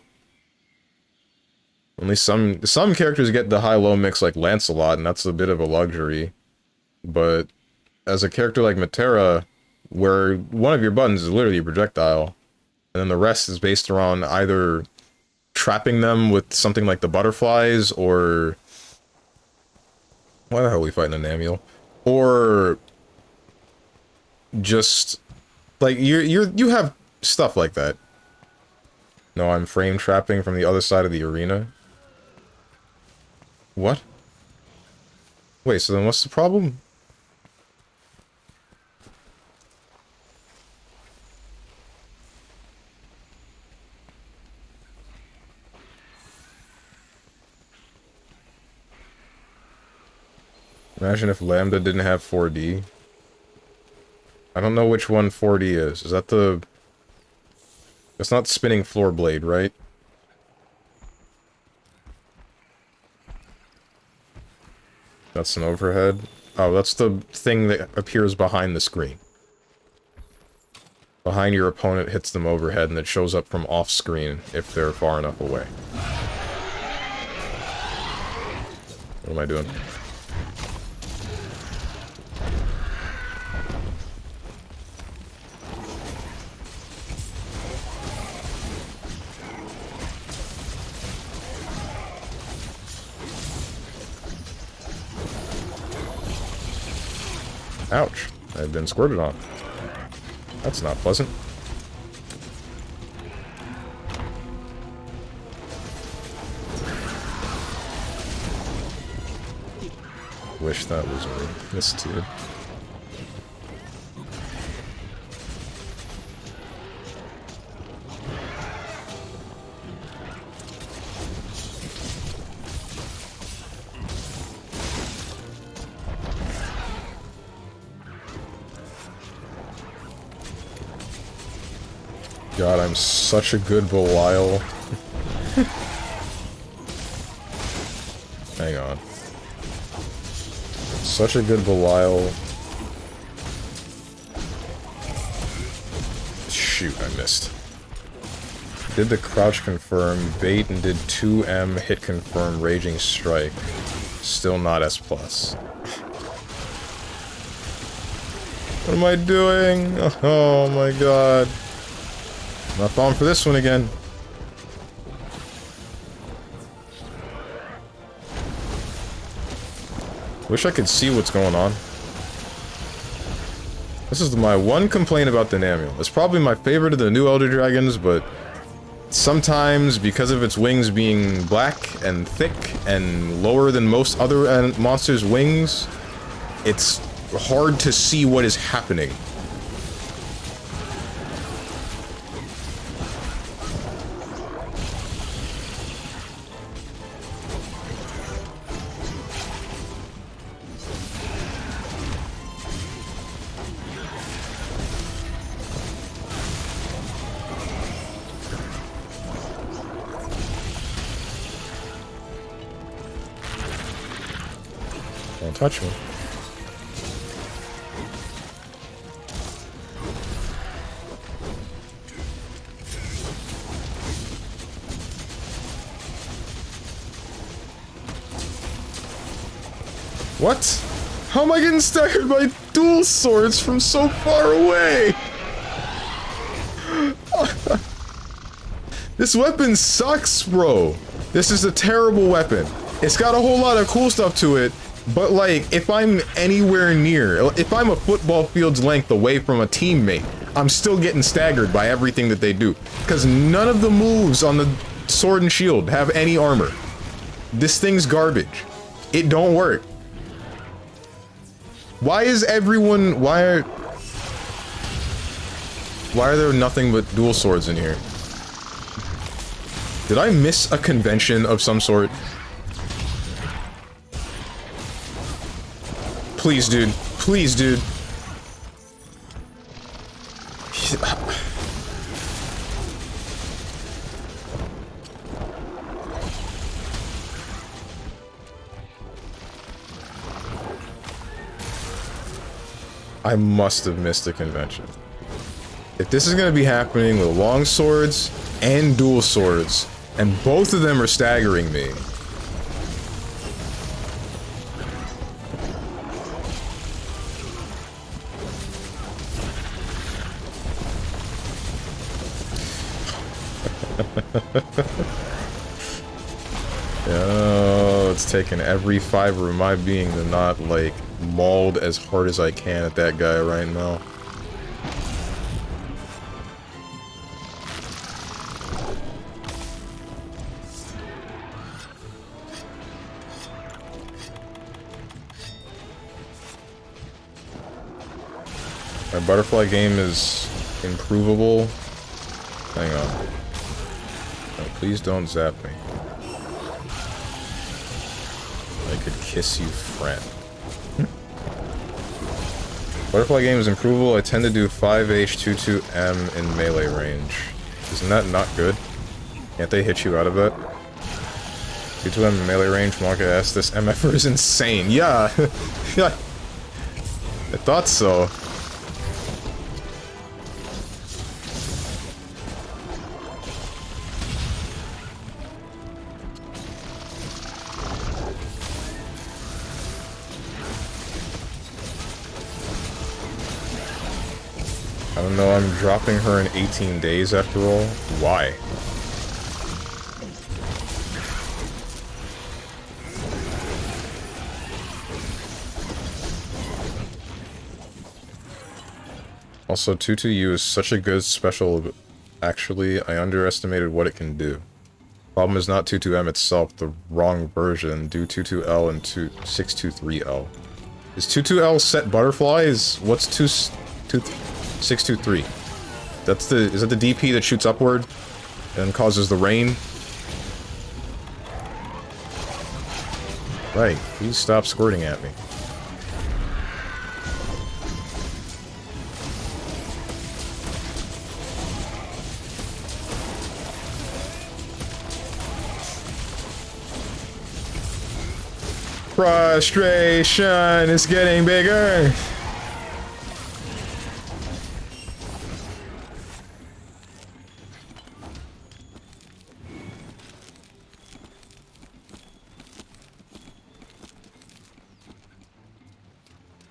Only some characters get the high-low mix like Lancelot, and that's a bit of a luxury. But as a character like Matera, where one of your buttons is literally a projectile, and then the rest is based around either trapping them with something like the butterflies, or... Why the hell are we fighting an Amiel? Or... just... like, you have stuff like that. No, I'm frame trapping from the other side of the arena. What? Wait, so then what's the problem? Imagine if Lambda didn't have 4D. I don't know which one 4D is. Is that the... That's not spinning floor blade, right? That's an overhead. Oh, that's the thing that appears behind the screen. Behind your opponent hits them overhead, and it shows up from off-screen if they're far enough away. What am I doing? Ouch. I've been squirted on. That's not pleasant. Wish that was me. This dude. God, I'm such a good Belial. Hang on. Such a good Belial. Shoot, I missed. Did the crouch confirm, bait, and did 2M hit confirm Raging Strike. Still not S+. What am I doing? Oh my god. Not falling for this one again. Wish I could see what's going on. This is my one complaint about the Amiel. It's probably my favorite of the new Elder Dragons, but sometimes, because of its wings being black and thick and lower than most other monsters' wings, it's hard to see what is happening. Don't touch me. What? How am I getting staggered by dual swords from so far away? This weapon sucks, bro. This is a terrible weapon. It's got a whole lot of cool stuff to it, but like, if I'm anywhere near, if I'm a football field's length away from a teammate, I'm still getting staggered by everything that they do. Because none of the moves on the sword and shield have any armor. This thing's garbage. It don't work. Why is everyone, why are there nothing but dual swords in here? Did I miss a convention of some sort? Please, dude. Please, dude. I must have missed the convention. If this is gonna be happening with long swords and dual swords, and both of them are staggering me. Oh, it's taking every fiber of my being to not, like, mauled as hard as I can at that guy right now. My butterfly game is improvable. Hang on. Oh, please don't zap me. I could kiss you, friend. Butterfly game is improvable. I tend to do 5H22M in melee range. Isn't that not good? Can't they hit you out of it? 22M in melee range, Monka S. This MFR is insane. Yeah! Yeah. I thought so. I don't know, I'm dropping her in 18 days after all. Why? Also, 22U is such a good special. Actually, I underestimated what it can do. Problem is not 22M itself, the wrong version. Do 22L and 623L. Is 22L set butterflies? What's 623? That's the, is that the DP that shoots upward and causes the rain? Right, please stop squirting at me. Frustration is getting bigger.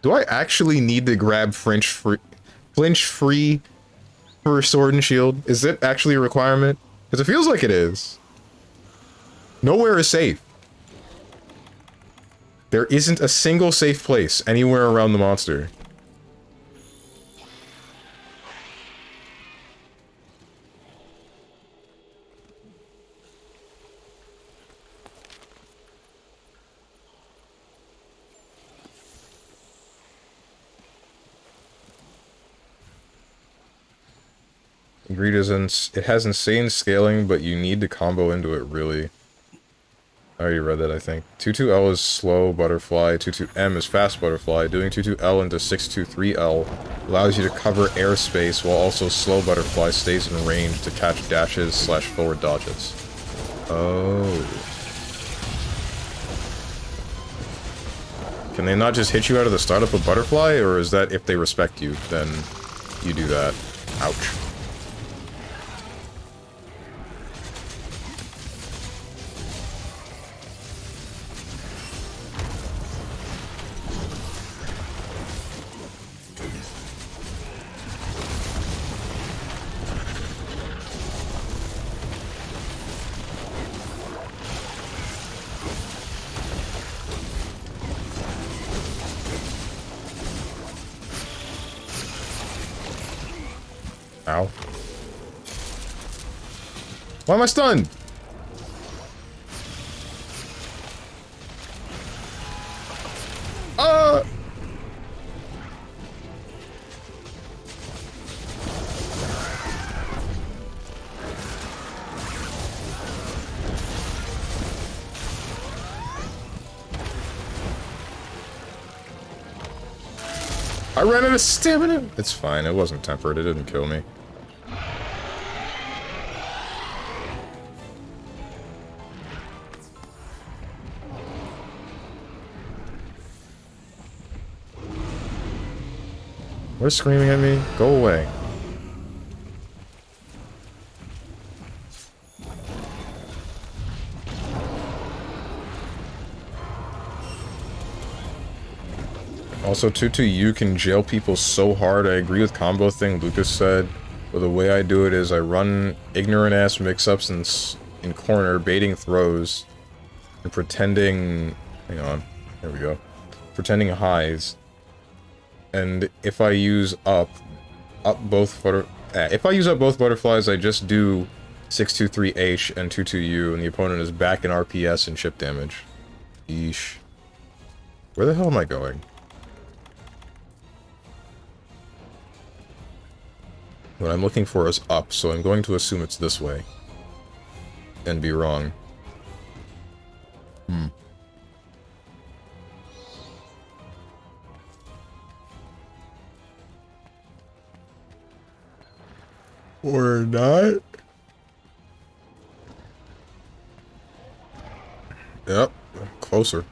Do I actually need to grab flinch free for sword and shield? Is it actually a requirement? Because it feels like it is. Nowhere is safe. There isn't a single safe place anywhere around the monster. Greed isn't. It has insane scaling, but you need to combo into it, really. I already read that, I think. 22L is slow butterfly, 22M is fast butterfly. Doing 22L into 623L allows you to cover airspace while also slow butterfly stays in range to catch dashes / forward dodges. Oh. Can they not just hit you out of the startup of butterfly, or is that if they respect you, then you do that? Ouch. Ow. Why am I stunned? I ran out of stamina! It's fine, it wasn't tempered, it didn't kill me. They're screaming at me. Go away. Also, 2-2-U can jail people so hard. I agree with combo thing Lucas said. But the way I do it is I run ignorant-ass mix-ups in corner, baiting throws, and pretending... Hang on. There we go. Pretending highs. And if I use up both butterflies, I just do 6-2-3-H and 2-2-U, and the opponent is back in RPS and chip damage. Yeesh. Where the hell am I going? What I'm looking for is up, so I'm going to assume it's this way. And be wrong. Or not? Yep, closer.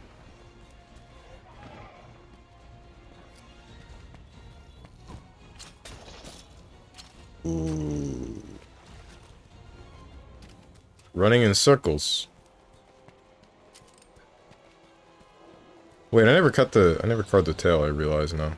Ooh. Running in circles. Wait, I never carved the tail, I realize now.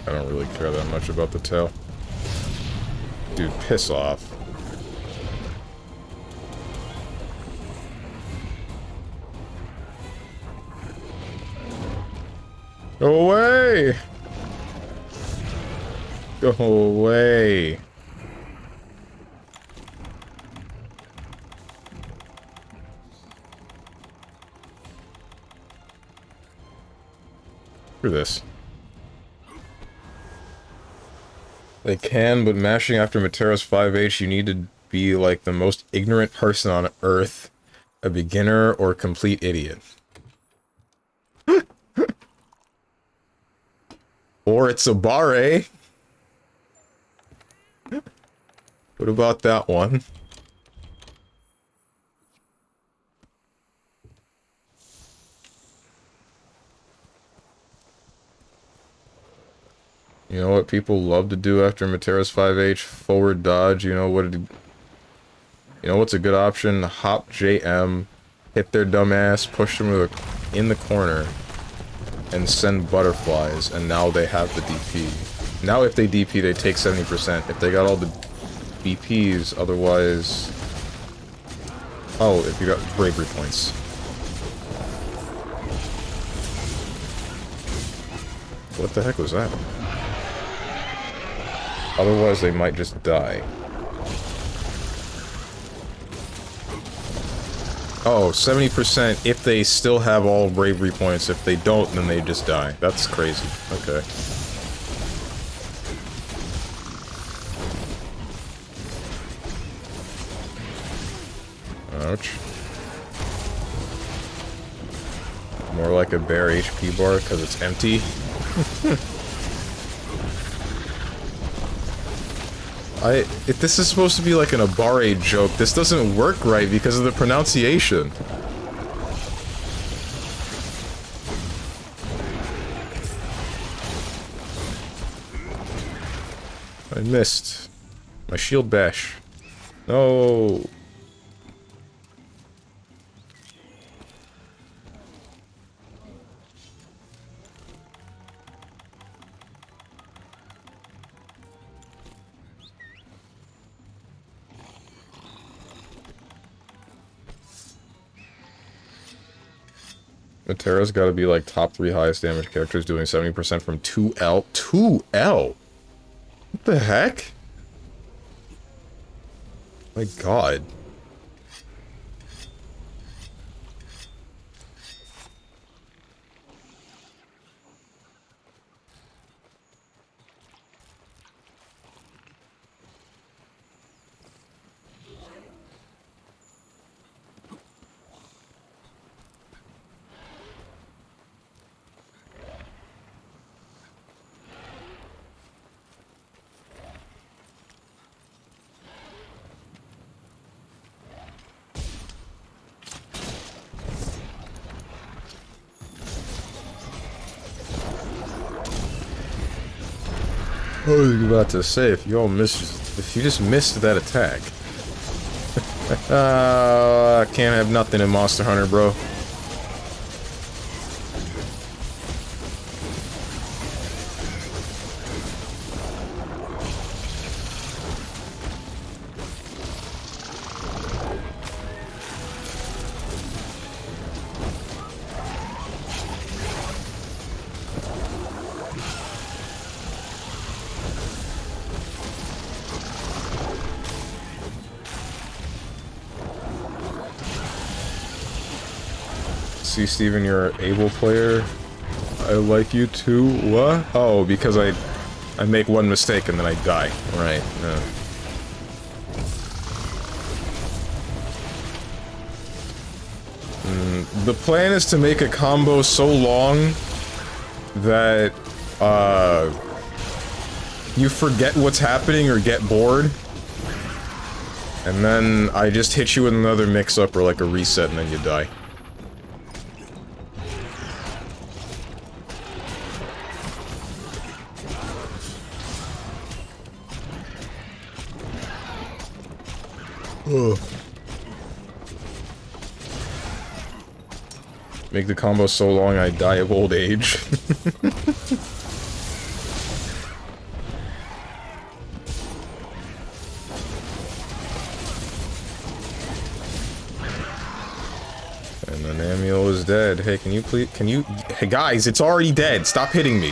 I don't really care that much about the tail. Dude, piss off. Go away! Go away. For this. They can, but mashing after Matera's 5H, you need to be like the most ignorant person on Earth, a beginner or complete idiot. Or it's a barre. What about that one? You know what people love to do after Matera's 5H? Forward dodge, you know what's a good option? Hop JM, hit their dumb ass, push them in the corner, and send butterflies, and now they have the DP. Now if they DP, they take 70%. If they got all the BPs, otherwise... Oh, if you got bravery points. What the heck was that? Otherwise, they might just die. Oh, 70% if they still have all bravery points. If they don't, then they just die. That's crazy. Okay. Ouch. More like a bare HP bar because it's empty. If this is supposed to be like an Abare joke, this doesn't work right because of the pronunciation. I missed. My shield bash. No. Matera's gotta be like top 3 highest damage characters doing 70% from 2L. 2L? What the heck? My god. I was about to say, if you just missed that attack. I can't have nothing in Monster Hunter, bro. See, Steven, you're an able player. I like you too. What? Oh, because I make one mistake and then I die. Right. Yeah. The plan is to make a combo so long that you forget what's happening or get bored. And then I just hit you with another mix-up or like a reset and then you die. Ugh. Make the combo so long I die of old age. And then Amiel is dead. Hey, can you please- Hey guys, it's already dead! Stop hitting me!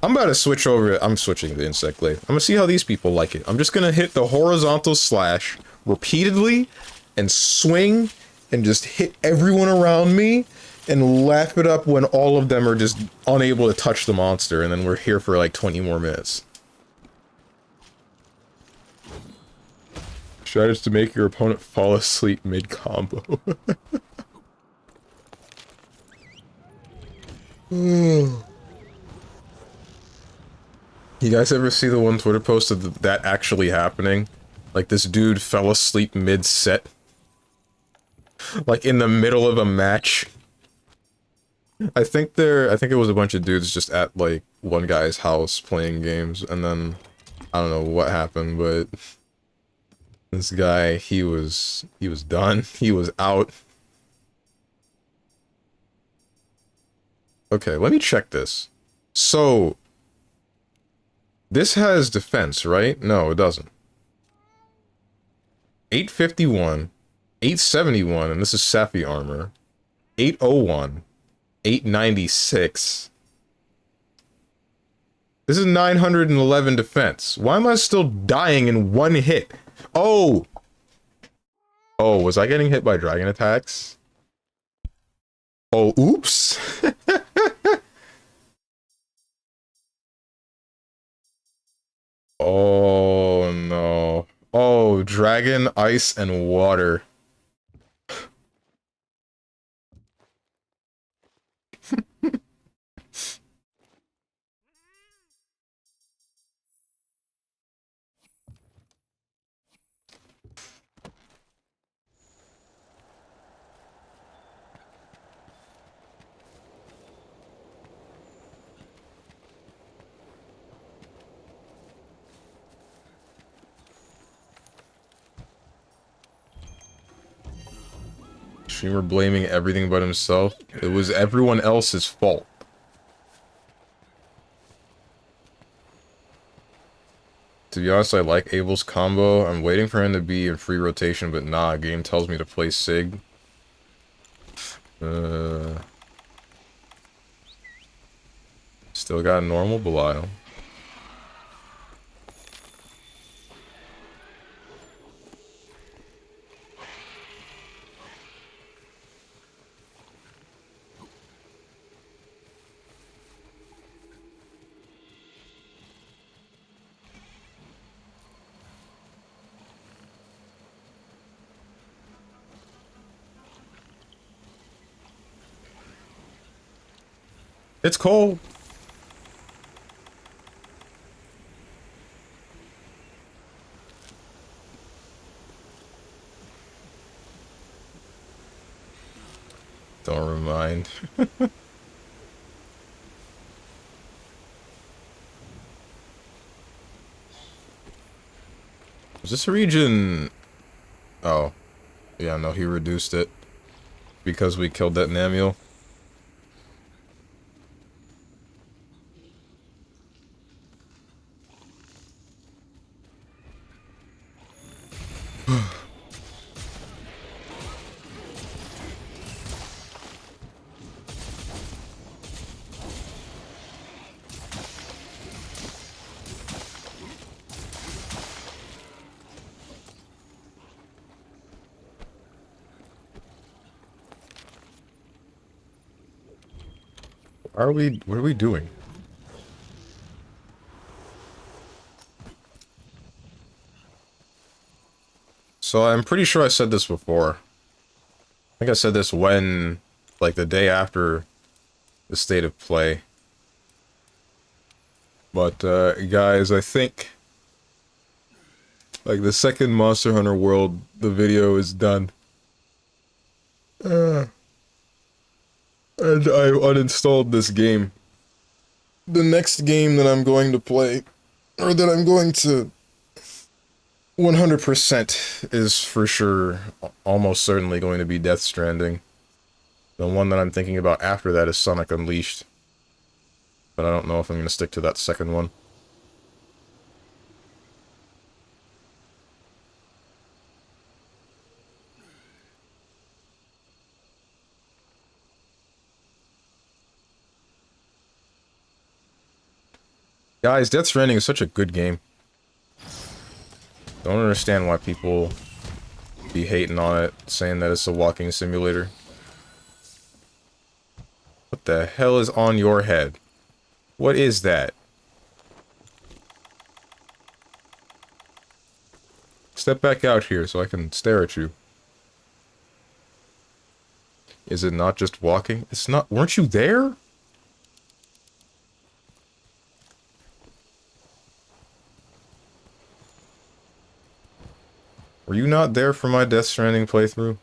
I'm about to switch over- I'm switching to Insect Glaive. I'm gonna see how these people like it. I'm just gonna hit the horizontal slash repeatedly and swing and just hit everyone around me and laugh it up when all of them are just unable to touch the monster, and then we're here for like 20 more minutes. Strategies to make your opponent fall asleep mid-combo. You guys ever see the one Twitter post of that actually happening? Like, this dude fell asleep mid-set. Like, in the middle of a match. I think it was a bunch of dudes just at, like, one guy's house playing games, and then, I don't know what happened, but this guy, he was done. He was out. Okay, let me check this. So, this has defense, right? No, it doesn't. 851, 871, and this is Safi armor. 801, 896. This is 911 defense. Why am I still dying in one hit? Oh! Oh, was I getting hit by dragon attacks? Oh, oops! Oh, no. Oh, dragon, ice, and water. Streamer blaming everything but himself. It was everyone else's fault. To be honest, I like Abel's combo. I'm waiting for him to be in free rotation, but nah, game tells me to play Sig. Still got normal Belial. It's cold. Don't remind. Is this region... Oh. Yeah, no, he reduced it. Because we killed that Namiel. What are we doing? So I'm pretty sure I said this before. I think I said this when, like, the day after the state of play. But, guys, I think, like, the second Monster Hunter World, the video is done. And I uninstalled this game. The next game that I'm going to play, or that I'm going to 100% is for sure, almost certainly going to be Death Stranding. The one that I'm thinking about after that is Sonic Unleashed. But I don't know if I'm going to stick to that second one. Guys, Death Stranding is such a good game. Don't understand why people be hating on it, saying that it's a walking simulator. What the hell is on your head? What is that? Step back out here so I can stare at you. Is it not just walking? It's not. Weren't you there? Were you not there for my Death Stranding playthrough?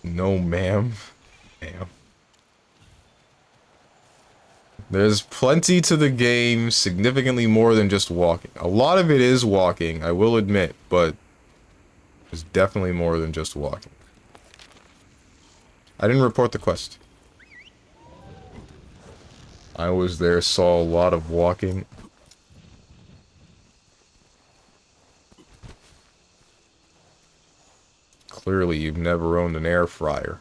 No, ma'am. Ma'am. There's plenty to the game, significantly more than just walking. A lot of it is walking, I will admit, but there's definitely more than just walking. I didn't report the quest. I was there, saw a lot of walking. Clearly, you've never owned an air fryer.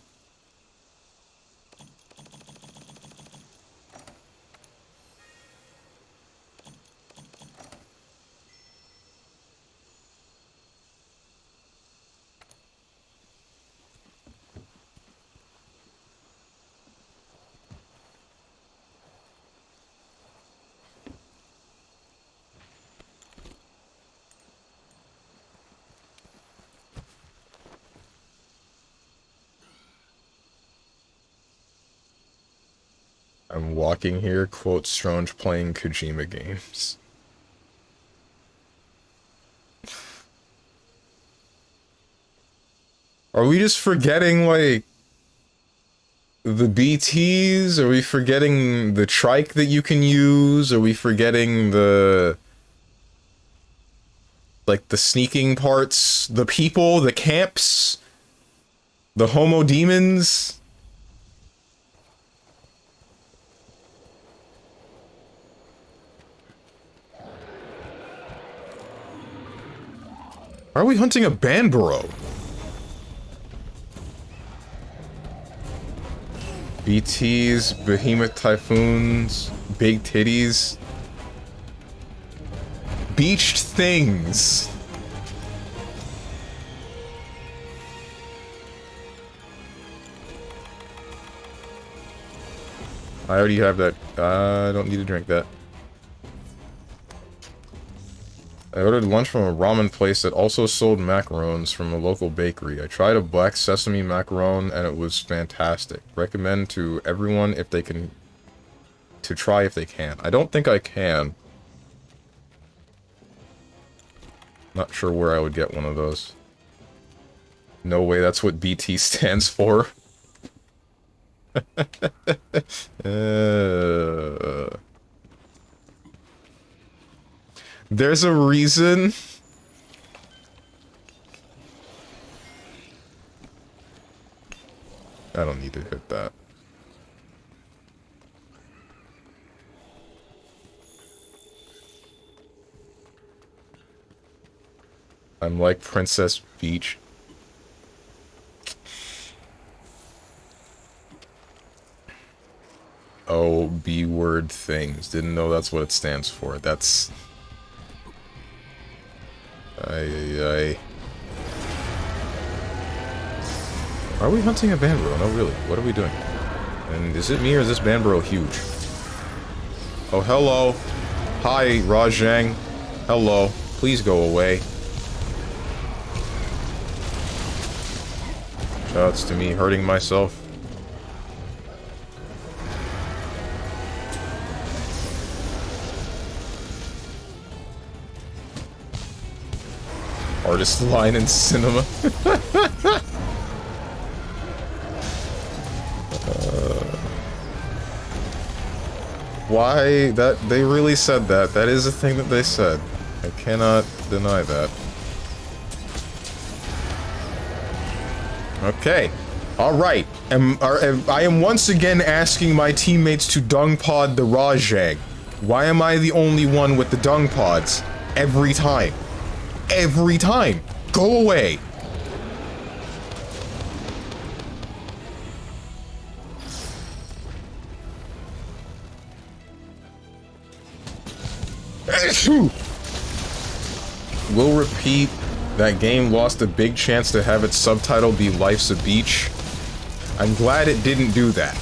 I'm walking here, quote, Strange playing Kojima games. Are we just forgetting, like, the BTs? Are we forgetting the trike that you can use? Are we forgetting the... like, the sneaking parts? The people? The camps? The homo demons? Why are we hunting a Banburo? BTs, behemoth typhoons, big titties. Beached things. I already have that. I don't need to drink that. I ordered lunch from a ramen place that also sold macarons from a local bakery. I tried a black sesame macaron and it was fantastic. Recommend to everyone if they can... to try if they can. I don't think I can. Not sure where I would get one of those. No way, that's what BT stands for. There's a reason. I don't need to hit that. I'm like Princess Peach. Oh, B-word things. Didn't know that's what it stands for. That's... Ay. Are we hunting a Banbro? No, really. What are we doing? And is it me or is this Banbro huge? Oh, hello. Hi, Rajang. Hello. Please go away. Shoutouts to me hurting myself. Artist line in cinema. Why? That they really said that. That is a thing that they said. I cannot deny that. Okay. Alright. I am once again asking my teammates to dung pod the Rajang. Why am I the only one with the dung pods? Every time. Every time. Go away. We'll repeat. That game lost a big chance to have its subtitle be Life's a Beach. I'm glad it didn't do that.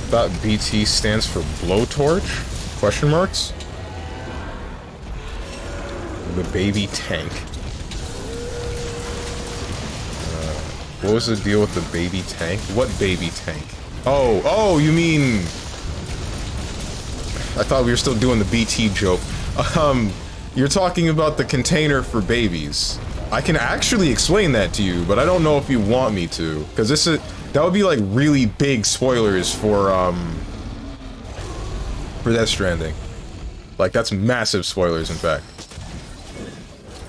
Thought BT stands for blowtorch? Question marks? The baby tank. What was the deal with the baby tank? What baby tank? Oh, you mean... I thought we were still doing the BT joke. You're talking about the container for babies. I can actually explain that to you, but I don't know if you want me to, because that would be like really big spoilers for Death Stranding. Like, that's massive spoilers, in fact.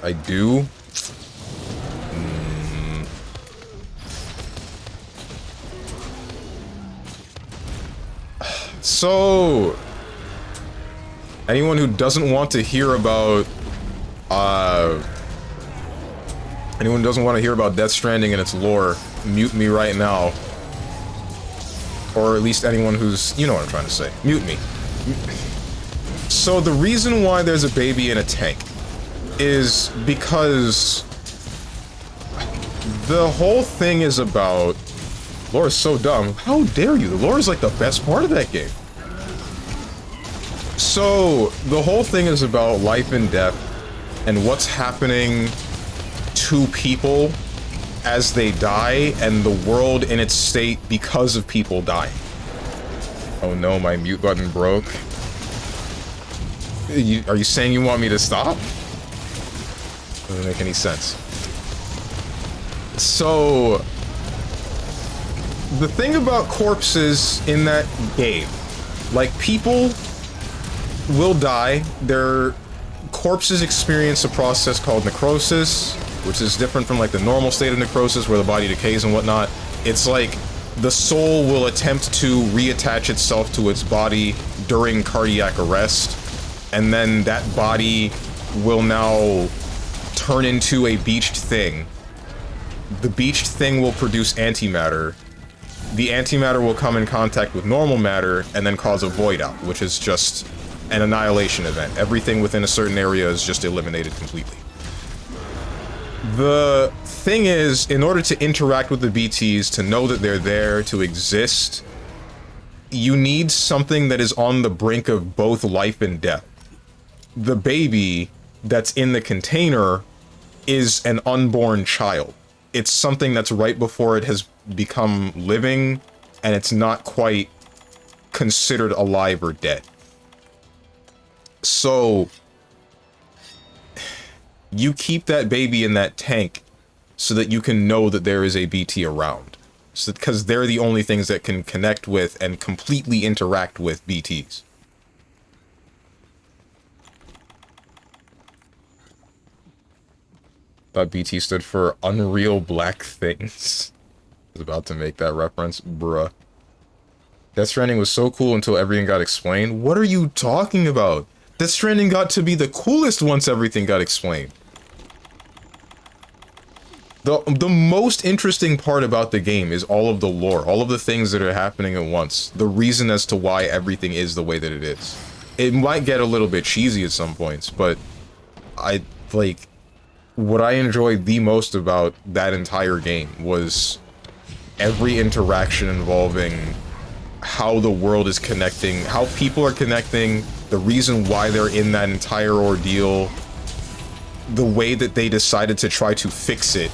I do. So, anyone who doesn't want to hear about, anyone who doesn't want to hear about Death Stranding and its lore, mute me right now. Or at least anyone who's, you know what I'm trying to say. Mute me. So the reason why there's a baby in a tank is because the whole thing is about... Lore is so dumb. How dare you? The lore is like the best part of that game. So, the whole thing is about life and death and what's happening to people as they die and the world in its state because of people dying. Oh no, my mute button broke. Are you saying you want me to stop? Doesn't make any sense. So, the thing about corpses in that game, like, people will die, their corpses experience a process called necrosis, which is different from like the normal state of necrosis where the body decays and whatnot. It's like the soul will attempt to reattach itself to its body during cardiac arrest, and then that body will now turn into a beached thing. The beached thing will produce antimatter. The antimatter will come in contact with normal matter and then cause a void out, which is just an annihilation event. Everything within a certain area is just eliminated completely. The thing is, in order to interact with the BTs, to know that they're there, to exist, you need something that is on the brink of both life and death. The baby that's in the container is an unborn child. It's something that's right before it has become living, and it's not quite considered alive or dead. So you keep that baby in that tank so that you can know that there is a BT around. So, because they're the only things that can connect with and completely interact with BTs. Thought BT stood for Unreal Black Things. I was about to make that reference, bruh. Death Stranding was so cool until everything got explained. What are you talking about? Death Stranding got to be the coolest once everything got explained. The most interesting part about the game is all of the lore, all of the things that are happening at once. The reason as to why everything is the way that it is. It might get a little bit cheesy at some points, but what I enjoyed the most about that entire game was every interaction involving how the world is connecting, how people are connecting, the reason why they're in that entire ordeal, the way that they decided to try to fix it.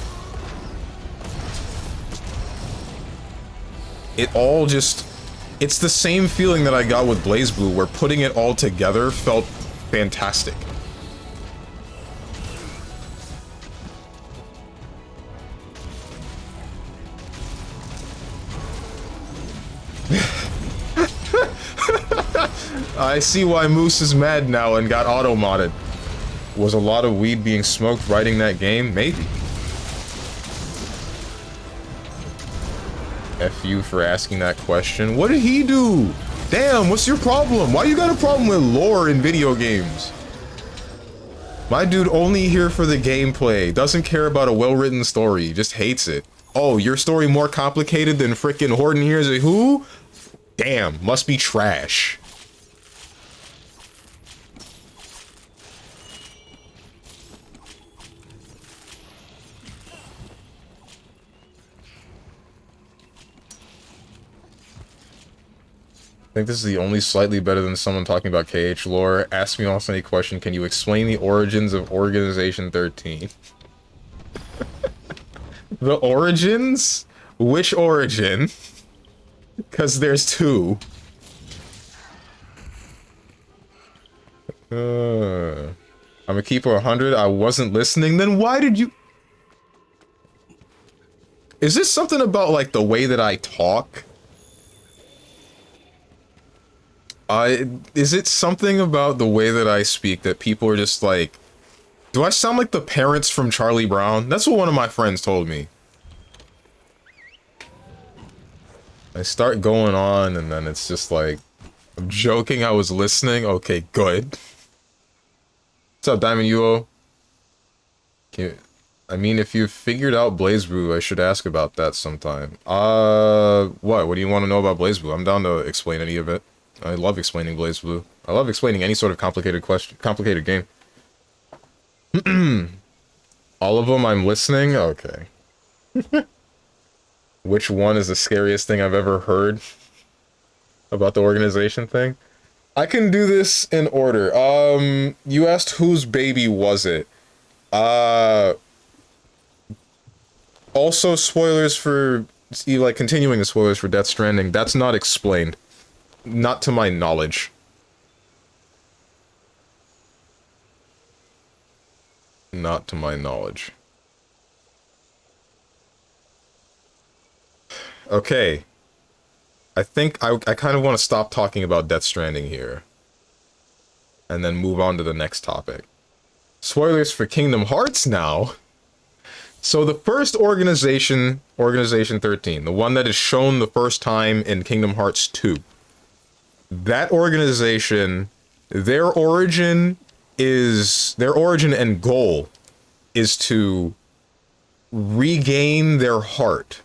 It all just... It's the same feeling that I got with BlazBlue, where putting it all together felt fantastic. I see why Moose is mad now and got auto-modded. Was a lot of weed being smoked writing that game? Maybe. F you for asking that question. What did he do? Damn, what's your problem? Why you got a problem with lore in video games? My dude only here for the gameplay. Doesn't care about a well-written story. Just hates it. Oh, your story more complicated than frickin' Horton Hears a Who? Damn, must be trash. I think this is the only slightly better than someone talking about KH lore. Ask me also any question. Can you explain the origins of Organization 13? The origins? Which origin? Because there's two. I'm a keeper 100. I wasn't listening. Then why did you... Is this something about, like, the way that I talk? Is it something about the way that I speak that people are just like... Do I sound like the parents from Charlie Brown? That's what one of my friends told me. I start going on and then it's just like... I'm joking, I was listening. Okay, good. What's up, Diamond UO? I mean, if you've figured out BlazBlue, I should ask about that sometime. What? What do you want to know about BlazBlue? I'm down to explain any of it. I love explaining BlazBlue. I love explaining any sort of complicated game. All of them, I'm listening? Okay. Which one is the scariest thing I've ever heard about the organization thing? I can do this in order. You asked whose baby was it? Also spoilers for, like, continuing the spoilers for Death Stranding. That's not explained. Not to my knowledge. Not to my knowledge. Okay. I think I kind of want to stop talking about Death Stranding here. And then move on to the next topic. Spoilers for Kingdom Hearts now. So the first organization, Organization 13, the one that is shown the first time in Kingdom Hearts 2. That organization, their origin and goal is to regain their heart,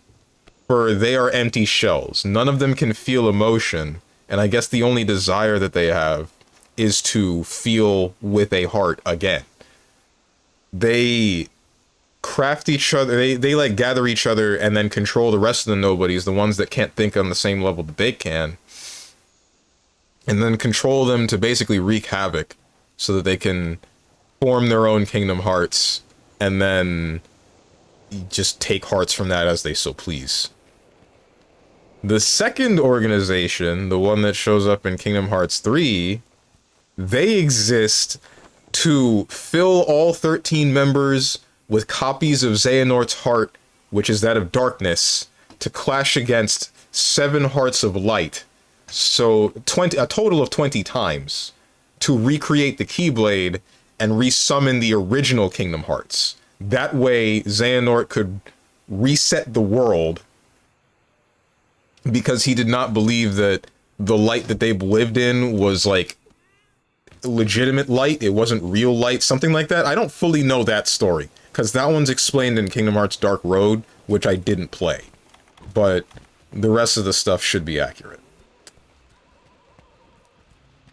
for they are empty shells. None of them can feel emotion, and I guess the only desire that they have is to feel with a heart again. They craft each other, they like gather each other and then control the rest of the nobodies, the ones that can't think on the same level that they can. And then control them to basically wreak havoc so that they can form their own Kingdom Hearts and then just take hearts from that as they so please. The second organization, the one that shows up in Kingdom Hearts 3, they exist to fill all 13 members with copies of Xehanort's heart, which is that of darkness, to clash against 7 hearts of light. So a total of 20 times to recreate the Keyblade and resummon the original Kingdom Hearts. That way, Xehanort could reset the world, because he did not believe that the light that they lived in was, like, legitimate light. It wasn't real light, something like that. I don't fully know that story, because that one's explained in Kingdom Hearts Dark Road, which I didn't play. But the rest of the stuff should be accurate.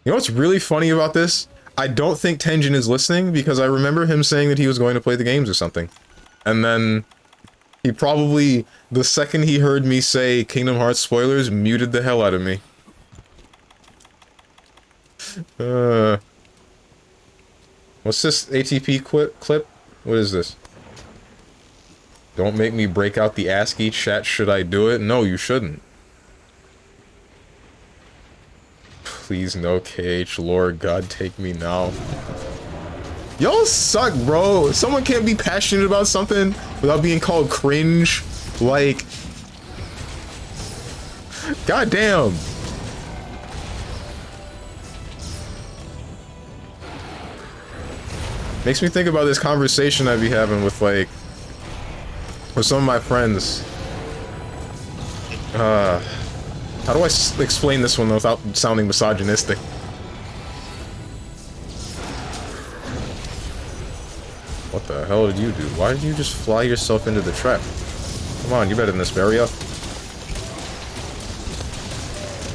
You know what's really funny about this? I don't think Tenjin is listening, because I remember him saying that he was going to play the games or something. And then he probably, the second he heard me say Kingdom Hearts spoilers, muted the hell out of me. What's this ATP clip? What is this? Don't make me break out the ASCII chat, should I do it? No, you shouldn't. Please no KH Lord, God take me now. Y'all suck, bro. Someone can't be passionate about something without being called cringe. Like, goddamn. Makes me think about this conversation I'd be having with, like, with some of my friends. How do I explain this one without sounding misogynistic? What the hell did you do? Why did you just fly yourself into the trap? Come on, you better than this, bury up.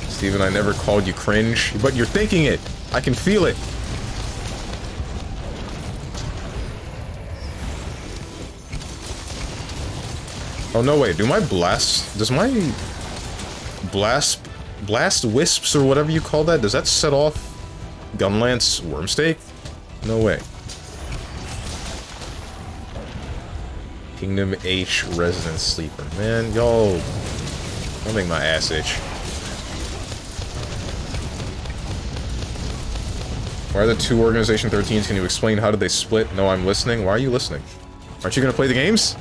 Steven, I never called you cringe, but you're thinking it. I can feel it. Oh, no, wait. Does my blast wisps or whatever you call that, does that set off Gunlance Wormstake? No way. Kingdom H Resident Sleeper. Man, y'all don't make my ass itch. Why are the two Organization 13s? Can you explain how did they split? No, I'm listening. Why are you listening? Aren't you gonna play the games?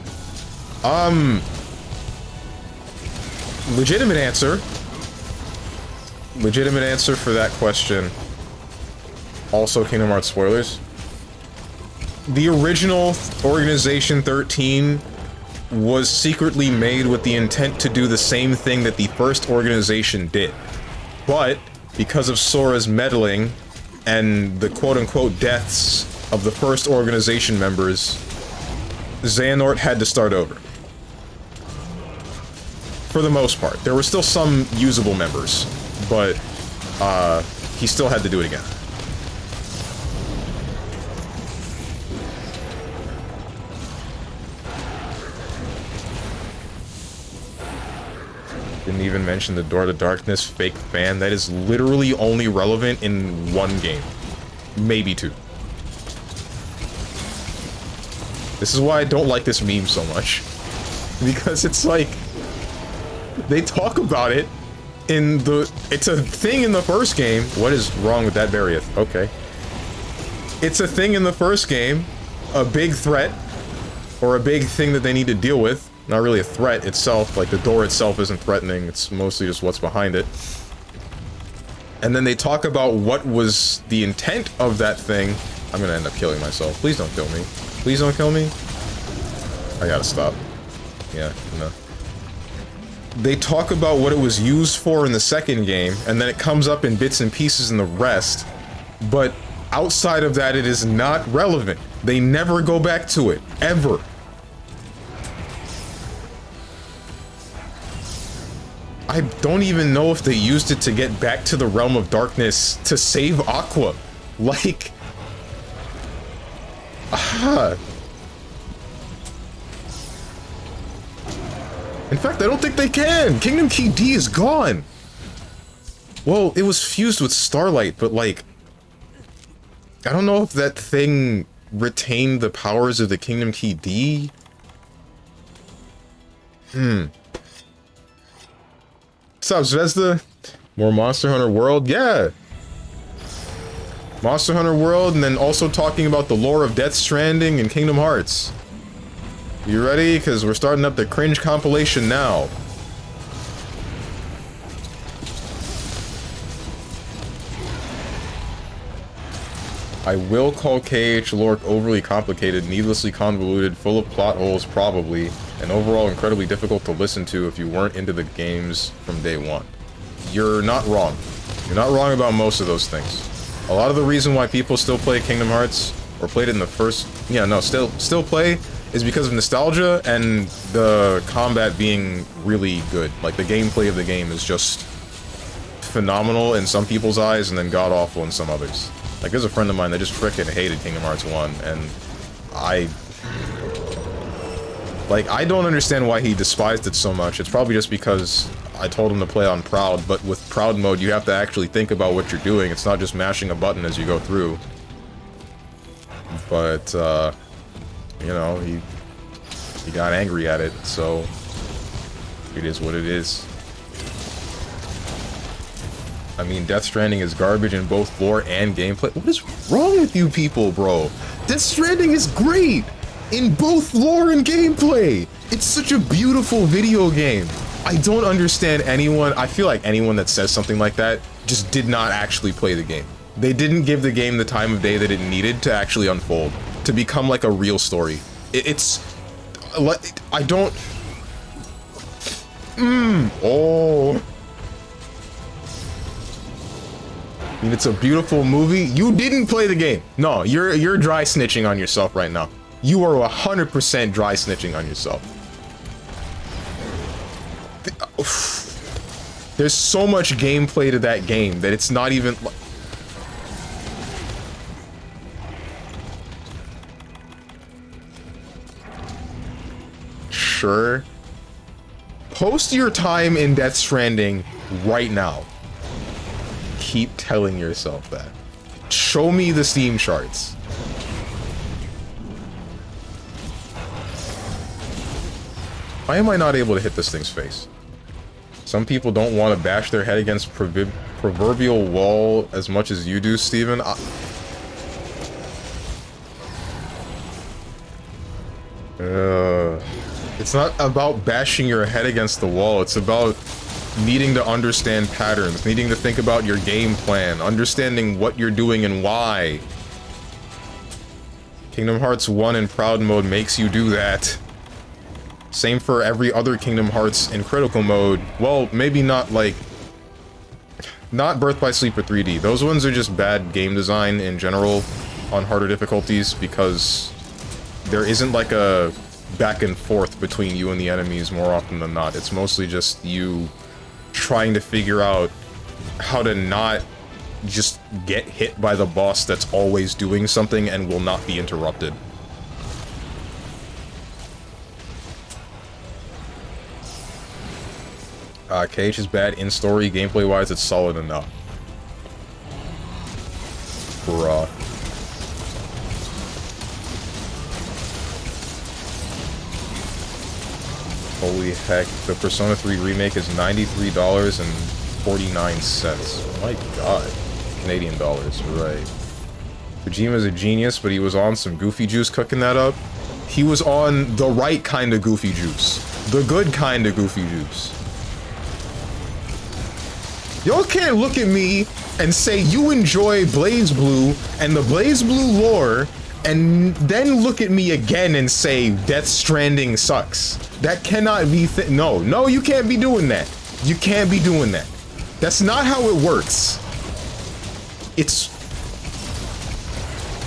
Legitimate answer. Legitimate answer for that question. Also Kingdom Hearts spoilers. The original Organization 13 was secretly made with the intent to do the same thing that the first organization did. But, because of Sora's meddling, and the quote-unquote deaths of the first organization members, Xehanort had to start over. For the most part. There were still some usable members, but, he still had to do it again. Didn't even mention the Door to Darkness fake fan. That is literally only relevant in one game. Maybe two. This is why I don't like this meme so much. Because it's like, they talk about it in the... It's a thing in the first game. What is wrong with that Varieth? Okay. It's a thing in the first game. A big threat. Or a big thing that they need to deal with. Not really a threat itself, like the door itself isn't threatening, it's mostly just what's behind it. And then they talk about what was the intent of that thing. I'm gonna end up killing myself. Please don't kill me. Please don't kill me. I gotta stop. Yeah, no. They talk about what it was used for in the second game, and then it comes up in bits and pieces in the rest. But outside of that, it is not relevant. They never go back to it. Ever. I don't even know if they used it to get back to the Realm of Darkness to save Aqua. Like... In fact, I don't think they can! Kingdom Key D is gone! Well, it was fused with Starlight, but like... I don't know if that thing retained the powers of the Kingdom Key D? What's up, Zvezda? More Monster Hunter World? Yeah! Monster Hunter World, and then also talking about the lore of Death Stranding and Kingdom Hearts. You ready? Because we're starting up the cringe compilation now. I will call KH lore overly complicated, needlessly convoluted, full of plot holes probably, and overall incredibly difficult to listen to if you weren't into the games from day one. You're not wrong. You're not wrong about most of those things. A lot of the reason why people still play Kingdom Hearts, or played it in the first... Yeah, no, still play, is because of nostalgia and the combat being really good. Like, the gameplay of the game is just phenomenal in some people's eyes, and then god-awful in some others. Like, there's a friend of mine that just frickin' hated Kingdom Hearts 1, and I don't understand why he despised it so much. It's probably just because I told him to play on Proud, but with Proud mode, you have to actually think about what you're doing. It's not just mashing a button as you go through. But, you know, he got angry at it, so it is what it is. I mean, Death Stranding is garbage in both lore and gameplay. What is wrong with you people, bro? Death Stranding is great in both lore and gameplay. It's such a beautiful video game. I don't understand anyone. I feel like anyone that says something like that just did not actually play the game. They didn't give the game the time of day that it needed to actually unfold, to become like a real story. It's like, I don't... Oh... I mean, it's a beautiful movie. You didn't play the game. No, you're dry snitching on yourself right now. You are 100% dry snitching on yourself. There's so much gameplay to that game that it's not even... Sure. Post your time in Death Stranding right now. Keep telling yourself that. Show me the Steam charts. Why am I not able to hit this thing's face? Some people don't want to bash their head against proverbial wall as much as you do, Steven. It's not about bashing your head against the wall. It's about needing to understand patterns, needing to think about your game plan, understanding what you're doing and why. Kingdom Hearts 1 in Proud mode makes you do that. Same for every other Kingdom Hearts in critical mode. Well, maybe not like... Not Birth by Sleep or 3D. Those ones are just bad game design in general on harder difficulties because there isn't like a back and forth between you and the enemies more often than not. It's mostly just you trying to figure out how to not just get hit by the boss that's always doing something and will not be interrupted. KH is bad in story, gameplay wise it's solid enough. Bruh. Holy heck, the Persona 3 remake is $93.49. My god. Canadian dollars, right. Kojima's a genius, but he was on some goofy juice cooking that up. He was on the right kind of goofy juice. The good kind of goofy juice. Y'all can't look at me and say you enjoy BlazBlue and the BlazBlue lore and then look at me again and say Death Stranding sucks. That cannot be no, you can't be doing that. You can't be doing that. That's not how it works.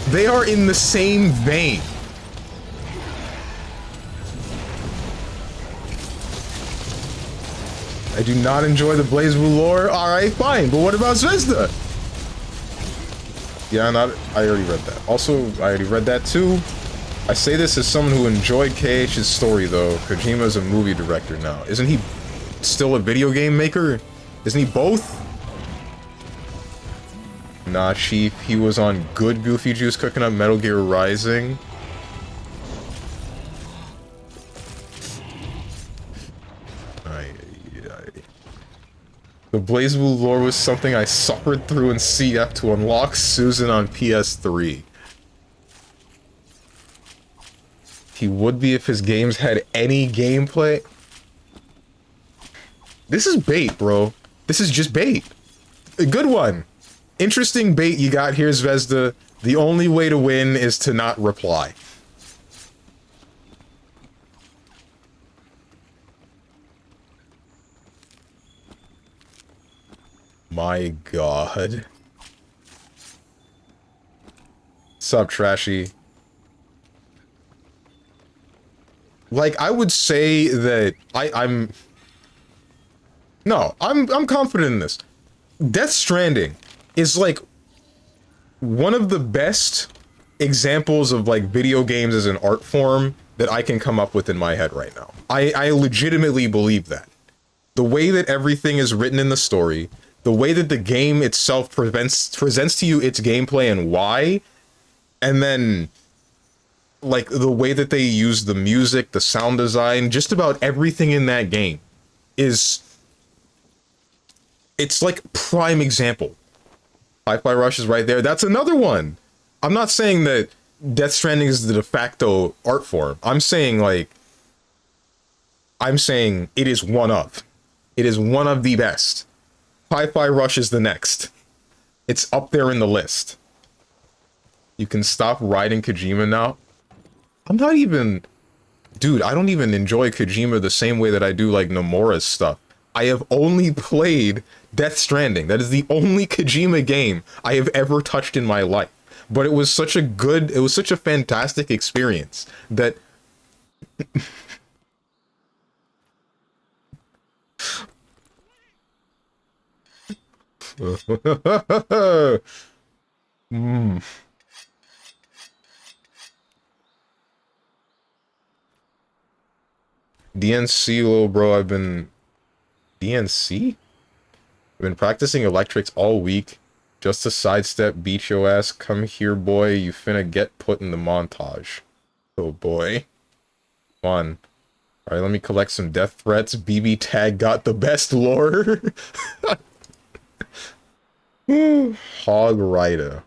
They are in the same vein. I do not enjoy the BlazBlue lore. Alright, fine, but what about Zvezda? Yeah, I already read that. Also, I already read that too. I say this as someone who enjoyed KH's story though. Kojima's a movie director now. Isn't he still a video game maker? Isn't he both? Nah, Chief, he was on good Goofy Juice cooking up Metal Gear Rising. The BlazBlue lore was something I suffered through in CF to unlock Susan on PS3. He would be if his games had any gameplay. This is bait, bro. This is just bait. A good one. Interesting bait you got here, Zvezda. The only way to win is to not reply. My god. Sup, Trashy? Like, I would say that I'm confident in this. Death Stranding is like one of the best examples of like video games as an art form that I can come up with in my head right now. I legitimately believe that. The way that everything is written in the story, the way that the game itself presents to you its gameplay and why, and then like the way that they use the music, the sound design, just about everything in that game is, it's like prime example. Hi-Fi Rush is right there. That's another one. I'm not saying that Death Stranding is the de facto art form. I'm saying it is one of. It is one of the best. Hi-Fi Rush is the next. It's up there in the list. You can stop riding Kojima now. I'm not even... Dude, I don't even enjoy Kojima the same way that I do, like, Nomura's stuff. I have only played Death Stranding. That is the only Kojima game I have ever touched in my life. But it was such a good... It was such a fantastic experience that... DNC, little bro, DNC? I've been practicing electrics all week just to sidestep, beat your ass. Come here, boy, you finna get put in the montage. Oh boy. Come on. Alright, let me collect some death threats. BB Tag got the best lore. Hog Rider.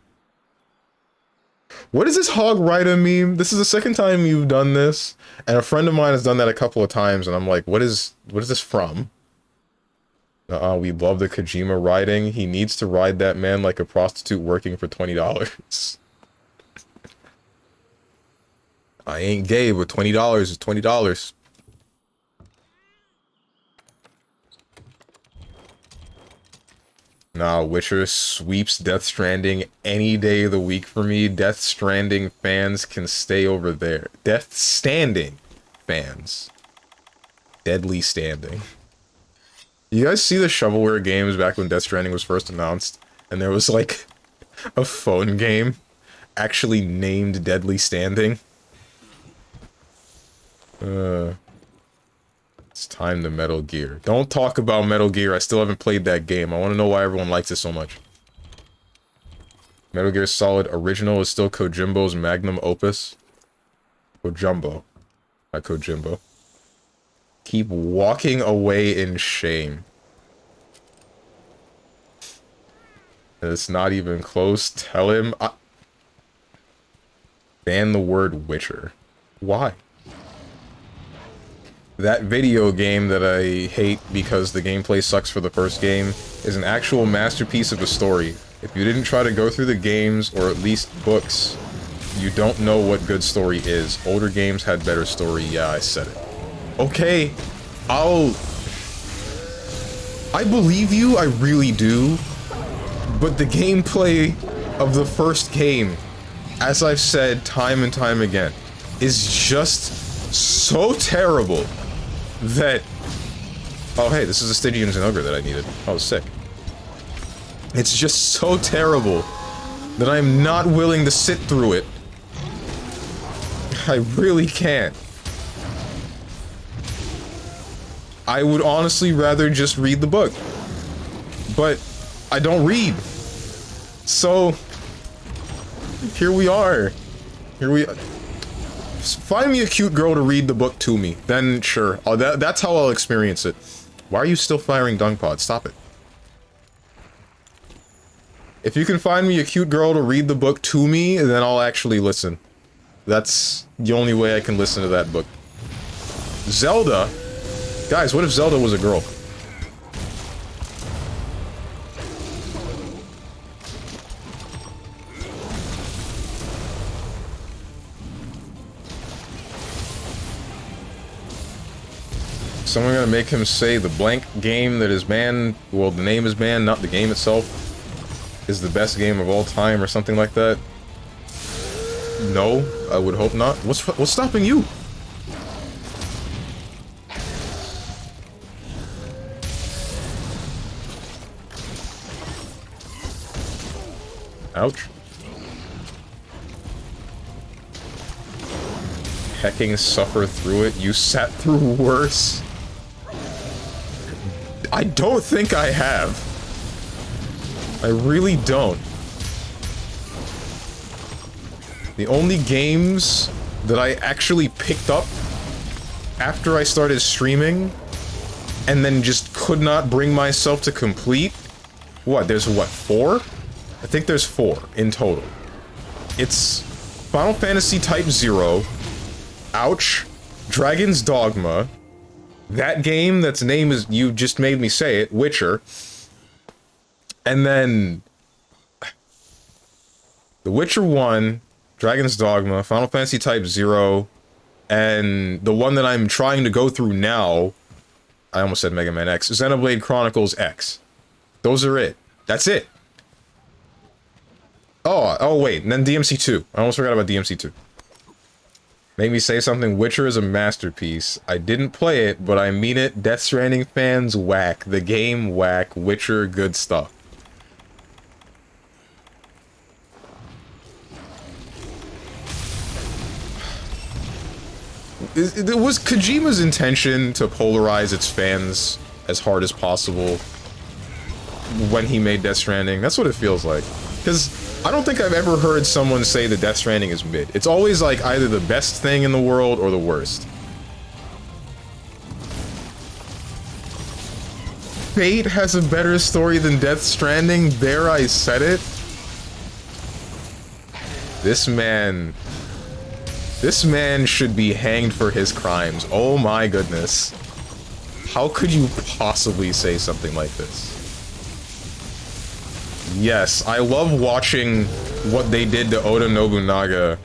What is this Hog Rider meme? This is the second time you've done this, and a friend of mine has done that a couple of times, and I'm like, what is this from? We love the Kojima riding. He needs to ride that man like a prostitute working for $20. I ain't gay, but $20 is $20. Nah, Witcher sweeps Death Stranding any day of the week for me. Death Stranding fans can stay over there. Death Standing fans. Deadly Standing. You guys see the shovelware games back when Death Stranding was first announced? And there was like a phone game actually named Deadly Standing? It's time to Metal Gear. Don't talk about Metal Gear. I still haven't played that game. I want to know why everyone likes it so much. Metal Gear Solid Original is still Kojimbo's magnum opus. Kojumbo. Not Kojimbo. Keep walking away in shame. It's not even close. Tell him. Ban the word Witcher. Why? That video game that I hate because the gameplay sucks for the first game is an actual masterpiece of a story. If you didn't try to go through the games, or at least books, you don't know what good story is. Older games had better story. Yeah, I said it. Okay, I believe you, I really do. But the gameplay of the first game, as I've said time and time again, is just so terrible that... Oh, hey, this is a Stygian Ogre that I needed. Oh, sick. It's just so terrible that I'm not willing to sit through it. I really can't. I would honestly rather just read the book. But I don't read. So here we are. Find me a cute girl to read the book to me. Then sure. That's how I'll experience it. Why are you still firing dung pods? Stop it. If you can find me a cute girl to read the book to me, then I'll actually listen. That's the only way I can listen to that book. Zelda? Guys, what if Zelda was a girl? Someone gonna make him say the blank game that is banned, well, the name is banned, not the game itself, is the best game of all time or something like that? No, I would hope not. What's stopping you? Ouch. Hecking suffer through it. You sat through worse. I don't think I have. I really don't. The only games that I actually picked up after I started streaming and then just could not bring myself to complete. What, there's what, 4? I think there's 4 in total. It's Final Fantasy Type 0, ouch, Dragon's Dogma, that game that's name is, you just made me say it, Witcher, and then The Witcher 1, Dragon's Dogma, Final Fantasy Type 0, and the one that I'm trying to go through now, I almost said Mega Man X, Xenoblade Chronicles X. Those are it. That's it. Oh wait, and then DMC2. I almost forgot about DMC2. Make me say something. Witcher is a masterpiece. I didn't play it, but I mean it. Death Stranding fans whack. The game whack. Witcher good stuff. It was Kojima's intention to polarize its fans as hard as possible when he made Death Stranding. That's what it feels like. Because I don't think I've ever heard someone say that Death Stranding is mid. It's always like either the best thing in the world or the worst. Fate has a better story than Death Stranding. There, I said it. This man should be hanged for his crimes. Oh my goodness. How could you possibly say something like this? Yes, I love watching what they did to Oda Nobunaga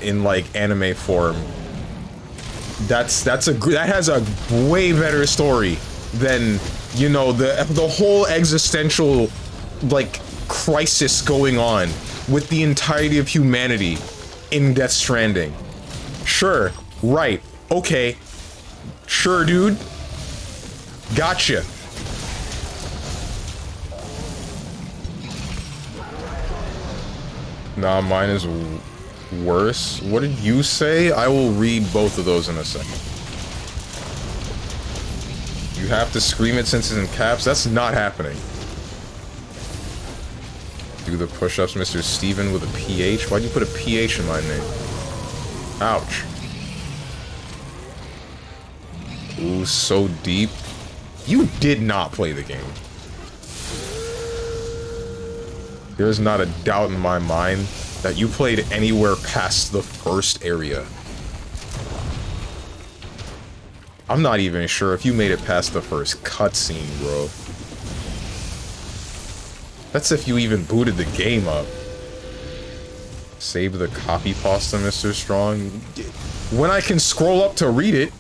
in like anime form. That has a way better story than, you know, the whole existential like crisis going on with the entirety of humanity in Death Stranding. Sure, right, okay, sure, dude, gotcha. Nah, mine is worse. What did you say? I will read both of those in a second. You have to scream it since it's in caps? That's not happening. Do the push-ups, Mr. Steven, with a PH? Why'd you put a PH in my name? Ouch. Ooh, so deep. You did not play the game. There's not a doubt in my mind that you played anywhere past the first area. I'm not even sure if you made it past the first cutscene, bro. That's if you even booted the game up. Save the copy pasta, Mr. Strong. When I can scroll up to read it.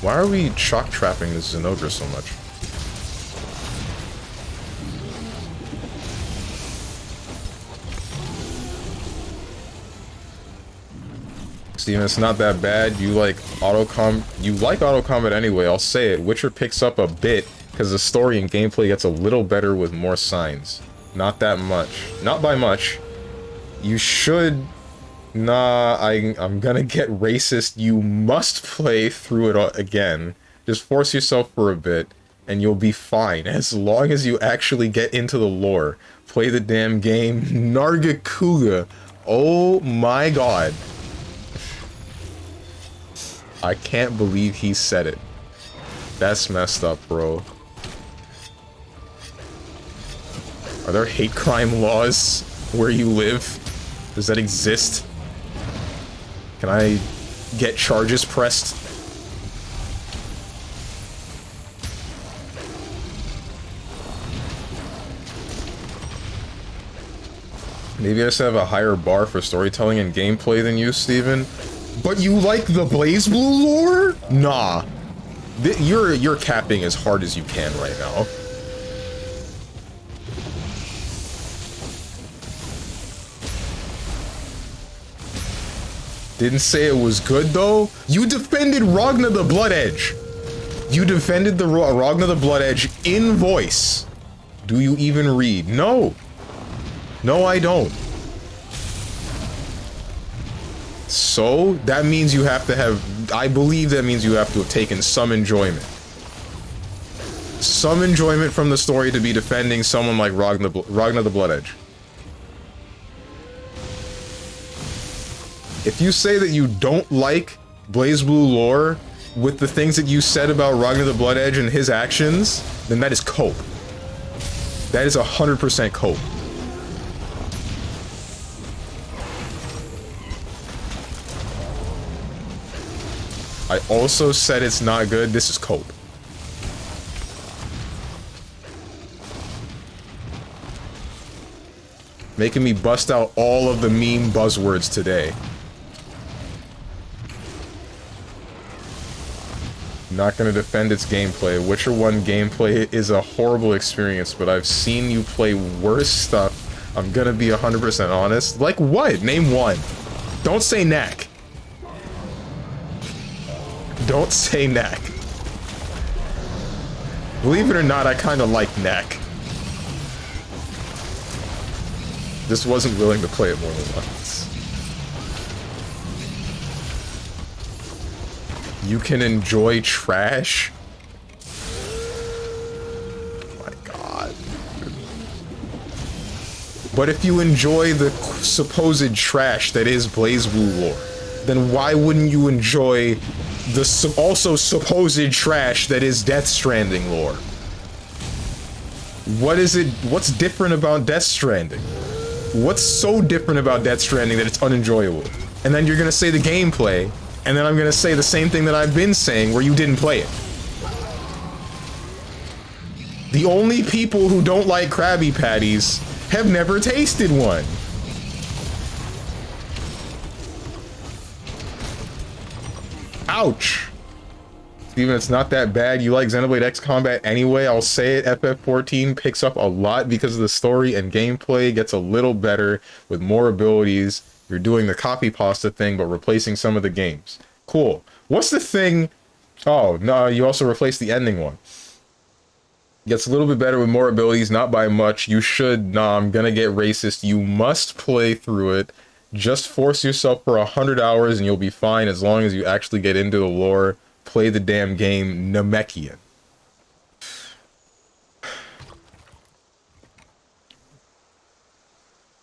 Why are we shock trapping this Zenodra so much? Steven, it's not that bad. You like auto combat anyway, I'll say it. Witcher picks up a bit because the story and gameplay gets a little better with more signs. Not that much. Not by much. You should... Nah, I'm gonna get racist. You must play through it again. Just force yourself for a bit, and you'll be fine. As long as you actually get into the lore. Play the damn game. Nargacuga. Oh my god. I can't believe he said it. That's messed up, bro. Are there hate crime laws where you live? Does that exist? Can I get charges pressed? Maybe I just have a higher bar for storytelling and gameplay than you, Steven. But you like the BlazBlue lore? Nah. You're capping as hard as you can right now. Didn't say it was good, though. You defended Ragna the Blood Edge. You defended the Ragna the Blood Edge in voice. Do you even read? No. No, I don't. So, that means you have to have... I believe that means you have to have taken some enjoyment. Some enjoyment from the story to be defending someone like Ragna the Blood Edge. If you say that you don't like BlazBlue lore with the things that you said about Ragna the Blood Edge and his actions, then that is cope. That is 100% cope. I also said it's not good. This is cope. Making me bust out all of the meme buzzwords today. Not gonna defend its gameplay. Witcher 1 gameplay is a horrible experience, but I've seen you play worse stuff. I'm gonna be 100% honest. Like what? Name one. Don't say knack. Don't say knack. Believe it or not, I kinda like knack. Just wasn't willing to play it more than once. You can enjoy trash? Oh my god. But if you enjoy the supposed trash that is BlazBlue lore, then why wouldn't you enjoy the also supposed trash that is Death Stranding lore? What's different about Death Stranding? What's so different about Death Stranding that it's unenjoyable? And then you're gonna say the gameplay, and then I'm gonna say the same thing that I've been saying where you didn't play it. The only people who don't like Krabby Patties have never tasted one. Ouch. Steven, it's not that bad. You like Xenoblade X Combat anyway. I'll say it, FF14 picks up a lot because of the story and gameplay gets a little better with more abilities. You're doing the copy pasta thing, but replacing some of the games. Cool. What's the thing? Oh, no, you also replaced the ending one. Gets a little bit better with more abilities, not by much. You should, nah, I'm gonna get racist. You must play through it. Just force yourself for 100 hours and you'll be fine as long as you actually get into the lore. Play the damn game, Namekian.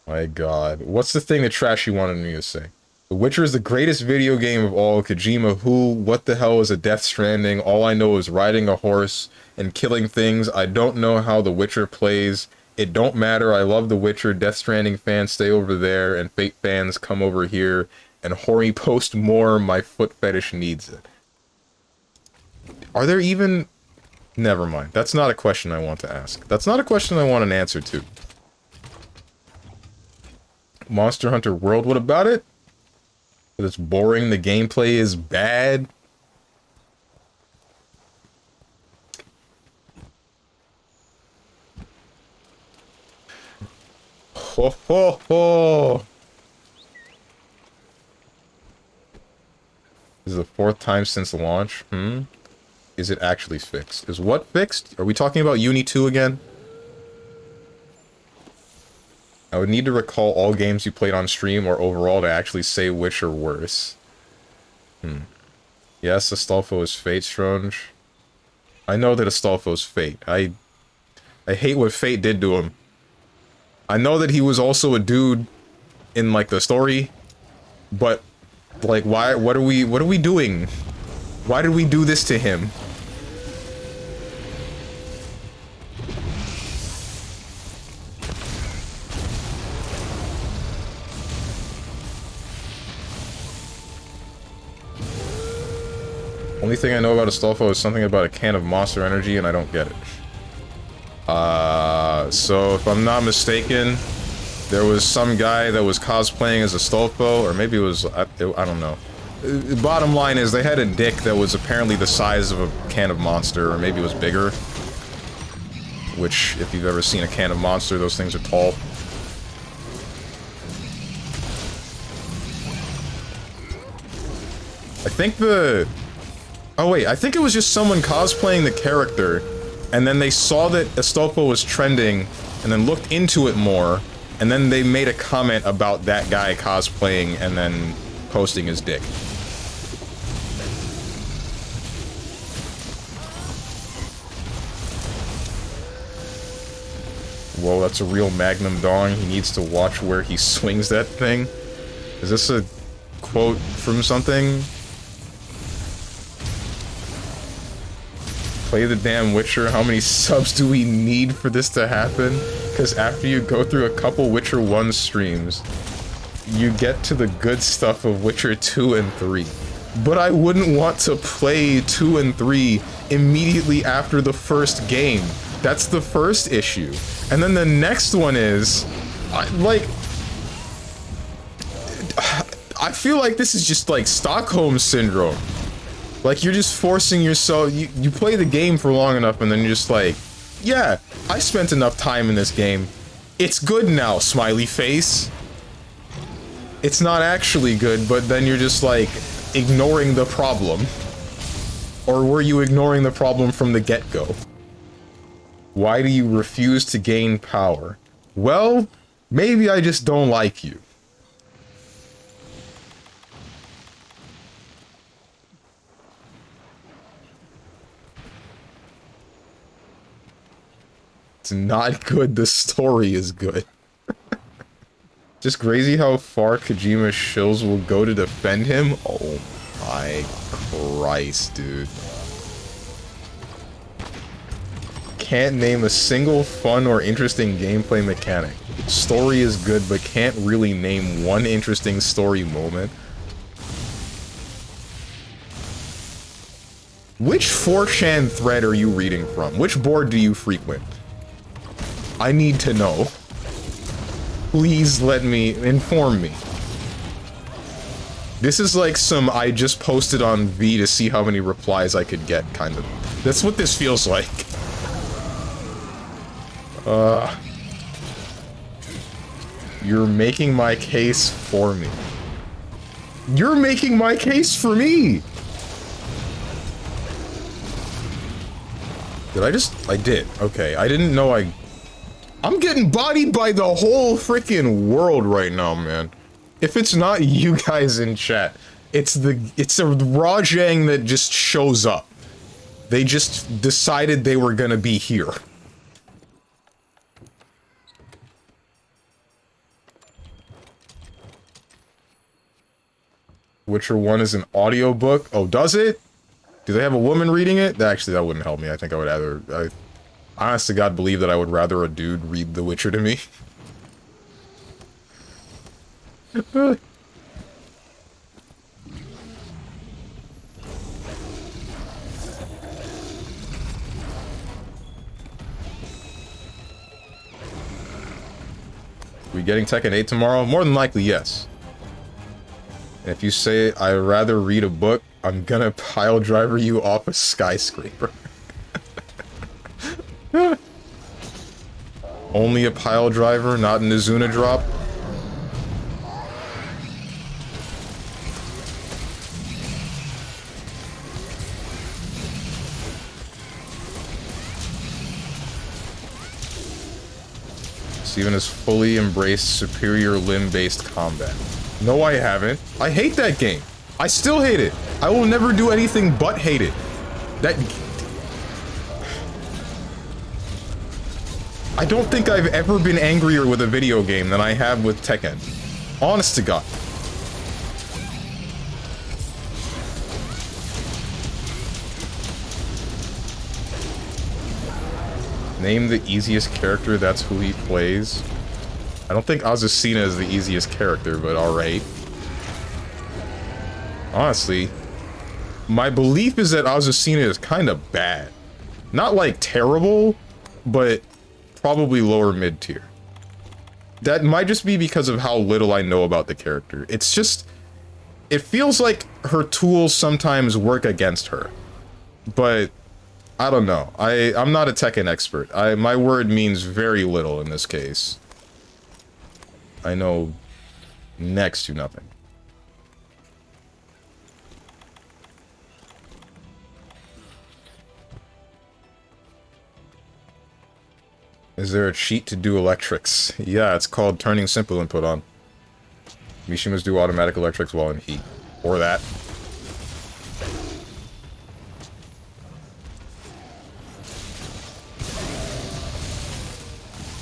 My god. What's the thing that Trashy wanted me to say? The Witcher is the greatest video game of all. Kojima, who? What the hell is a Death Stranding? All I know is riding a horse and killing things. I don't know how The Witcher plays. It don't matter. I love The Witcher. Death Stranding fans stay over there, and Fate fans come over here. And Hori post more. My foot fetish needs it. Are there even... Never mind. That's not a question I want to ask. That's not a question I want an answer to. Monster Hunter World, what about it? It's boring, the gameplay is bad. Ho ho ho! This is the 4th time since launch. Is it actually fixed? Is what fixed? Are we talking about Uni 2 again? I would need to recall all games you played on stream or overall to actually say which are worse. Yes, Astolfo is Fate, Strange. I know that Astolfo's Fate. I hate what Fate did to him. I know that he was also a dude in, like, the story, but, like, why, what are we doing? Why did we do this to him? Only thing I know about Astolfo is something about a can of Monster Energy, and I don't get it. So if I'm not mistaken, there was some guy that was cosplaying as Astolfo, or maybe it was, I don't know. Bottom line is, they had a dick that was apparently the size of a can of Monster, or maybe it was bigger. Which, if you've ever seen a can of Monster, those things are tall. I think the... Oh wait, I think it was just someone cosplaying the character, and then they saw that Astolfo was trending, and then looked into it more, and then they made a comment about that guy cosplaying and then posting his dick. Whoa, that's a real Magnum dong. He needs to watch where he swings that thing. Is this a quote from something? Play the damn Witcher. How many subs do we need for this to happen? Because after you go through a couple Witcher 1 streams, you get to the good stuff of Witcher 2 and 3. But I wouldn't want to play 2 and 3 immediately after the first game. That's the first issue. And then the next one is... I feel like this is just like Stockholm Syndrome. Like, you're just forcing yourself... You play the game for long enough and then you're just like... Yeah, I spent enough time in this game. It's good now, smiley face. It's not actually good, but then you're just like... ignoring the problem. Or were you ignoring the problem from the get-go? Why do you refuse to gain power? Well, maybe I just don't like you. It's not good, the story is good. Just crazy how far Kojima's shills will go to defend him. Oh my Christ, dude. Can't name a single fun or interesting gameplay mechanic. Story is good, but can't really name one interesting story moment. Which 4chan thread are you reading from? Which board do you frequent? I need to know. Please let me... inform me. This is like some I just posted on V to see how many replies I could get, kind of. That's what this feels like. You're making my case for me. You're making my case for me! Did I just... I did. Okay, I didn't know I'm getting bodied by the whole freaking world right now, man. If it's not you guys in chat, it's a Rajang that just shows up. They just decided they were gonna be here. Witcher 1 is an audiobook. Oh, does it? Do they have a woman reading it? Actually, that wouldn't help me. I think I would rather... I honest to God believe that I would rather a dude read The Witcher to me. We getting Tekken 8 tomorrow? More than likely, yes. And if you say I'd rather read a book, I'm gonna pile driver you off a skyscraper. Only a pile driver, not an Izuna drop. Steven has fully embraced superior limb-based combat. No, I haven't. I hate that game. I still hate it. I will never do anything but hate it. I don't think I've ever been angrier with a video game than I have with Tekken. Honest to God. Name the easiest character, that's who he plays. I don't think Azucena is the easiest character, but alright. Honestly, My belief is that Azucena is kind of bad. Not like terrible, but probably lower mid tier. That might just be because of how little I know about the character. It's just, it feels like her tools sometimes work against her. But I don't know. I'm not a Tekken expert. My word means very little in this case. I know next to nothing. Is there a cheat to do electrics? Yeah, it's called turning simple input on. Mishimas do automatic electrics while in heat. Or that.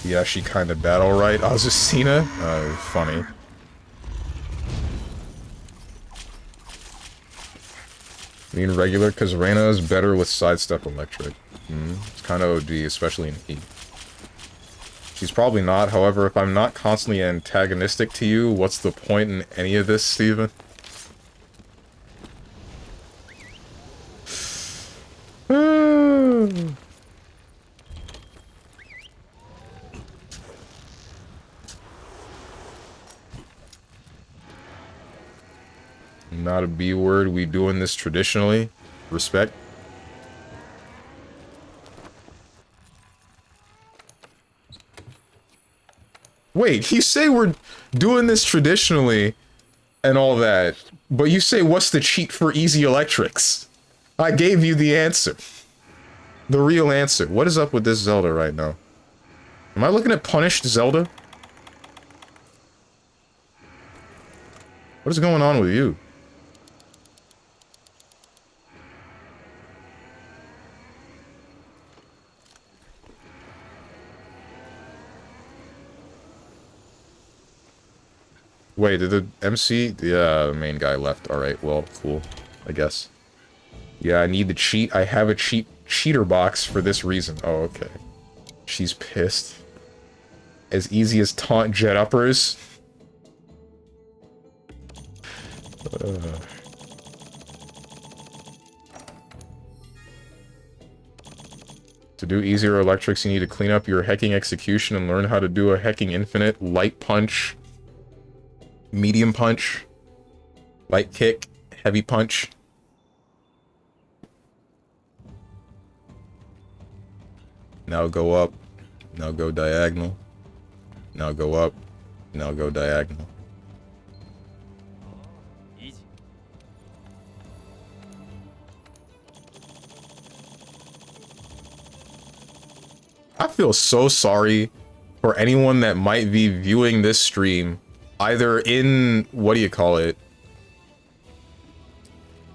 Yeah, she kinda bad, alright. Azucena? Funny. I mean regular, because Reina is better with sidestep electric. It's kinda OD, especially in heat. She's probably not, however, if I'm not constantly antagonistic to you, what's the point in any of this, Steven? Not a B word, we doing this traditionally. Respect. Wait, you say we're doing this traditionally and all that, but you say what's the cheat for easy electrics? I gave you the answer. The real answer. What is up with this Zelda right now? Am I looking at punished Zelda? What is going on with you? Wait, did the MC? Yeah, the main guy left. Alright, well, cool. I guess. Yeah, I need the cheat. I have a cheater box for this reason. Oh, okay. She's pissed. As easy as taunt jet uppers. To do easier electrics, you need to clean up your hecking execution and learn how to do a hecking infinite, light punch, medium punch, light kick, heavy punch. Now go up, now go diagonal, now go up, now go diagonal. I feel so sorry for anyone that might be viewing this stream either in, what do you call it?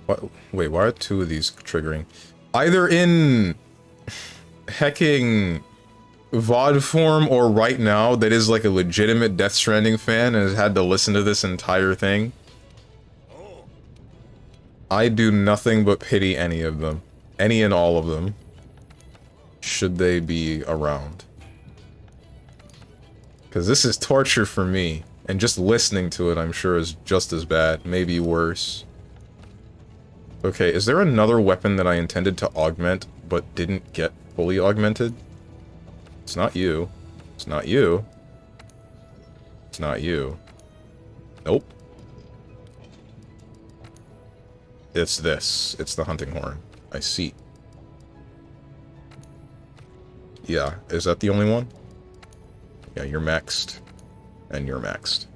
What? Wait, why are two of these triggering? Either in hecking VOD form or right now that is like a legitimate Death Stranding fan and has had to listen to this entire thing. I do nothing but pity any of them. Any and all of them. Should they be around. Because this is torture for me. And just listening to it, I'm sure, is just as bad. Maybe worse. Okay, is there another weapon that I intended to augment, but didn't get fully augmented? It's not you. It's not you. It's not you. Nope. It's this. It's the hunting horn. I see. Yeah, is that the only one? Yeah, you're maxed. And you're maxed.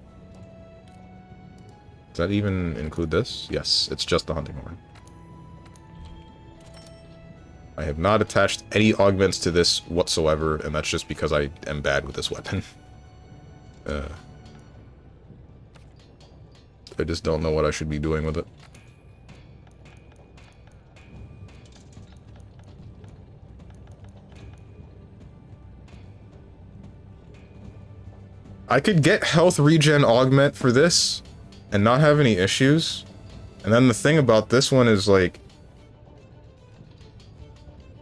Does that even include this? Yes, it's just the hunting horn. I have not attached any augments to this whatsoever, and that's just because I am bad with this weapon. I just don't know what I should be doing with it. I could get health regen augment for this and not have any issues. And then the thing about this one is like,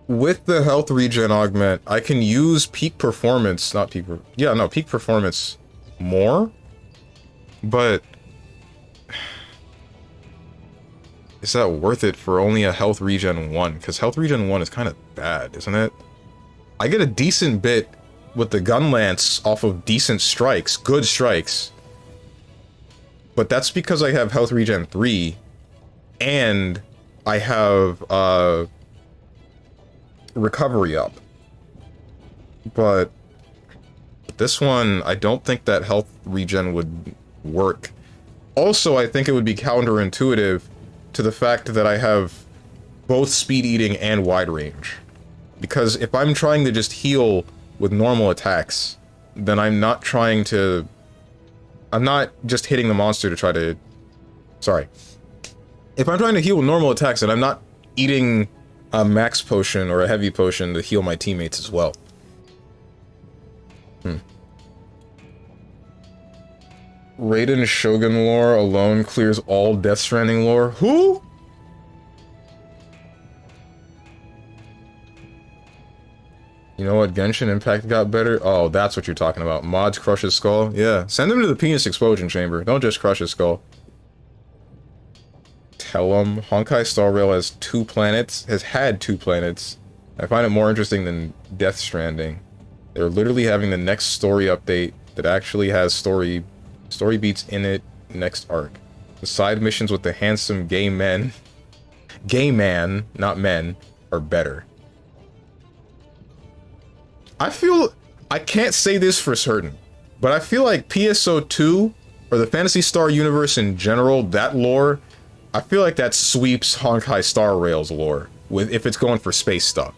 with the health regen augment, I can use peak performance, not peak, yeah, no, peak performance more, but is that worth it for only a health regen 1? Because health regen 1 is kind of bad, isn't it? I get a decent bit with the gun lance off of decent strikes, good strikes. But that's because I have health regen 3, and I have recovery up. But this one, I don't think that health regen would work. Also, I think it would be counterintuitive to the fact that I have both speed eating and wide range. Because if I'm trying to just heal with normal attacks, then I'm not trying to... I'm not just hitting the monster to try to... Sorry. If I'm trying to heal with normal attacks, then I'm not eating a max potion or a heavy potion to heal my teammates as well. Raiden Shogun lore alone clears all Death Stranding lore. Who? You know what? Genshin Impact got better? Oh, that's what you're talking about. Mods crush his skull? Yeah. Send him to the penis explosion chamber. Don't just crush his skull. Tell him. Honkai Star Rail has 2 planets. Has had 2 planets. I find it more interesting than Death Stranding. They're literally having the next story update that actually has story beats in it next arc. The side missions with the handsome gay man, not men, are better. I feel, I can't say this for certain, but I feel like PSO2, or the Phantasy Star universe in general, that lore, I feel like that sweeps Honkai Star Rail's lore, if it's going for space stuff.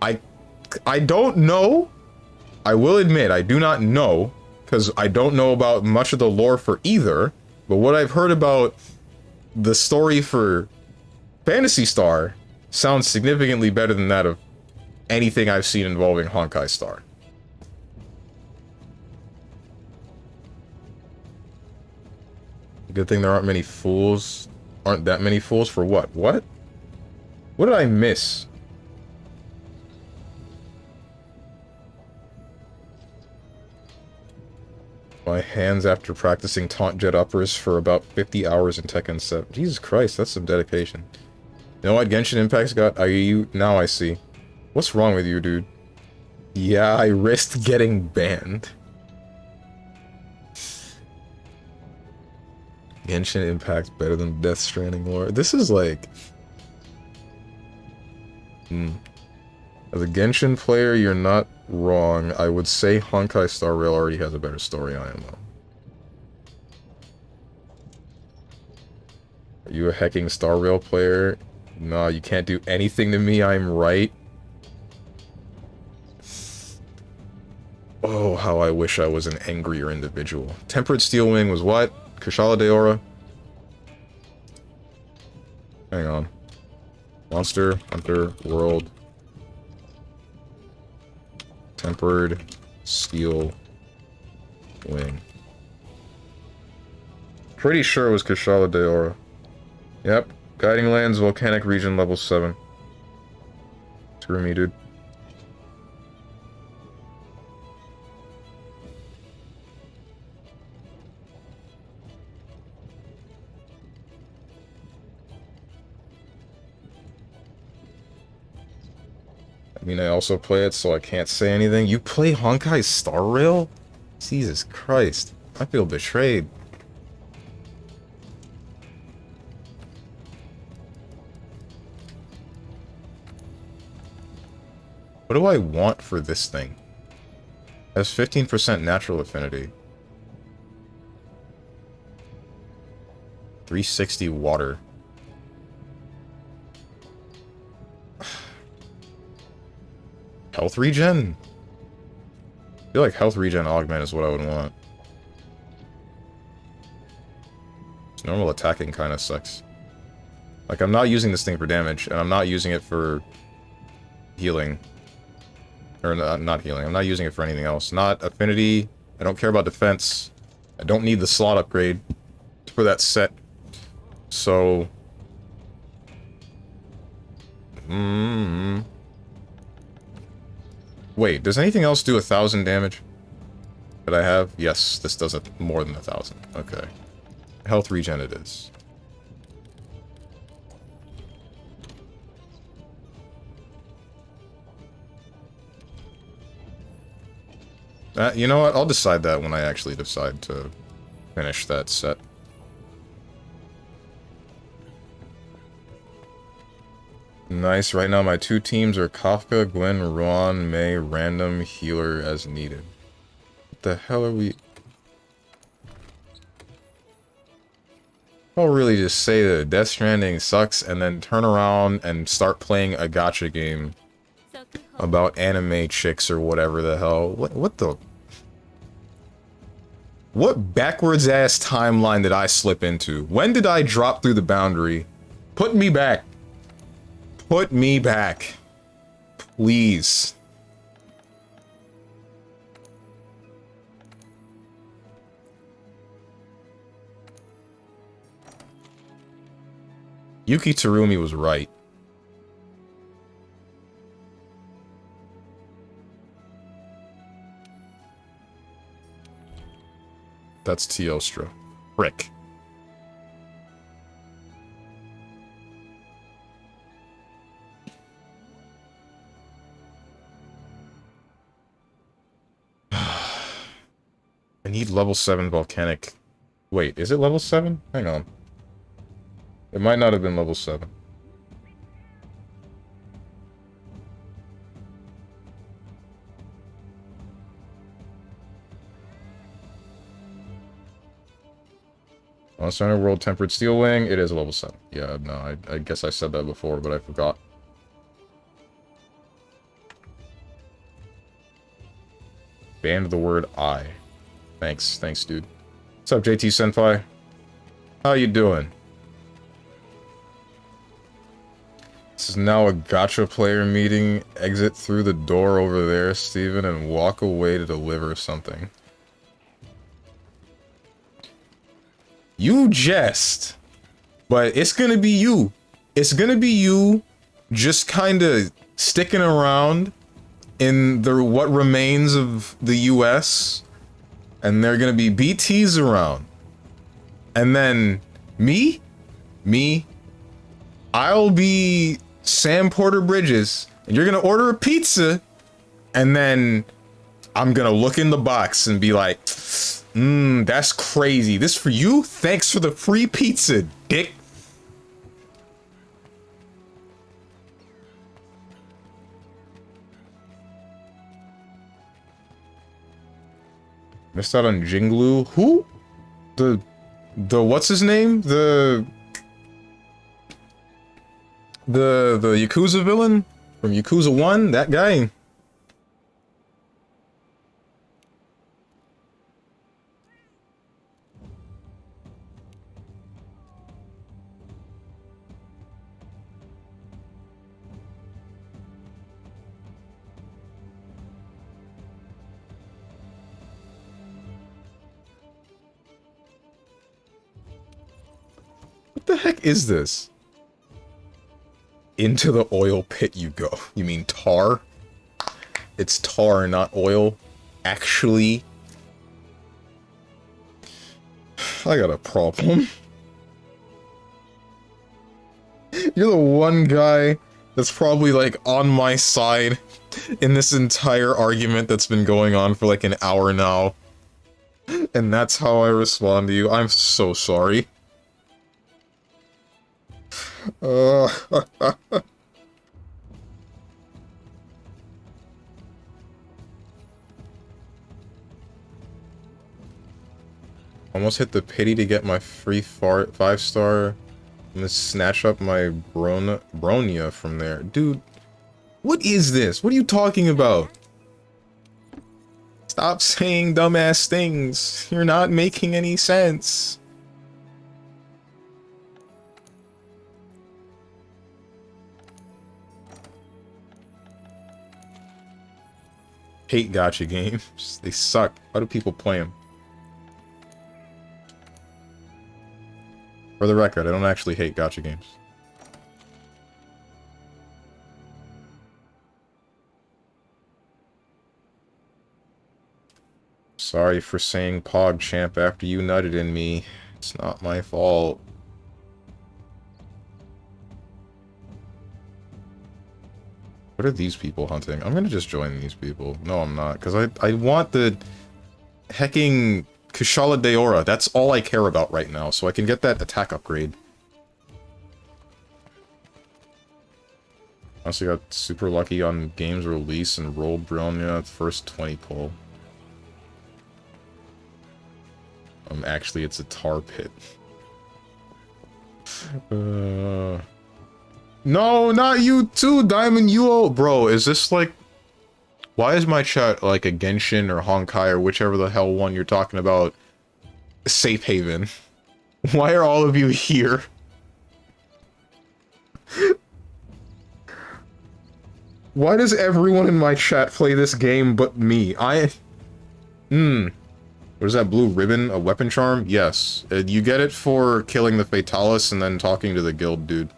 I don't know. I will admit, I do not know, because I don't know about much of the lore for either, but what I've heard about the story for Phantasy Star sounds significantly better than that of anything I've seen involving Honkai Star. Good thing there aren't many fools. Aren't that many fools for what? What? What did I miss? My hands after practicing taunt jet uppers for about 50 hours in Tekken 7. Jesus Christ, that's some dedication. You know what Genshin Impact's got? Now I see. What's wrong with you, dude? Yeah, I risked getting banned. Genshin Impact's better than Death Stranding lore. This is like... As a Genshin player, you're not wrong. I would say Honkai Star Rail already has a better story I am, though. Are you a hecking Star Rail player? No, you can't do anything to me, I'm right. Oh, how I wish I was an angrier individual. Tempered Steel Wing was what? Kushala Daora? Hang on. Monster Hunter World. Tempered Steel Wing. Pretty sure it was Kushala Daora. Yep. Guiding Lands, Volcanic Region, level 7. Screw me, dude. I mean, I also play it, so I can't say anything. You play Honkai Star Rail? Jesus Christ. I feel betrayed. What do I want for this thing? It has 15% natural affinity. 360 water. Health regen? I feel like health regen augment is what I would want. This normal attacking kind of sucks. Like, I'm not using this thing for damage, and I'm not using it for healing. Or not healing, I'm not using it for anything else. Not affinity, I don't care about defense. I don't need the slot upgrade for that set. So... Wait, does anything else do 1,000 damage that I have? Yes, this does it more than 1,000. Okay. Health regen it is. You know what? I'll decide that when I actually decide to finish that set. Nice. Right now my two teams are Kafka, Gwen, Ron, May, random healer as needed. What the hell are we... I'll really just say that Death Stranding sucks and then turn around and start playing a gacha game about anime chicks or whatever the hell. What the... What backwards ass timeline did I slip into? When did I drop through the boundary? Put me back. Put me back. Please. Yuki Terumi was right. That's Teostra. Frick. I need level 7 volcanic. Wait, is it level 7? Hang on. It might not have been level 7. Monster Hunter World Tempered Steel Wing, it is a level 7. Yeah, no, I guess I said that before, but I forgot. Banned the word I. Thanks, dude. What's up, JT Senpai? How you doing? This is now a gacha player meeting. Exit through the door over there, Steven, and walk away to deliver something. You jest. But it's gonna be you. It's gonna be you just kinda sticking around in the what remains of the US. And there are gonna be BTs around. And then me, I'll be Sam Porter Bridges, and you're gonna order a pizza, and then I'm gonna look in the box and be like, that's crazy. This for you? Thanks for the free pizza, dick. Missed out on Jinglu. Who? The what's his name? The Yakuza villain from Yakuza 1? That guy? What the heck is this? Into the oil pit you go. You mean tar? It's tar, not oil. Actually. I got a problem. You're the one guy that's probably, like, on my side in this entire argument that's been going on for, like, an hour now. And that's how I respond to you. I'm so sorry. Almost hit the pity to get my free 5-star. I'm gonna snatch up my Bronya from there. Dude, what is this? What are you talking about? Stop saying dumbass things. You're not making any sense. Hate gacha games. They suck. Why do people play them? For the record, I don't actually hate gacha games. Sorry for saying PogChamp after you nutted in me. It's not my fault. What are these people hunting? I'm gonna just join these people. No, I'm not, because I want the hecking Kushala Deora. That's all I care about right now, so I can get that attack upgrade. I also got super lucky on games release and rolled Brilliant first 20 pull. Actually, it's a tar pit. No, not you too, Diamond Yuo! Bro, is this like... Why is my chat like a Genshin or Honkai or whichever the hell one you're talking about safe haven? Why are all of you here? Why does everyone in my chat play this game but me? What is that blue ribbon? A weapon charm? Yes. You get it for killing the Fatalis and then talking to the guild dude.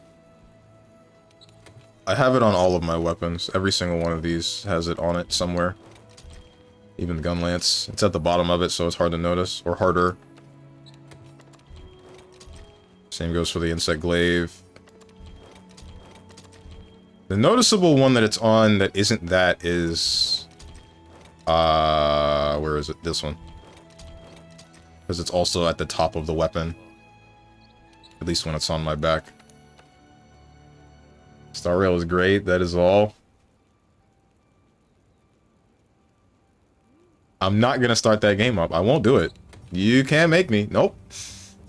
I have it on all of my weapons. Every single one of these has it on it somewhere. Even the gun lance. It's at the bottom of it, so it's hard to notice. Or harder. Same goes for the insect glaive. The noticeable one that it's on that isn't that is... where is it? This one. Because it's also at the top of the weapon. At least when it's on my back. Star Rail is great, that is all. I'm not gonna start that game up. I won't do it. You can't make me. Nope.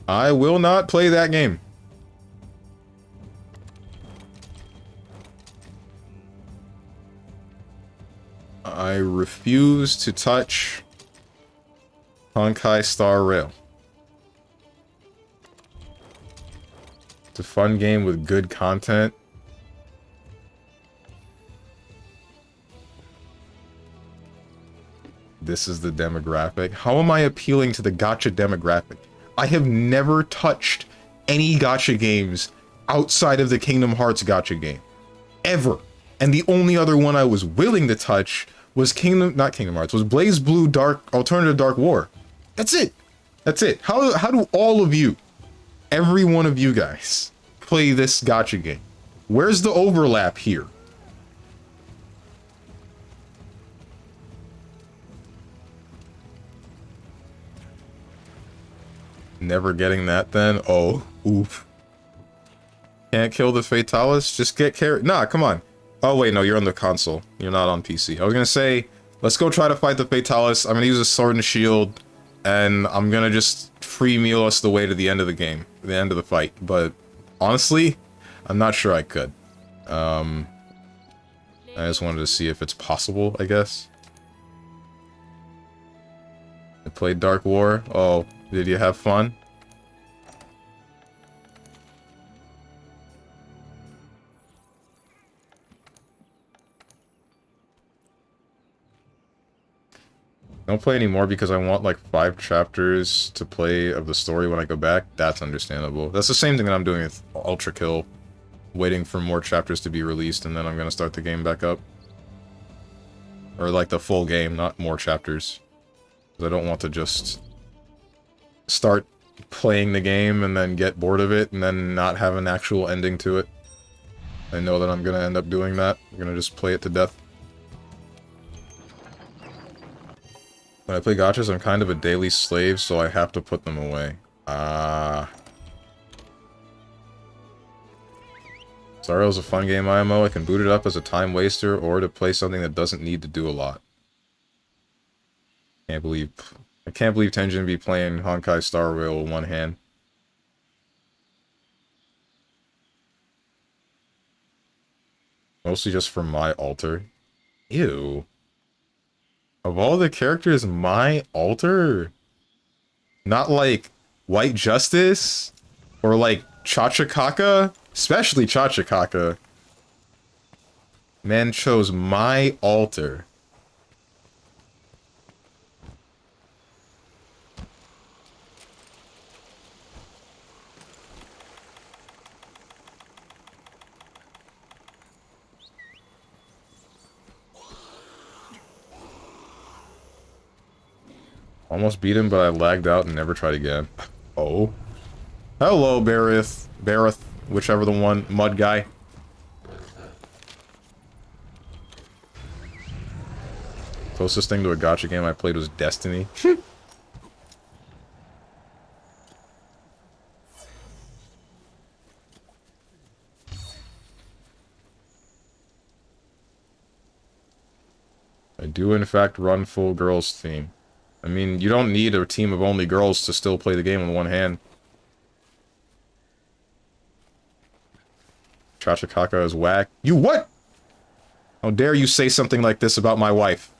I will not play that game. I refuse to touch Honkai Star Rail. It's a fun game with good content. This is the demographic. How am I appealing to the gacha demographic? I have never touched any gacha games outside of the Kingdom Hearts gacha game. Ever. And the only other one I was willing to touch was not Kingdom Hearts, was Blaze Blue Alternative Dark War. That's it. That's it. How do all of you, every one of you guys, play this gacha game? Where's the overlap here? Never getting that then? Oh, oof. Can't kill the Fatalis? Just get carried. Nah, come on. Oh wait, no, you're on the console. You're not on PC. I was gonna say, let's go try to fight the Fatalis. I'm gonna use a sword and shield, and I'm gonna just free meal us the way to the end of the game, the end of the fight. But honestly, I'm not sure I could. I just wanted to see if it's possible, I guess. I played Dark War. Oh, did you have fun? Don't play anymore because I want like 5 chapters to play of the story when I go back. That's understandable. That's the same thing that I'm doing with Ultra Kill. Waiting for more chapters to be released and then I'm gonna start the game back up. Or like the full game, not more chapters. Because I don't want to just start playing the game and then get bored of it and then not have an actual ending to it. I know that I'm gonna end up doing that. I'm gonna just play it to death. When I play gachas, I'm kind of a daily slave, so I have to put them away. Zario's a fun game IMO. I can boot it up as a time waster or to play something that doesn't need to do a lot. I can't believe Tenjin be playing Honkai Star Rail with one hand. Mostly just for my altar. Ew. Of all the characters, my altar? Not like White Justice? Or like Chachakaka? Especially Chachakaka. Man chose my altar. Almost beat him, but I lagged out and never tried again. Oh. Hello, Bareth, whichever the one, mud guy. Closest thing to a gacha game I played was Destiny. I do, in fact, run full girls team. I mean, you don't need a team of only girls to still play the game with one hand. Chachakaka is whack. You what? How dare you say something like this about my wife?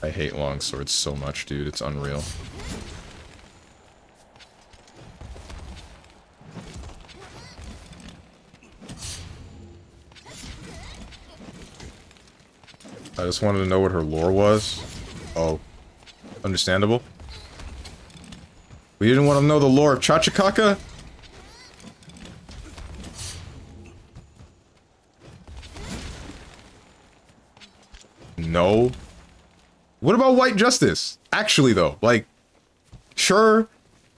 I hate long swords so much, dude. It's unreal. I just wanted to know what her lore was. Oh. Understandable. We didn't want to know the lore of Chachakaka? No. What about White Justice? Actually, though, like, sure,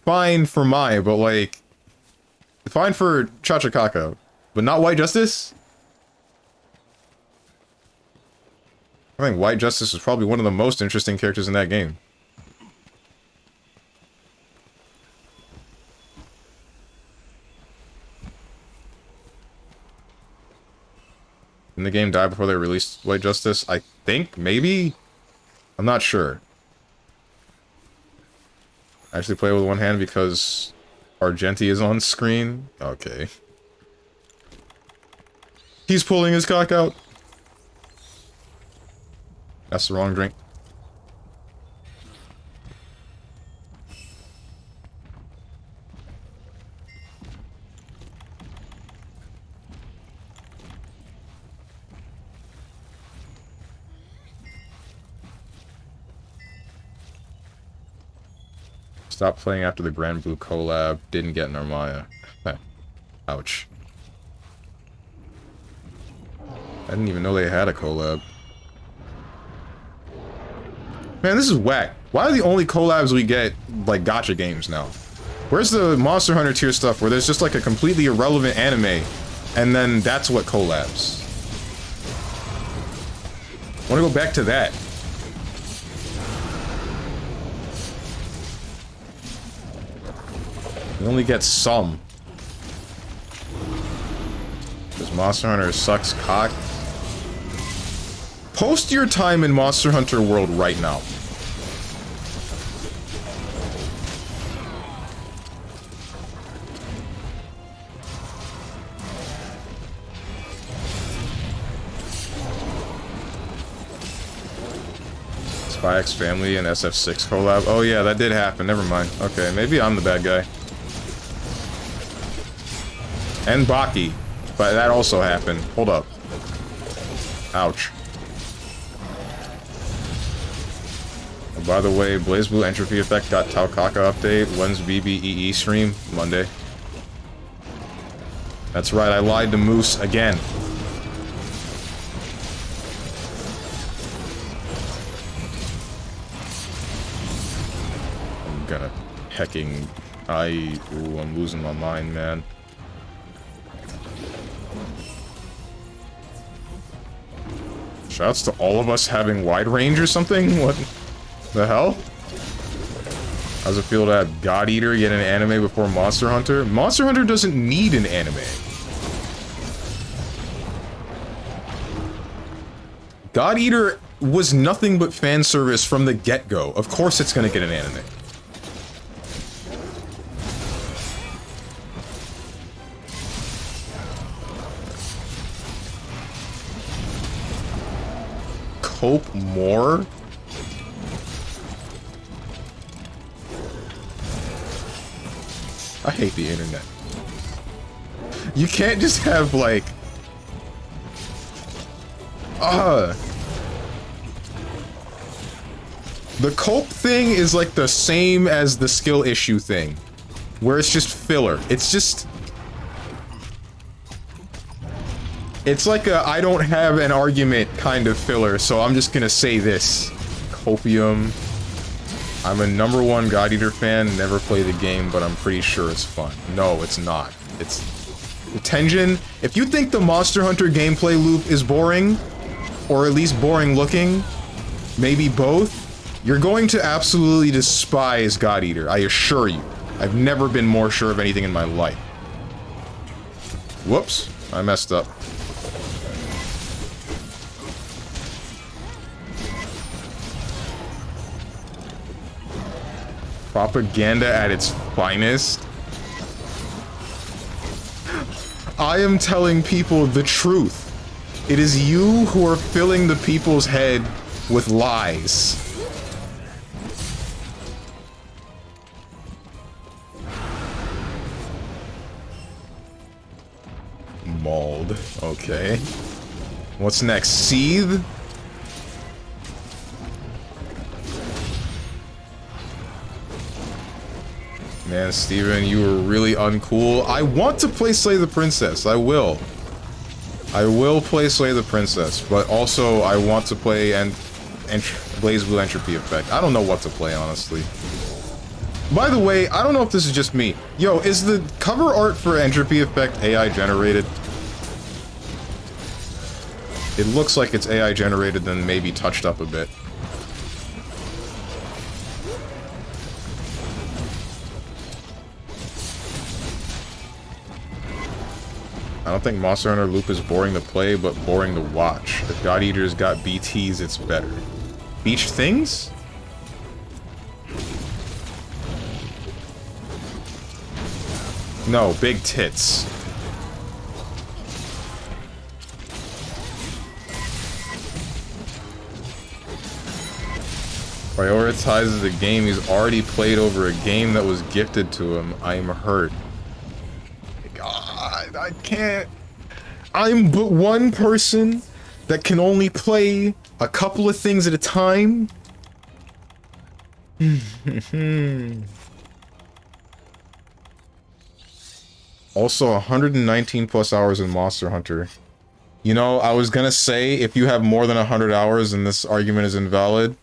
fine for Mai, but, like, fine for Chachakaka, but not White Justice? I think White Justice is probably one of the most interesting characters in that game. Didn't the game die before they released White Justice? I think, maybe? I'm not sure. I actually play with one hand because Argenti is on screen. Okay. He's pulling his cock out. That's the wrong drink. Stopped playing after the Grand Blue collab. Didn't get Narmaya. Ouch. I didn't even know they had a collab. Man, this is whack. Why are the only collabs we get, like, gacha games now? Where's the Monster Hunter tier stuff where there's just, like, a completely irrelevant anime, and then that's what collabs? I wanna go back to that. We only get some. Because Monster Hunter sucks cock. Post your time in Monster Hunter World right now. Spy X Family and SF6 collab. Oh yeah, that did happen. Never mind. Okay, maybe I'm the bad guy. And Baki. But that also happened. Hold up. Ouch. Oh, by the way, BlazBlue Entropy Effect got Taukaka update. When's BBEE stream? Monday. That's right, I lied to Moose again. I'm gonna hecking... Ooh, I'm losing my mind, man. Shouts to all of us having wide range or something? What the hell? How's it feel to have God Eater get an anime before Monster Hunter? Monster Hunter doesn't need an anime. God Eater was nothing but fan service from the get-go. Of course it's gonna get an anime. Cope more? I hate the internet. You can't just have, like... The cope thing is like the same as the skill issue thing. Where it's just filler. It's just... It's like a I don't have an argument kind of filler, so I'm just gonna say this. Copium. I'm a #1 God Eater fan, never play the game, but I'm pretty sure it's fun. No, it's not. It's... Tenjin, if you think the Monster Hunter gameplay loop is boring, or at least boring looking, maybe both, you're going to absolutely despise God Eater, I assure you. I've never been more sure of anything in my life. Whoops, I messed up. Propaganda at its finest. I am telling people the truth. It is you who are filling the people's head with lies. Mauled. Okay. What's next? Seethe? Man, Steven, you were really uncool. I want to play Slay the Princess. I will. I will play Slay the Princess, but also I want to play BlazBlue Entropy Effect. I don't know what to play, honestly. By the way, I don't know if this is just me. Yo, is the cover art for Entropy Effect AI generated? It looks like it's AI generated, then maybe touched up a bit. I don't think Monster Hunter Loop is boring to play, but boring to watch. If God Eater's got BTs, it's better. Beach things? No, big tits. Prioritizes a game he's already played over a game that was gifted to him. I'm hurt. God, I can't. I'm but one person that can only play a couple of things at a time. Also, 119 plus hours in Monster Hunter. You know, I was gonna say, if you have more than 100 hours and this argument is invalid,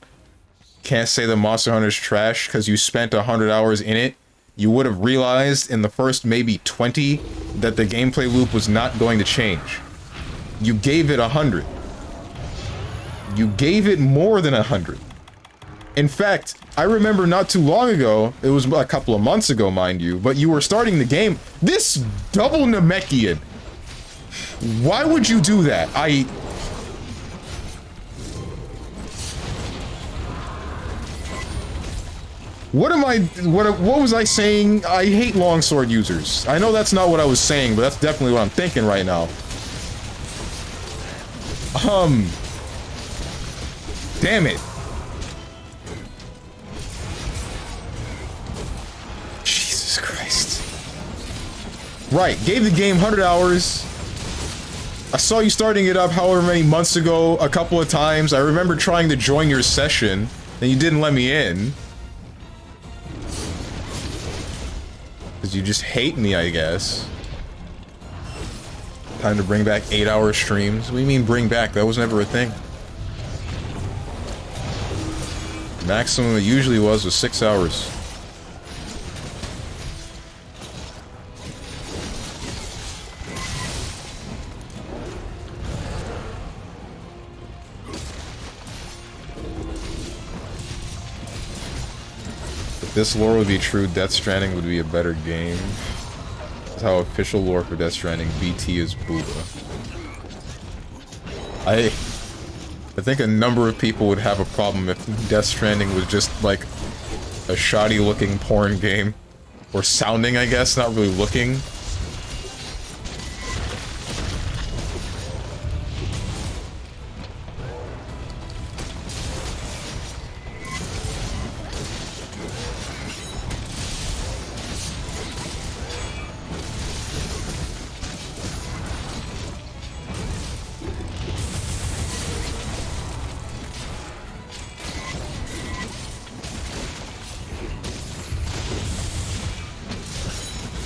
can't say that Monster Hunter's trash because you spent 100 hours in it. You would have realized in the first maybe 20 that the gameplay loop was not going to change. You gave it 100. You gave it more than 100. In fact, I remember not too long ago, it was a couple of months ago, mind you, but you were starting the game. This double Namekian. Why would you do that? What was I saying? I hate longsword users. I know that's not what I was saying, but that's definitely what I'm thinking right now. Damn it. Jesus Christ. Right, gave the game 100 hours. I saw you starting it up however many months ago, a couple of times. I remember trying to join your session, and you didn't let me in. Because you just hate me, I guess. Time to bring back 8-hour streams. What do you mean bring back? That was never a thing. Maximum it usually was 6 hours. If this lore would be true, Death Stranding would be a better game. That's how official lore for Death Stranding, BT is booba. I think a number of people would have a problem if Death Stranding was just like a shoddy looking porn game. Or sounding, I guess, not really looking.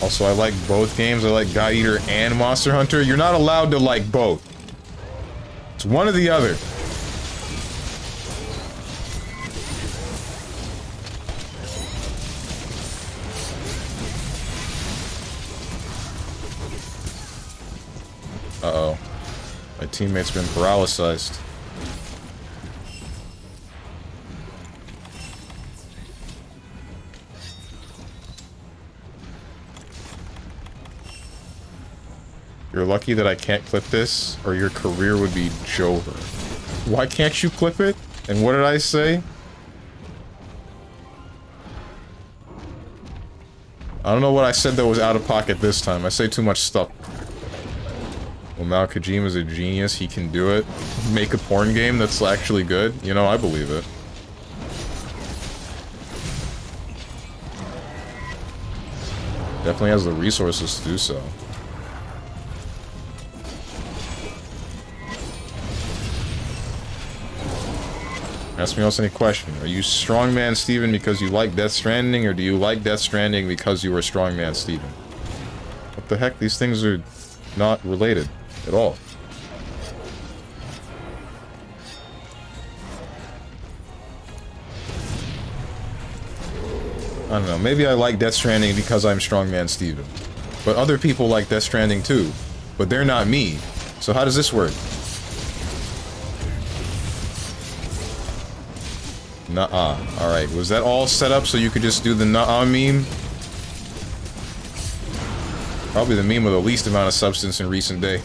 Also, I like both games. I like God Eater and Monster Hunter. You're not allowed to like both. It's one or the other. Uh-oh. My teammate's been paralyzed. You're lucky that I can't clip this, or your career would be over. Why can't you clip it? And what did I say? I don't know what I said that was out of pocket this time. I say too much stuff. Well, now Kojima's a genius. He can do it. Make a porn game that's actually good. You know, I believe it. Definitely has the resources to do so. Ask me else any question. Are you StrongmanSteven because you like Death Stranding, or do you like Death Stranding because you were StrongmanSteven? What the heck? These things are not related at all. I don't know. Maybe I like Death Stranding because I'm StrongmanSteven. But other people like Death Stranding too. But they're not me. So how does this work? Nuh-uh. Alright, was that all set up so you could just do the nuh-uh meme? Probably the meme with the least amount of substance in recent day.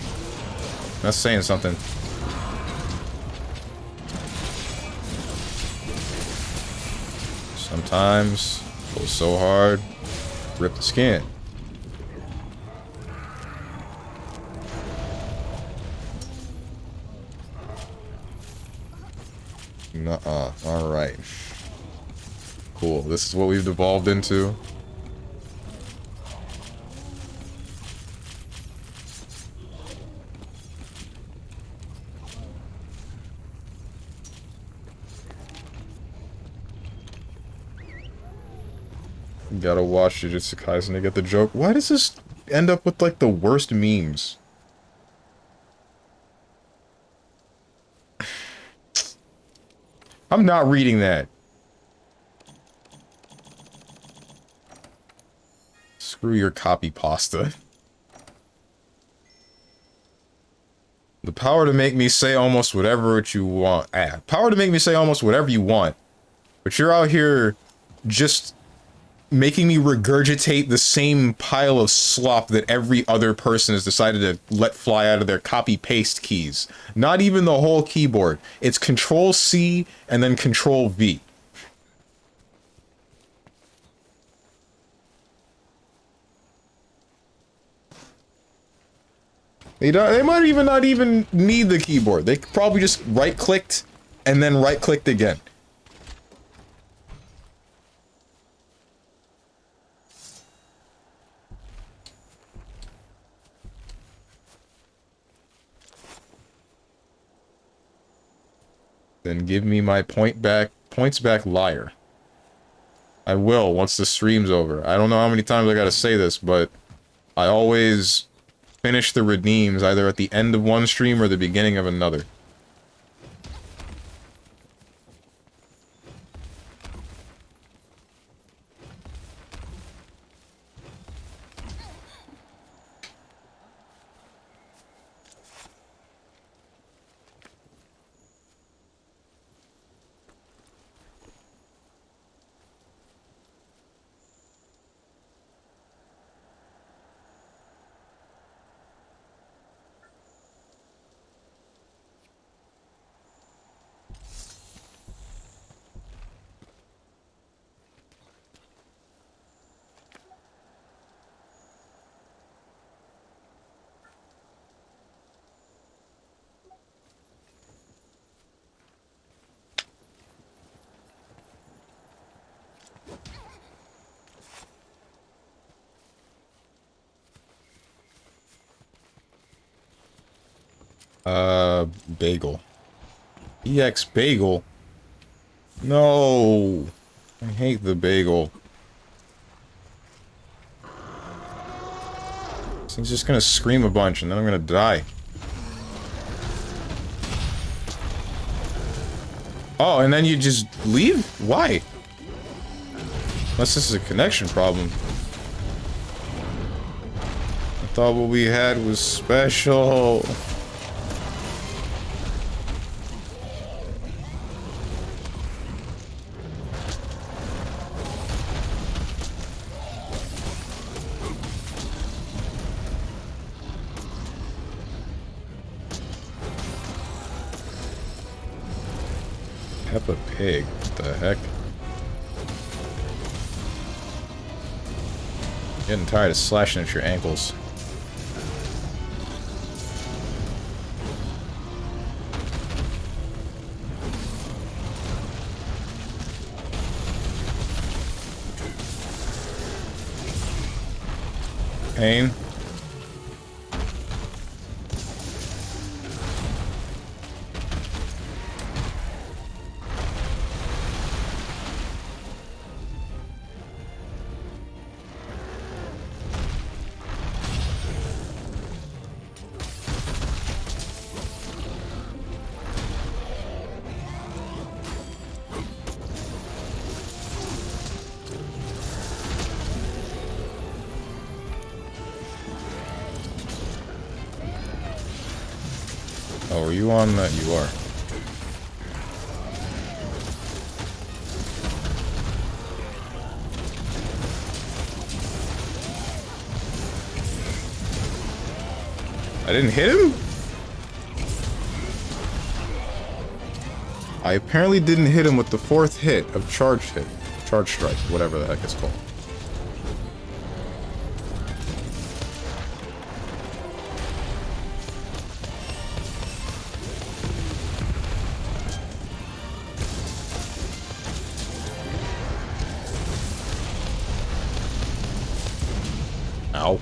That's saying something. Sometimes, go so hard, rip the skin. Nuh-uh. Alright. Cool. This is what we've devolved into. Gotta watch Jujutsu Kaisen to get the joke. Why does this end up with, like, the worst memes? I'm not reading that. Screw your copy pasta. The power to make me say almost whatever you want. Power to make me say almost whatever you want. But you're out here just making me regurgitate the same pile of slop that every other person has decided to let fly out of their copy-paste keys. Not even the whole keyboard. It's Control-C and then Control-V. They might even not even need the keyboard. They probably just right-clicked and then right-clicked again. Then give me my points back liar. I will once the stream's over. I don't know how many times I gotta say this, but I always finish the redeems either at the end of one stream or the beginning of another. Bagel. EX bagel? No! I hate the bagel. This thing's just gonna scream a bunch and then I'm gonna die. Oh, and then you just leave? Why? Unless this is a connection problem. thought what we had was special. Peppa Pig, what the heck? Getting tired of slashing at your ankles. Pain. Oh, are you on that? You are. I didn't hit him? I apparently didn't hit him with the fourth hit of charge strike, whatever the heck it's called. Ow.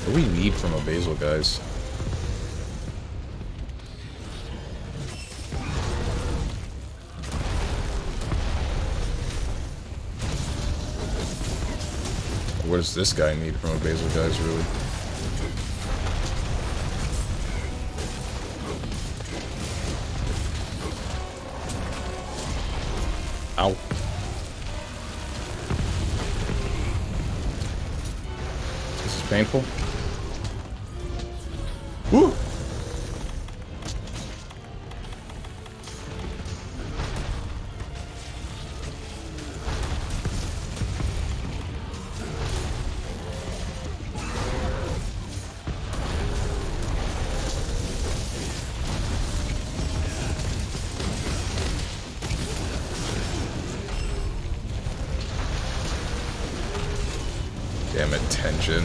What do we need from a basil, guys? What does this guy need from a basil, guys, really? Ow. This is painful. Woo! Damn it, tension.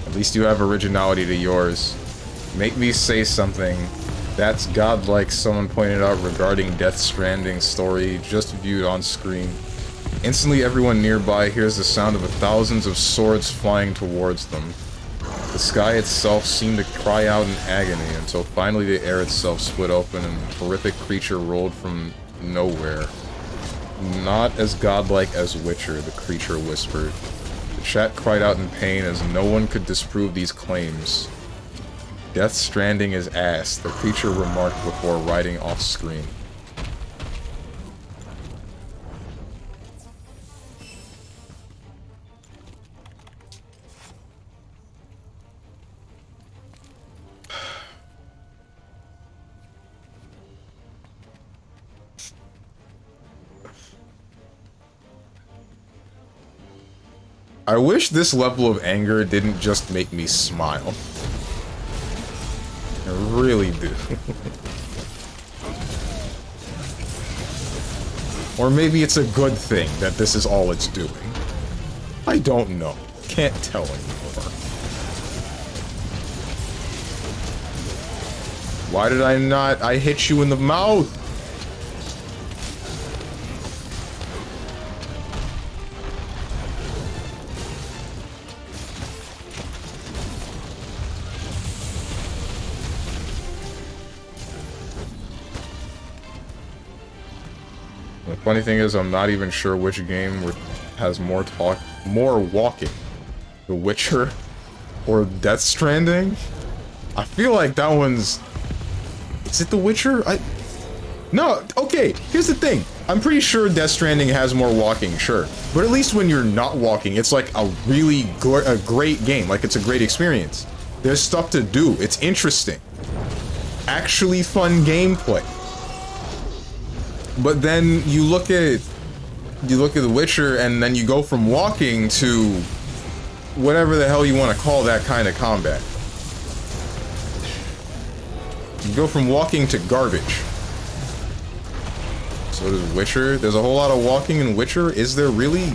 At least you have originality to yours. Make me say something that's godlike, someone pointed out regarding Death Stranding's story just viewed on screen. Instantly everyone nearby hears the sound of thousands of swords flying towards them. The sky itself seemed to cry out in agony until finally the air itself split open and a horrific creature rolled from nowhere. Not as godlike as Witcher, the creature whispered. The chat cried out in pain as no one could disprove these claims. Death Stranding is ass, the creature remarked before riding off screen. I wish this level of anger didn't just make me smile. I really do. Or maybe it's a good thing that this is all it's doing. I don't know. Can't tell anymore. Why did I not? I hit you in the mouth! The funny thing is, I'm not even sure which game has more walking. The Witcher or Death Stranding? I feel like that one's... Is it The Witcher? No, okay, here's the thing. I'm pretty sure Death Stranding has more walking, sure. But at least when you're not walking, it's like a really a great game. Like, it's a great experience. There's stuff to do. It's interesting. Actually fun gameplay. But then you look at The Witcher, and then you go from walking to whatever the hell you want to call that kind of combat. You go from walking to garbage. So does Witcher. There's a whole lot of walking in Witcher. Is there really?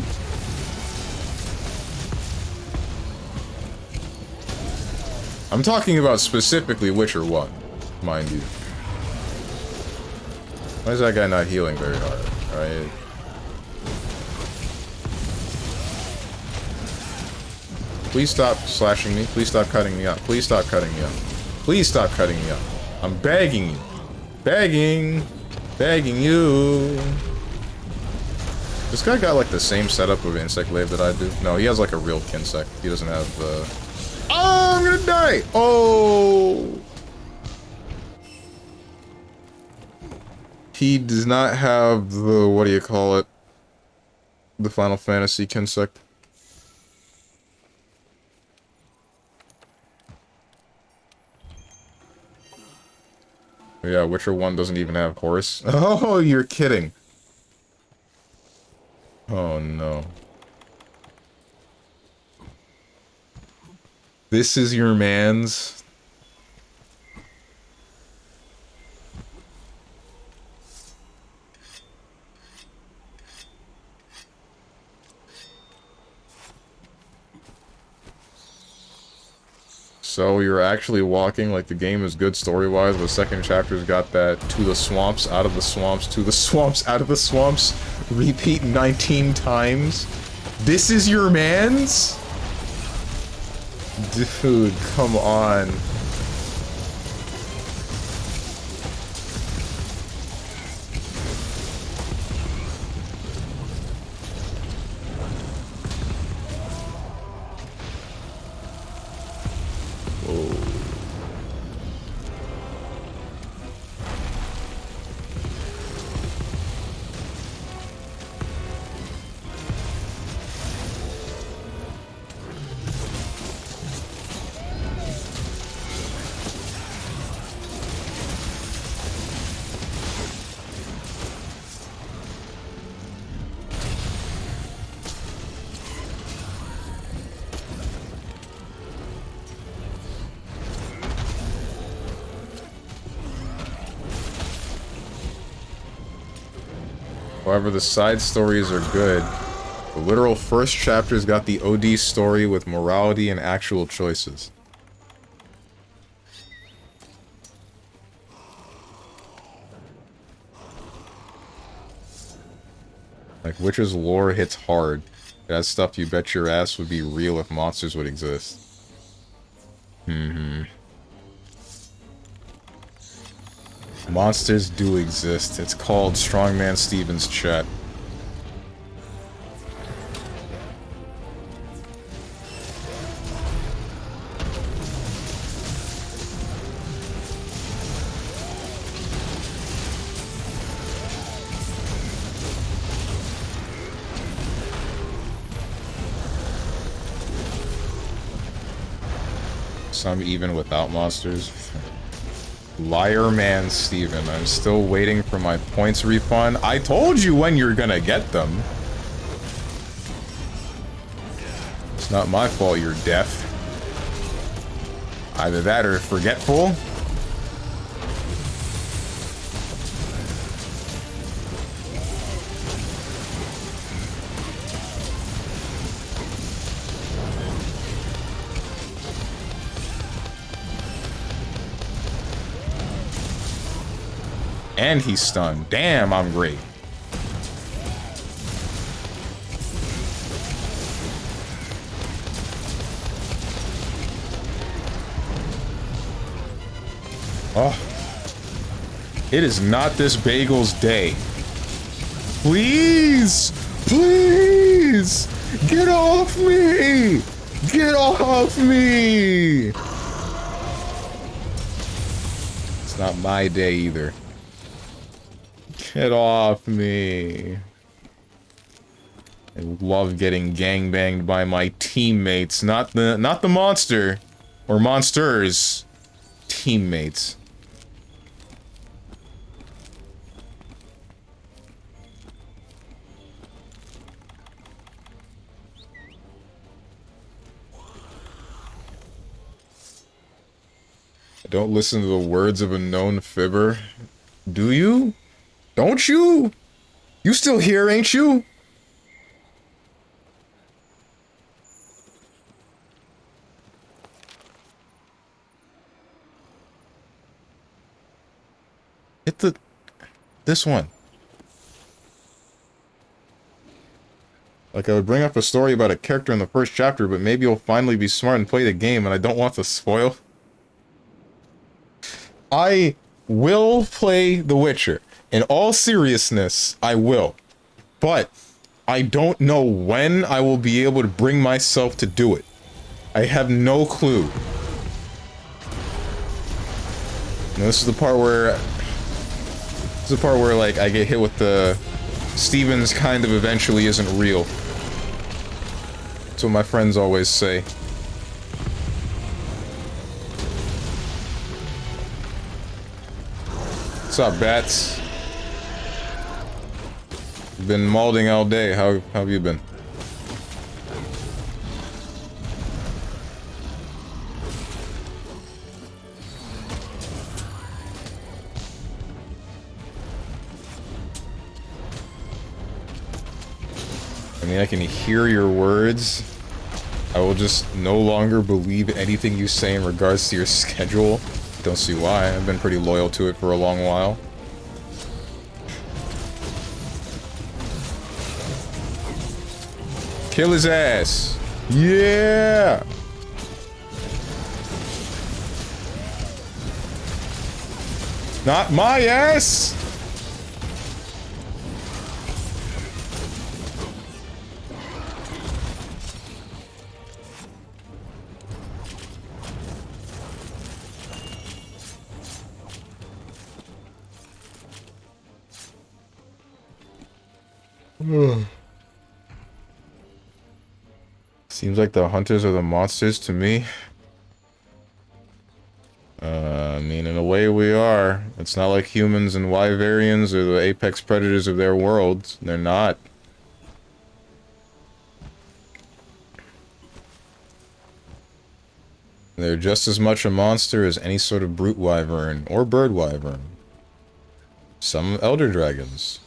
I'm talking about specifically Witcher 1, mind you. Why is that guy not healing very hard? Alright. Please stop slashing me. Please stop cutting me up. Please stop cutting me up. Please stop cutting me up. I'm begging you. Begging. Begging you. This guy got like the same setup of Insect Glaive that I do. No, he has like a real Kinsect. He doesn't have Oh, I'm gonna die! Oh! He does not have the, what do you call it? The Final Fantasy Kinsect. Yeah, Witcher 1 doesn't even have Horse. Oh, you're kidding. Oh, no. This is your man's. So you're actually walking, like the game is good story-wise, but second chapter's got that to the swamps, out of the swamps, to the swamps, out of the swamps, repeat 19 times. This is your man's? Dude, come on. However, the side stories are good. The literal first chapter's got the OD story with morality and actual choices. Like, Witcher's lore hits hard. That stuff you bet your ass would be real if monsters would exist. Monsters do exist. It's called StrongmanSteven's chat. Some even without monsters. Liar man Steven, I'm still waiting for my points refund. I told you when you're gonna get them. It's not my fault you're deaf. Either that or forgetful. And he's stunned. Damn, I'm great. Oh. It is not this bagel's day. Please! Please! Get off me! Get off me! It's not my day either. Get off me. I love getting gangbanged by my teammates, not the monster or monsters. Teammates. Don't listen to the words of a known fibber. Do you? Don't you? You still here, ain't you? Hit this one. Like, I would bring up a story about a character in the first chapter, but maybe you'll finally be smart and play the game, and I don't want to spoil. I will play The Witcher. In all seriousness, I will. But I don't know when I will be able to bring myself to do it. I have no clue. And this is the part where... This is the part where, like, I get hit with the... Steven's kind of eventually isn't real. That's what my friends always say. What's up, bats? Been malding all day. How have you been? I mean, I can hear your words. I will just no longer believe anything you say in regards to your schedule. Don't see why. I've been pretty loyal to it for a long while. Kill his ass. Yeah! Not my ass! Seems like the hunters are the monsters to me. I mean, in a way we are. It's not like humans and Wyverians are the apex predators of their worlds. They're not. They're just as much a monster as any sort of brute wyvern or bird wyvern. Some elder dragons.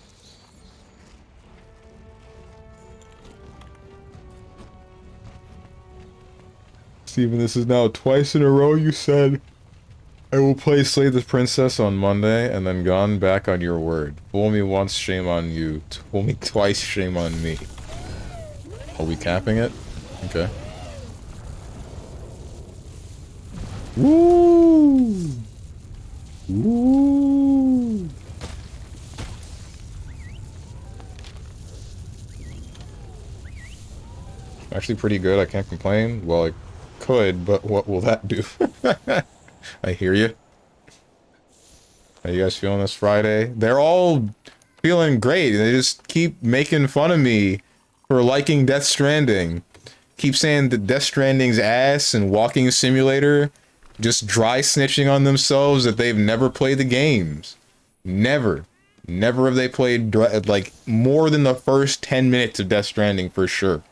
Steven, this is now twice in a row you said, I will play Slay the Princess on Monday, and then gone back on your word. Fool me once, shame on you. Fool me twice, shame on me. Are we capping it? Okay. Woo! Woo! Actually pretty good, I can't complain. Well, I could, but what will that do? I hear you. How you guys feeling this Friday? They're all feeling great. They just keep making fun of me for liking Death Stranding. Keep saying that Death Stranding's ass and Walking Simulator, just dry snitching on themselves that they've never played the games. Never. Never have they played, like, more than the first 10 minutes of Death Stranding for sure.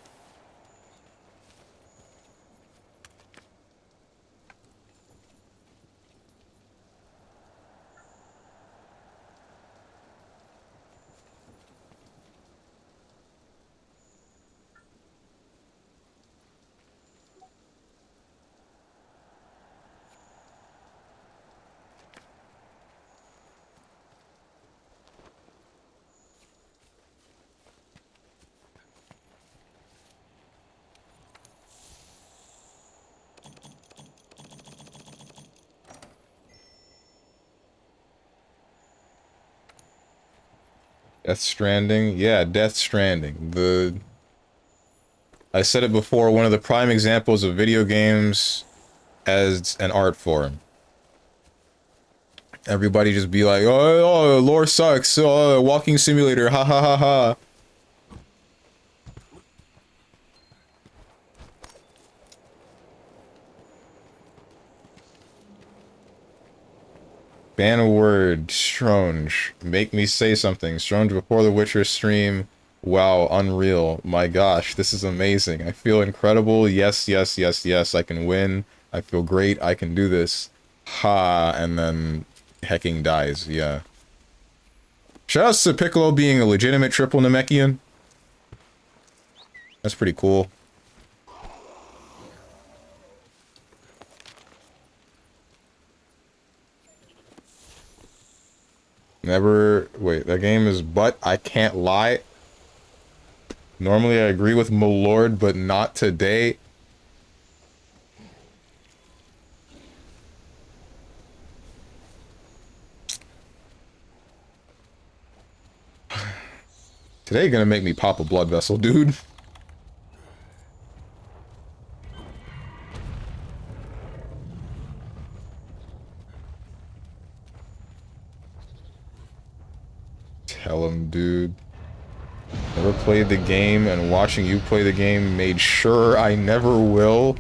Death Stranding? Yeah, Death Stranding. I said it before, one of the prime examples of video games as an art form. Everybody just be like, oh, lore sucks. Oh, walking simulator. Ha ha ha ha. Ban a word. Strange. Make me say something. Strange before the Witcher stream. Wow, unreal. My gosh, this is amazing. I feel incredible. Yes, yes, yes, yes. I can win. I feel great. I can do this. Ha, and then hecking dies. Yeah. Shoutouts to Piccolo being a legitimate triple Namekian. That's pretty cool. Never... Wait, that game is but I can't lie. Normally I agree with Milord, but not today. Today gonna make me pop a blood vessel, dude. Tell him, dude. Never played the game, and watching you play the game made sure I never will.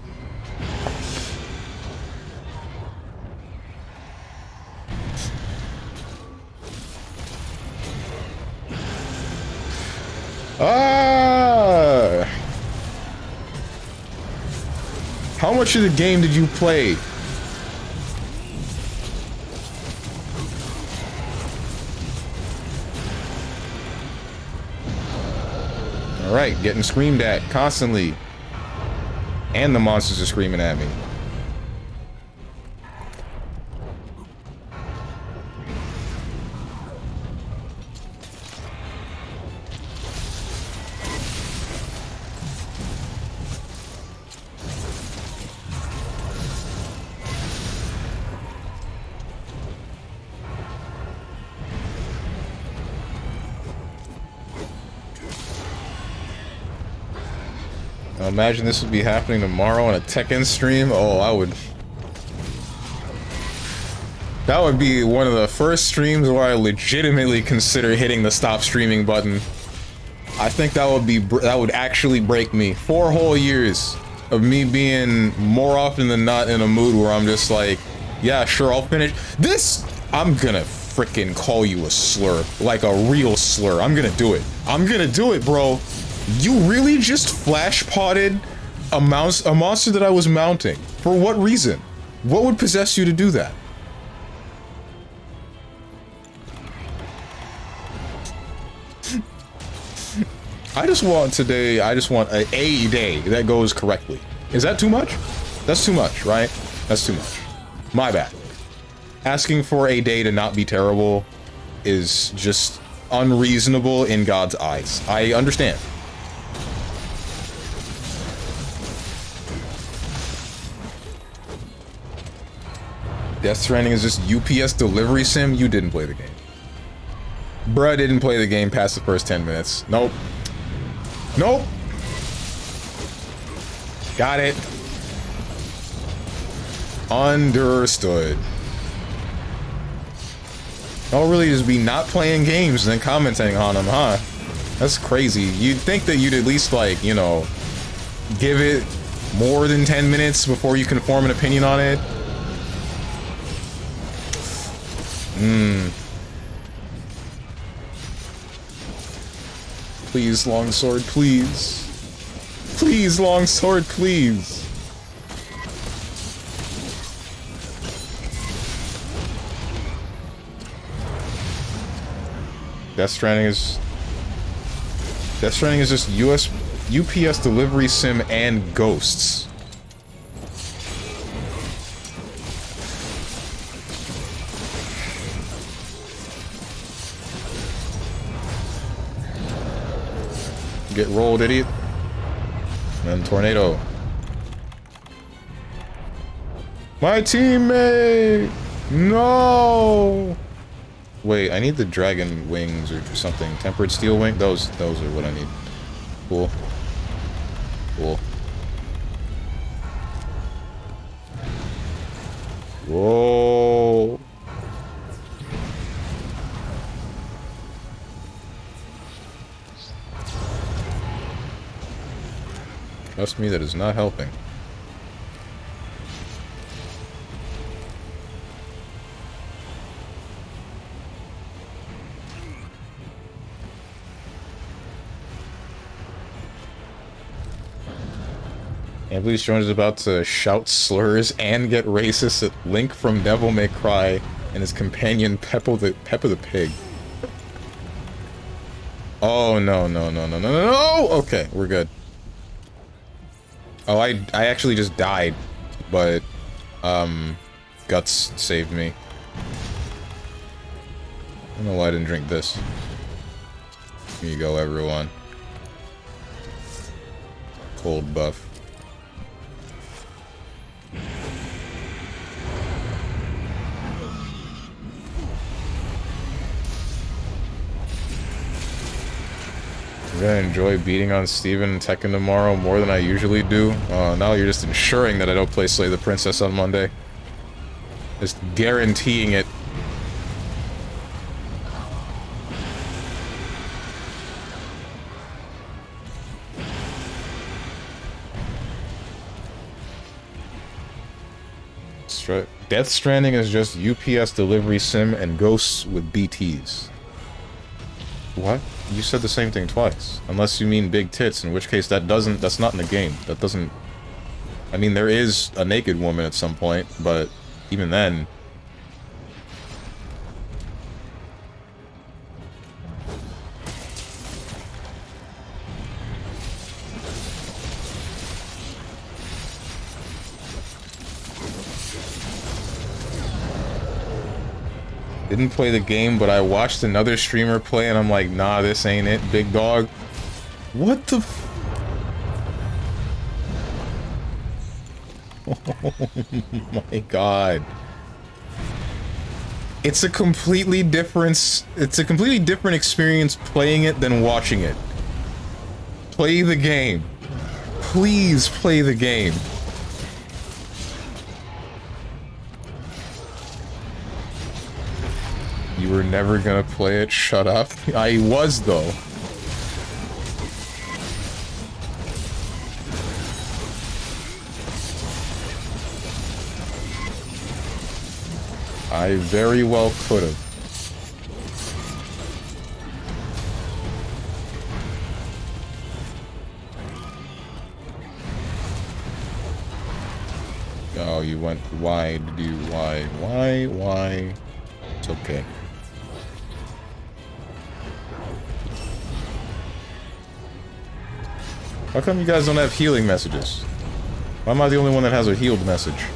Ah! How much of the game did you play? Alright, getting screamed at constantly. And the monsters are screaming at me. Now imagine this would be happening tomorrow on a Tekken stream. Oh, I would... That would be one of the first streams where I legitimately consider hitting the stop streaming button. I think that would actually break me. 4 whole years of me being more often than not in a mood where I'm just like, yeah, sure, I'll finish this. I'm gonna freaking call you a slur, like a real slur. I'm gonna do it. I'm gonna do it, bro. You really just flash potted a monster that I was mounting. For what reason? What would possess you to do that? I just want a day that goes correctly. Is that too much? That's too much, right? That's too much. My bad. Asking for a day to not be terrible is just unreasonable in God's eyes. I understand. Death Stranding is just UPS delivery sim? You didn't play the game. Bruh didn't play the game past the first 10 minutes. Nope. Nope. Got it. Understood. Don't really just be not playing games and then commenting on them, huh? That's crazy. You'd think that you'd at least, like, you know, give it more than 10 minutes before you can form an opinion on it. Please, longsword, please. Please, longsword, please. Death Stranding is just UPS delivery sim and ghosts. Get rolled, idiot. And tornado. My teammate! No! Wait, I need the dragon wings or something. Tempered steel wing? Those are what I need. Cool. Cool. Whoa. Trust me, that is not helping. Can't believe Strong is about to shout slurs and get racist at Link from Devil May Cry and his companion Peppa the Pig. Oh, no, no, no, no, no, no, no! Okay, we're good. Oh, I actually just died, but, Guts saved me. I don't know why I didn't drink this. Here you go, everyone. Cold buff. I'm gonna enjoy beating on Steven and Tekken tomorrow more than I usually do. Now you're just ensuring that I don't play Slay the Princess on Monday. Just guaranteeing it. Death Stranding is just UPS delivery sim and ghosts with BTs. What? You said the same thing twice. Unless you mean big tits, in which case that's not in the game. That doesn't... I mean, there is a naked woman at some point, but even then... Didn't play the game, but I watched another streamer play and I'm like, nah, this ain't it, big dog. What the f- Oh my god. It's a completely different experience playing it than watching it. Play the game. Please play the game. You were never gonna play it, shut up. I was, though. I very well could have. Oh, you went, why did you, why? It's okay. How come you guys don't have healing messages? Why am I the only one that has a healed message?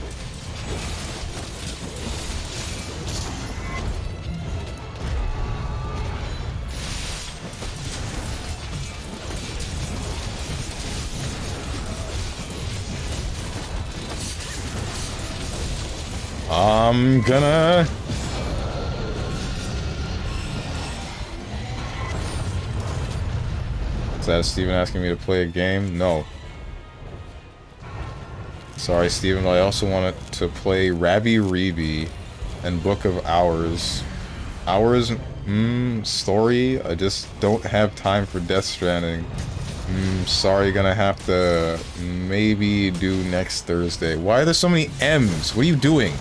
I'm gonna... Is that Steven asking me to play a game? No. Sorry, Steven, I also wanted to play Rabby Reeby and Book of Hours. Hours? Story? I just don't have time for Death Stranding. Sorry, gonna have to maybe do next Thursday. Why are there so many M's? What are you doing?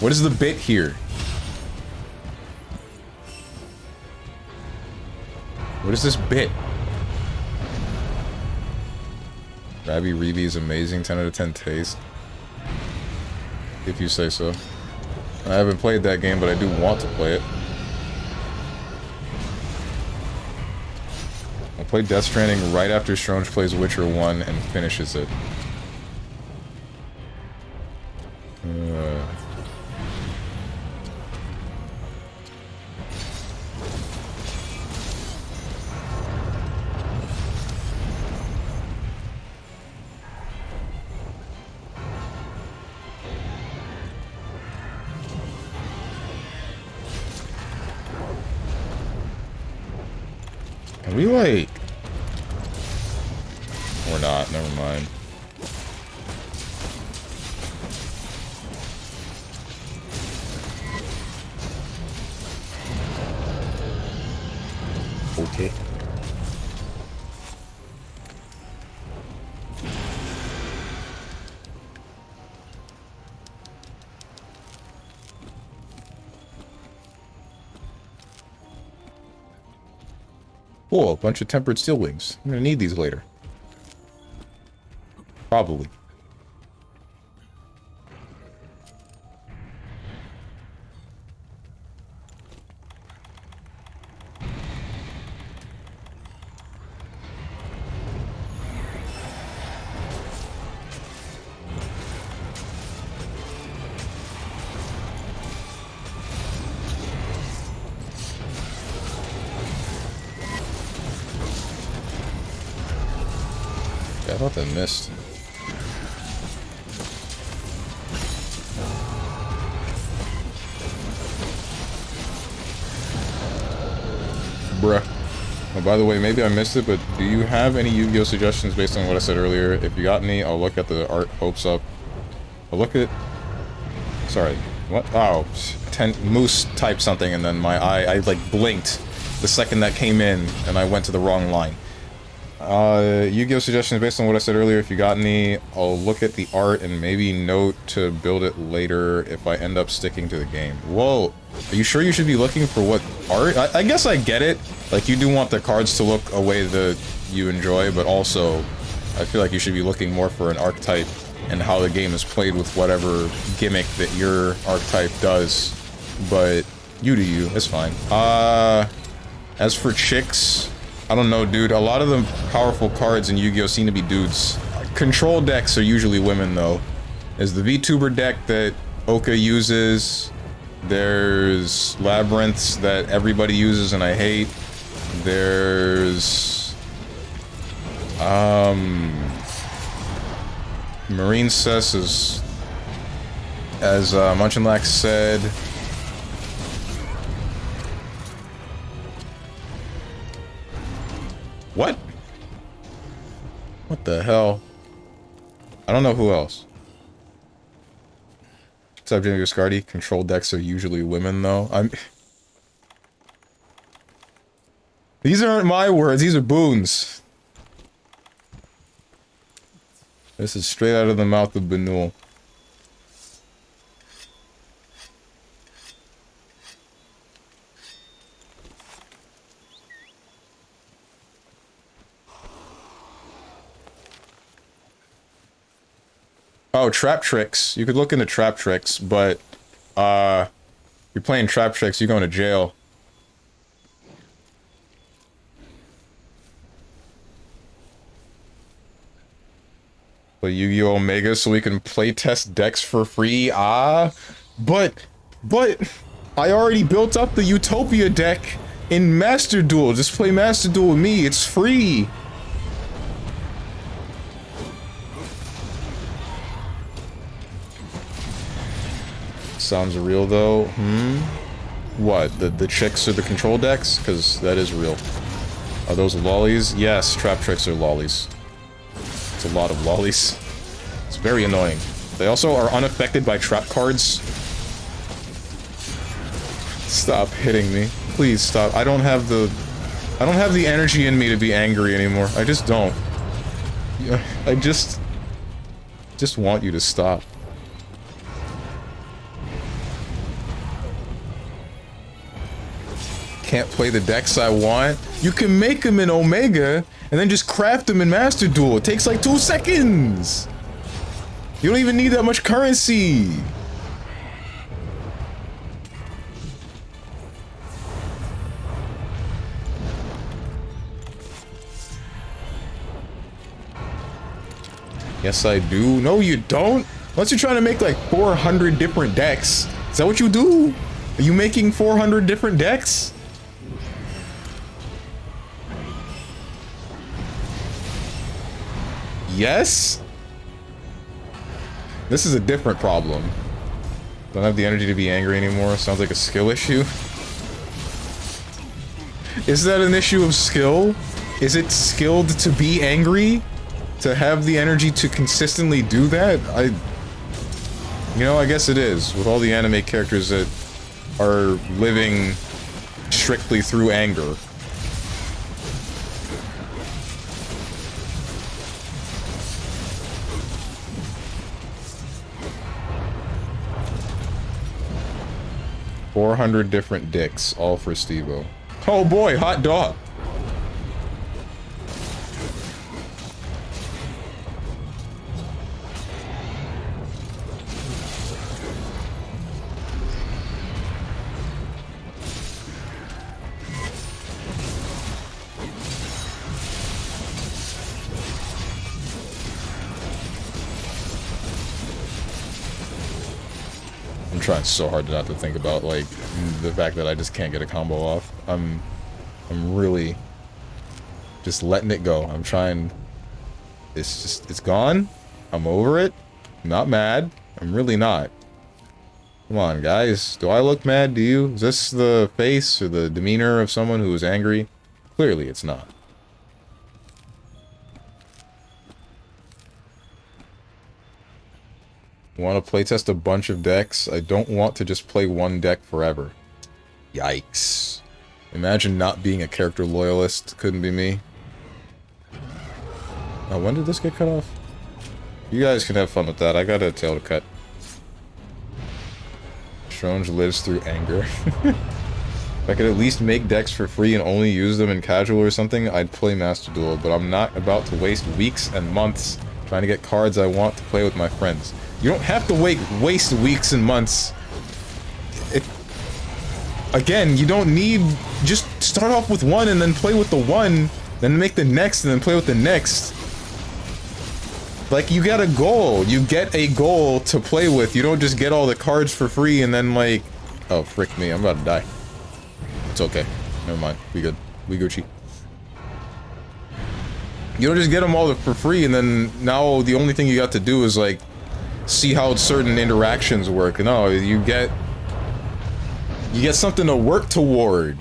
What is the bit here? What is this bit? Rabby Reeby is amazing, 10 out of 10 taste. If you say so. I haven't played that game, but I do want to play it. I'll play Death Stranding right after Stronge plays Witcher 1 and finishes it. Can we, like... Or not, never mind. Okay. Cool, a bunch of tempered steel wings. I'm gonna need these later. Probably. Yeah, I thought that missed. Bruh. Oh, by the way, maybe I missed it, but do you have any Yu-Gi-Oh suggestions based on what I said earlier? If you got any, I'll look at the art hopes up. I'll look at... Sorry. What? Oh, Moose typed something and then my eye, I like blinked the second that came in and I went to the wrong line. Yu-Gi-Oh suggestions based on what I said earlier. If you got any, I'll look at the art and maybe note to build it later if I end up sticking to the game. Whoa, are you sure you should be looking for what art? I guess I get it. Like, you do want the cards to look a way that you enjoy, but also, I feel like you should be looking more for an archetype and how the game is played with whatever gimmick that your archetype does. But, you do you, it's fine. As for chicks... I don't know, dude. A lot of the powerful cards in Yu-Gi-Oh! Seem to be dudes. Control decks are usually women, though. There's the VTuber deck that Oka uses. There's Labyrinths that everybody uses and I hate. There's... Marine Cess is... As Munchenlax said... What? What the hell? I don't know who else. What's up, Jimmy Viscardi? Control decks are usually women, though. These aren't my words, these are Boone's. This is straight out of the mouth of Benul. Oh, trap tricks. You could look into trap tricks, but, you're playing trap tricks, you're going to jail. Play Yu-Gi-Oh! Omega so we can playtest decks for free? But, I already built up the Utopia deck in Master Duel. Just play Master Duel with me, it's free. Sounds real though. What? The chicks are the control decks? Because that is real. Are those lollies? Yes, trap tricks are lollies. It's a lot of lollies. It's very annoying. They also are unaffected by trap cards. Stop hitting me. Please stop. I don't have the energy in me to be angry anymore. I just don't. I just want you to stop. Can't play the decks I want. You can make them in Omega and then just craft them in Master Duel. It takes like 2 seconds. You don't even need that much currency. Yes, I do. No, you don't. Unless you're trying to make like 400 different decks. Is that what you do? Are you making 400 different decks? Yes? This is a different problem. Don't have the energy to be angry anymore. Sounds like a skill issue. Is that an issue of skill? Is it skilled to be angry? To have the energy to consistently do that? You know, I guess it is. With all the anime characters that are living strictly through anger. $400 different dicks, all for Steve-O. Oh boy, hot dog! trying so hard not to think about, like, the fact that I just can't get a combo off. I'm really just letting it go. I'm trying... It's gone. I'm over it. I'm not mad. I'm really not. Come on, guys. Do I look mad? Do you? Is this the face or the demeanor of someone who is angry? Clearly, it's not. Want to playtest a bunch of decks? I don't want to just play one deck forever. Yikes. Imagine not being a character loyalist. Couldn't be me. Oh, when did this get cut off? You guys can have fun with that. I got a tail to cut. Strange lives through anger. If I could at least make decks for free and only use them in casual or something, I'd play Master Duel, but I'm not about to waste weeks and months trying to get cards I want to play with my friends. You don't have to waste weeks and months. Again, you don't need... Just start off with one and then play with the one, then make the next and then play with the next. Like, you got a goal. You get a goal to play with. You don't just get all the cards for free and then, like... Oh, frick me. I'm about to die. It's okay. Never mind. We good. We Gucci. You don't just get them all for free and then now the only thing you got to do is, like, see how certain interactions work. No, you get something to work toward.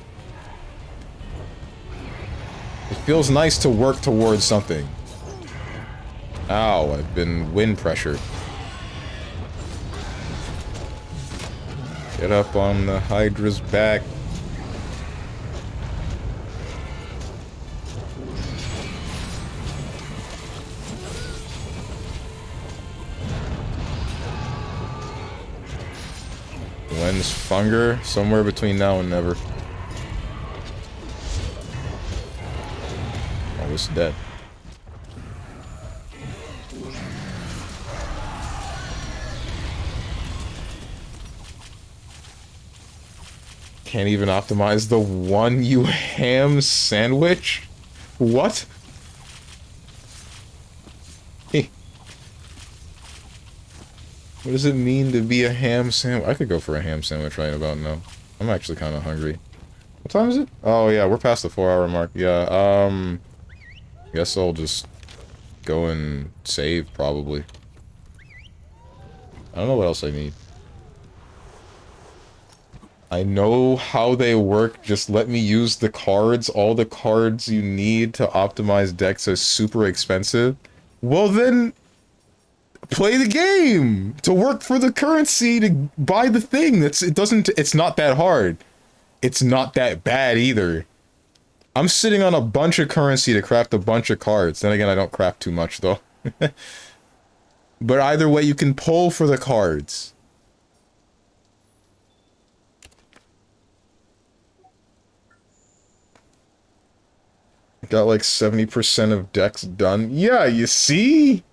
It feels nice to work towards something. Ow, I've been wind pressured. Get up on the Hydra's back. When's Funger? Somewhere between now and never. Oh, it's dead. Can't even optimize the one, you ham sandwich? What? Hey. What does it mean to be a ham sandwich? I could go for a ham sandwich right about now. I'm actually kind of hungry. What time is it? Oh yeah, we're past the 4-hour mark. Yeah, guess I'll just go and save, probably. I don't know what else I need. I know how they work, just let me use the cards. All the cards you need to optimize decks are super expensive. Well then, play the game! To work for the currency to buy the thing. It's not that hard. It's not that bad either. I'm sitting on a bunch of currency to craft a bunch of cards. Then again, I don't craft too much though. But either way, you can pull for the cards. Got like 70% of decks done. Yeah, you see?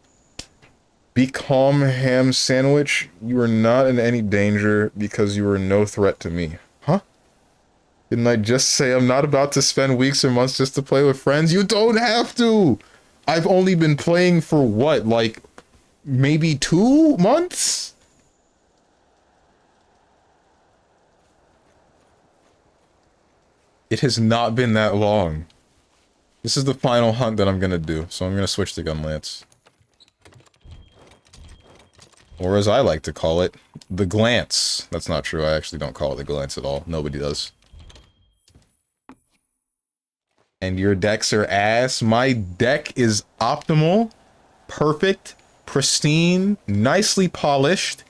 Be calm, ham sandwich. You are not in any danger because you are no threat to me. Huh? Didn't I just say I'm not about to spend weeks or months just to play with friends? You don't have to! I've only been playing for what, like, maybe 2 months? It has not been that long. This is the final hunt that I'm gonna do, so I'm gonna switch to Gunlance. Or as I like to call it, the Glance. That's not true, I actually don't call it the Glance at all. Nobody does. And your decks are ass. My deck is optimal, perfect, pristine, nicely polished.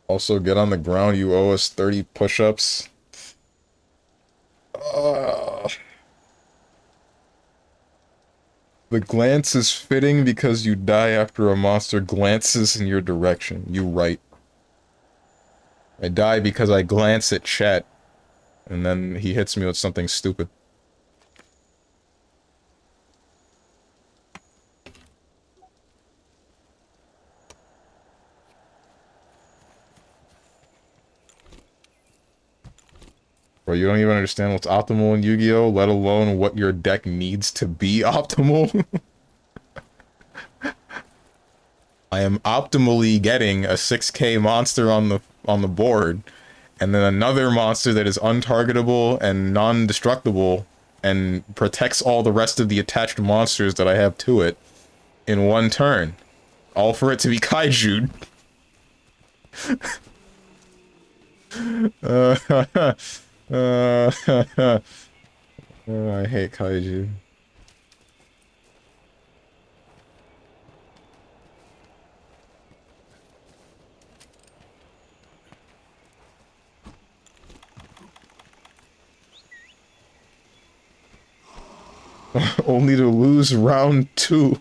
Also, get on the ground, you owe us 30 push-ups. The glance is fitting because you die after a monster glances in your direction. You right. I die because I glance at chat, and then he hits me with something stupid. Bro, you don't even understand what's optimal in Yu-Gi-Oh, let alone what your deck needs to be optimal. I am optimally getting a 6k monster on the board, and then another monster that is untargetable and non-destructible and protects all the rest of the attached monsters that I have to it in one turn. All for it to be kaiju'd. I hate kaiju. Only to lose round 2.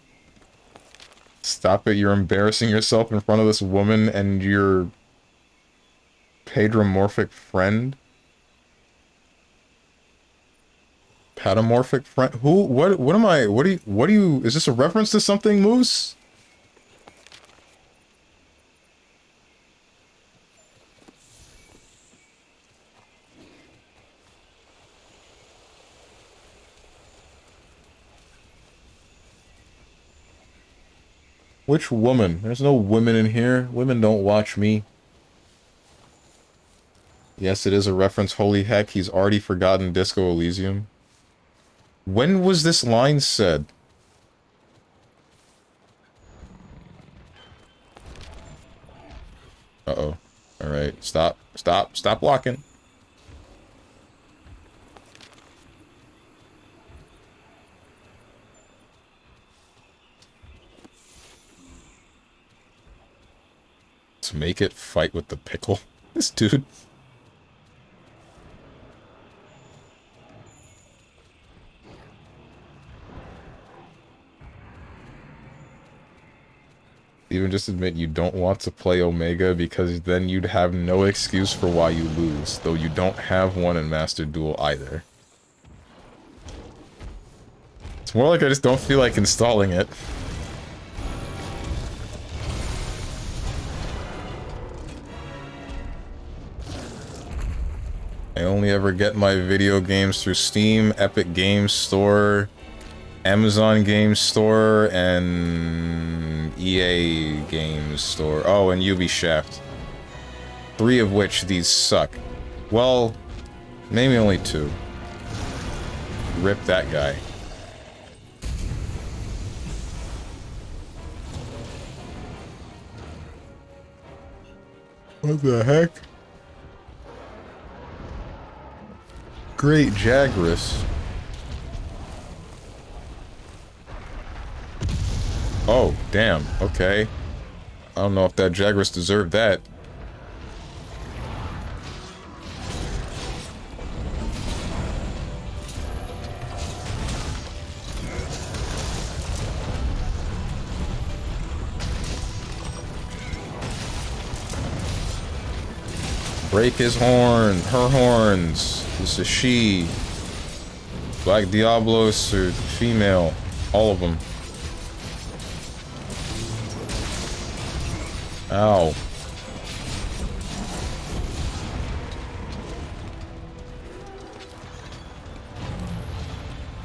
Stop it, you're embarrassing yourself in front of this woman and your pedramorphic friend? Patamorphic friend? Who? What am I? What do you, is this a reference to something, Moose? Which woman? There's no women in here. Women don't watch me. Yes, it is a reference. Holy heck, he's already forgotten Disco Elysium. When was this line said? Uh-oh. Alright, stop. Stop. Stop blocking. To make it fight with the pickle. This dude. Even just admit you don't want to play Omega because then you'd have no excuse for why you lose, though you don't have one in Master Duel either. It's more like I just don't feel like installing it. I only ever get my video games through Steam, Epic Games Store, Amazon Games Store, and EA Games Store. Oh, and Ubisoft. 3 of which these suck. Well, maybe only 2. Rip that guy. What the heck? Great Jagras. Oh, damn. Okay. I don't know if that Jagras deserved that. Break his horn. Her horns. This is she. Black Diablos or female. All of them. Ow.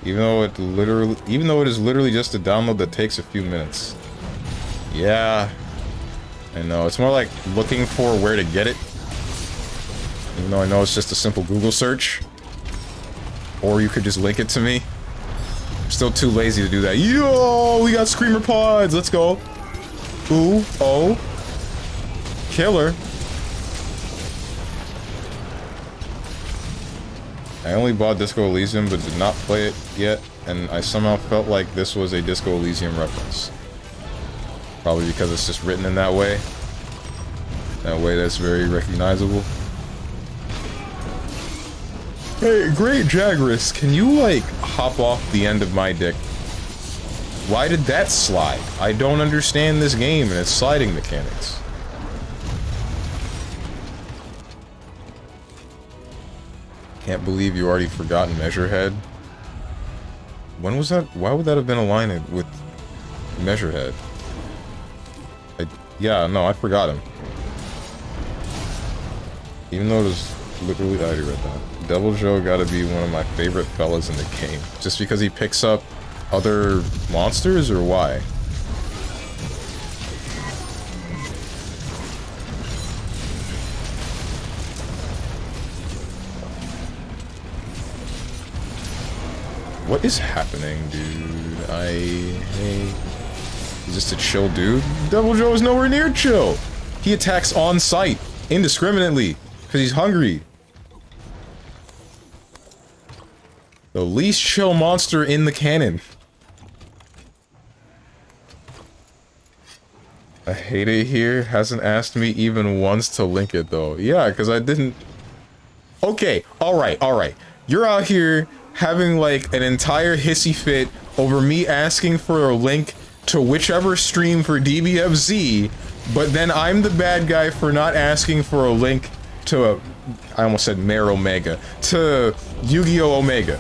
Even though it is literally just a download that takes a few minutes. Yeah. I know. It's more like looking for where to get it. Even though I know it's just a simple Google search. Or you could just link it to me. I'm still too lazy to do that. Yo, we got Screamer Pods. Let's go. Ooh, oh. Killer. I only bought Disco Elysium but did not play it yet, and I somehow felt like this was a Disco Elysium reference. Probably because it's just written in that way. That way that's very recognizable. Hey, Great Jagras, can you, like, hop off the end of my dick? Why did that slide? I don't understand this game and its sliding mechanics. Can't believe you already forgotten Measurehead. When was that? Why would that have been aligned with Measurehead? Yeah, no, I forgot him. Even though it was literally... I already read that. Devil Joe gotta be one of my favorite fellas in the game. Just because he picks up other monsters, or why? What is happening, dude? Hey. Is this a chill dude? Devil Joe is nowhere near chill! He attacks on sight, indiscriminately, because he's hungry. The least chill monster in the canon. I hate it here. Hasn't asked me even once to link it, though. Yeah, because I didn't... Okay, alright. You're out here having, like, an entire hissy fit over me asking for a link to whichever stream for DBFZ, but then I'm the bad guy for not asking for a link to I almost said Mare Omega, to Yu-Gi-Oh! Omega.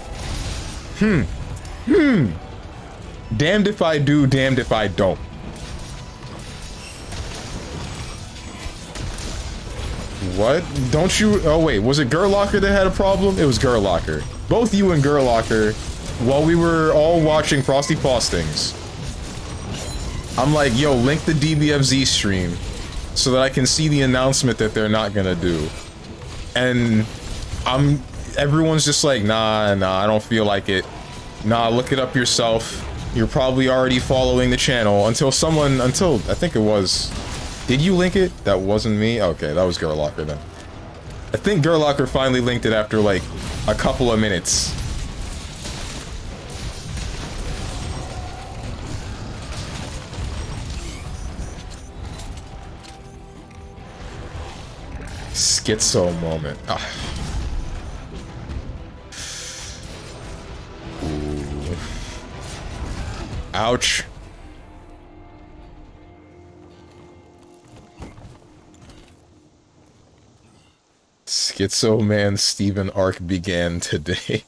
Damned if I do, damned if I don't. What? Don't you? Oh wait, was it Gerlocker that had a problem? It was Gerlocker. Both you and Gerlocker, while we were all watching Frosty Postings, I'm like, yo, link the DBFZ stream so that I can see the announcement that they're not gonna do. And everyone's just like, nah, I don't feel like it. Nah, look it up yourself. You're probably already following the channel until I think it was, did you link it? That wasn't me? Okay, that was Gerlocker then. I think Gerlocker finally linked it after like a couple of minutes. Schizo moment. Ooh. Ouch. StrongmanSteven arc began today.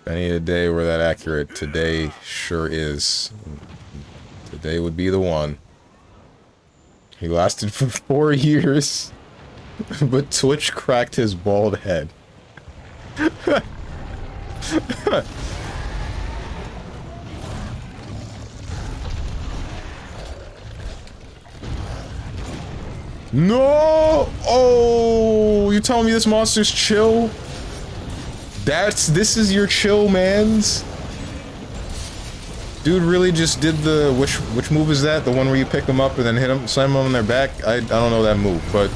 Any a day were that accurate, today sure is. Today would be the one. He lasted for 4 years, but Twitch cracked his bald head. No! Oh, you telling me this monster's chill? This is your chill, mans? Dude really just did the, which move is that? The one where you pick them up and then hit them, slam them on their back? I don't know that move, but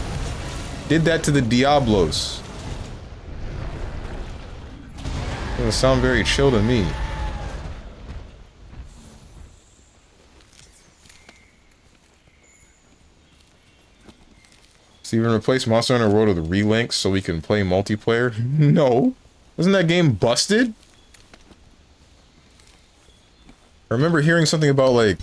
did that to the Diablos. Doesn't sound very chill to me. Steven, replace Monster Hunter World with relinks so we can play multiplayer? No. Wasn't that game busted? I remember hearing something about, like,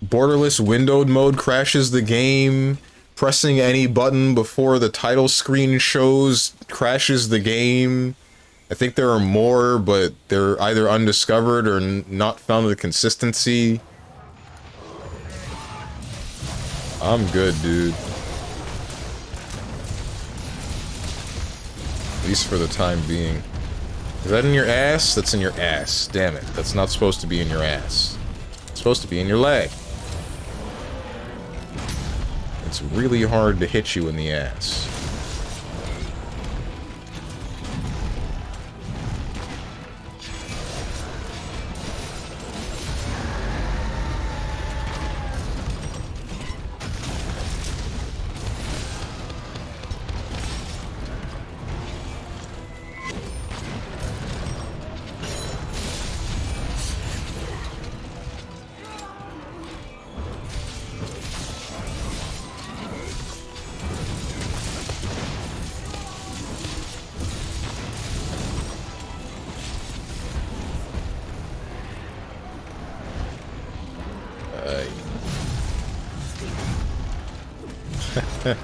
borderless windowed mode crashes the game, pressing any button before the title screen shows crashes the game. I think there are more, but they're either undiscovered or not found with consistency. I'm good, dude. At least for the time being. Is that in your ass? That's in your ass. Damn it. That's not supposed to be in your ass. It's supposed to be in your leg. It's really hard to hit you in the ass.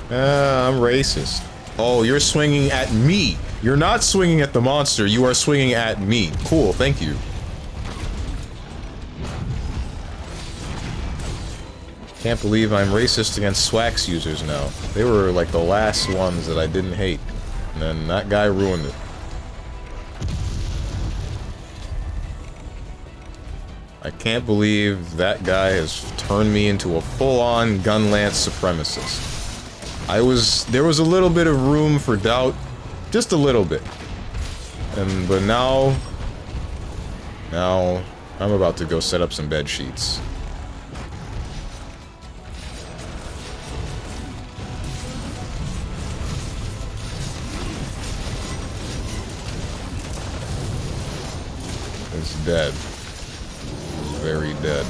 I'm racist. Oh, you're swinging at me. You're not swinging at the monster. You are swinging at me. Cool, thank you. Can't believe I'm racist against Swax users now. They were like the last ones that I didn't hate. And then that guy ruined it. I can't believe that guy has turned me into a full-on gun-lance supremacist. There was a little bit of room for doubt. Just a little bit. But now I'm about to go set up some bed sheets. It's dead. It's very dead.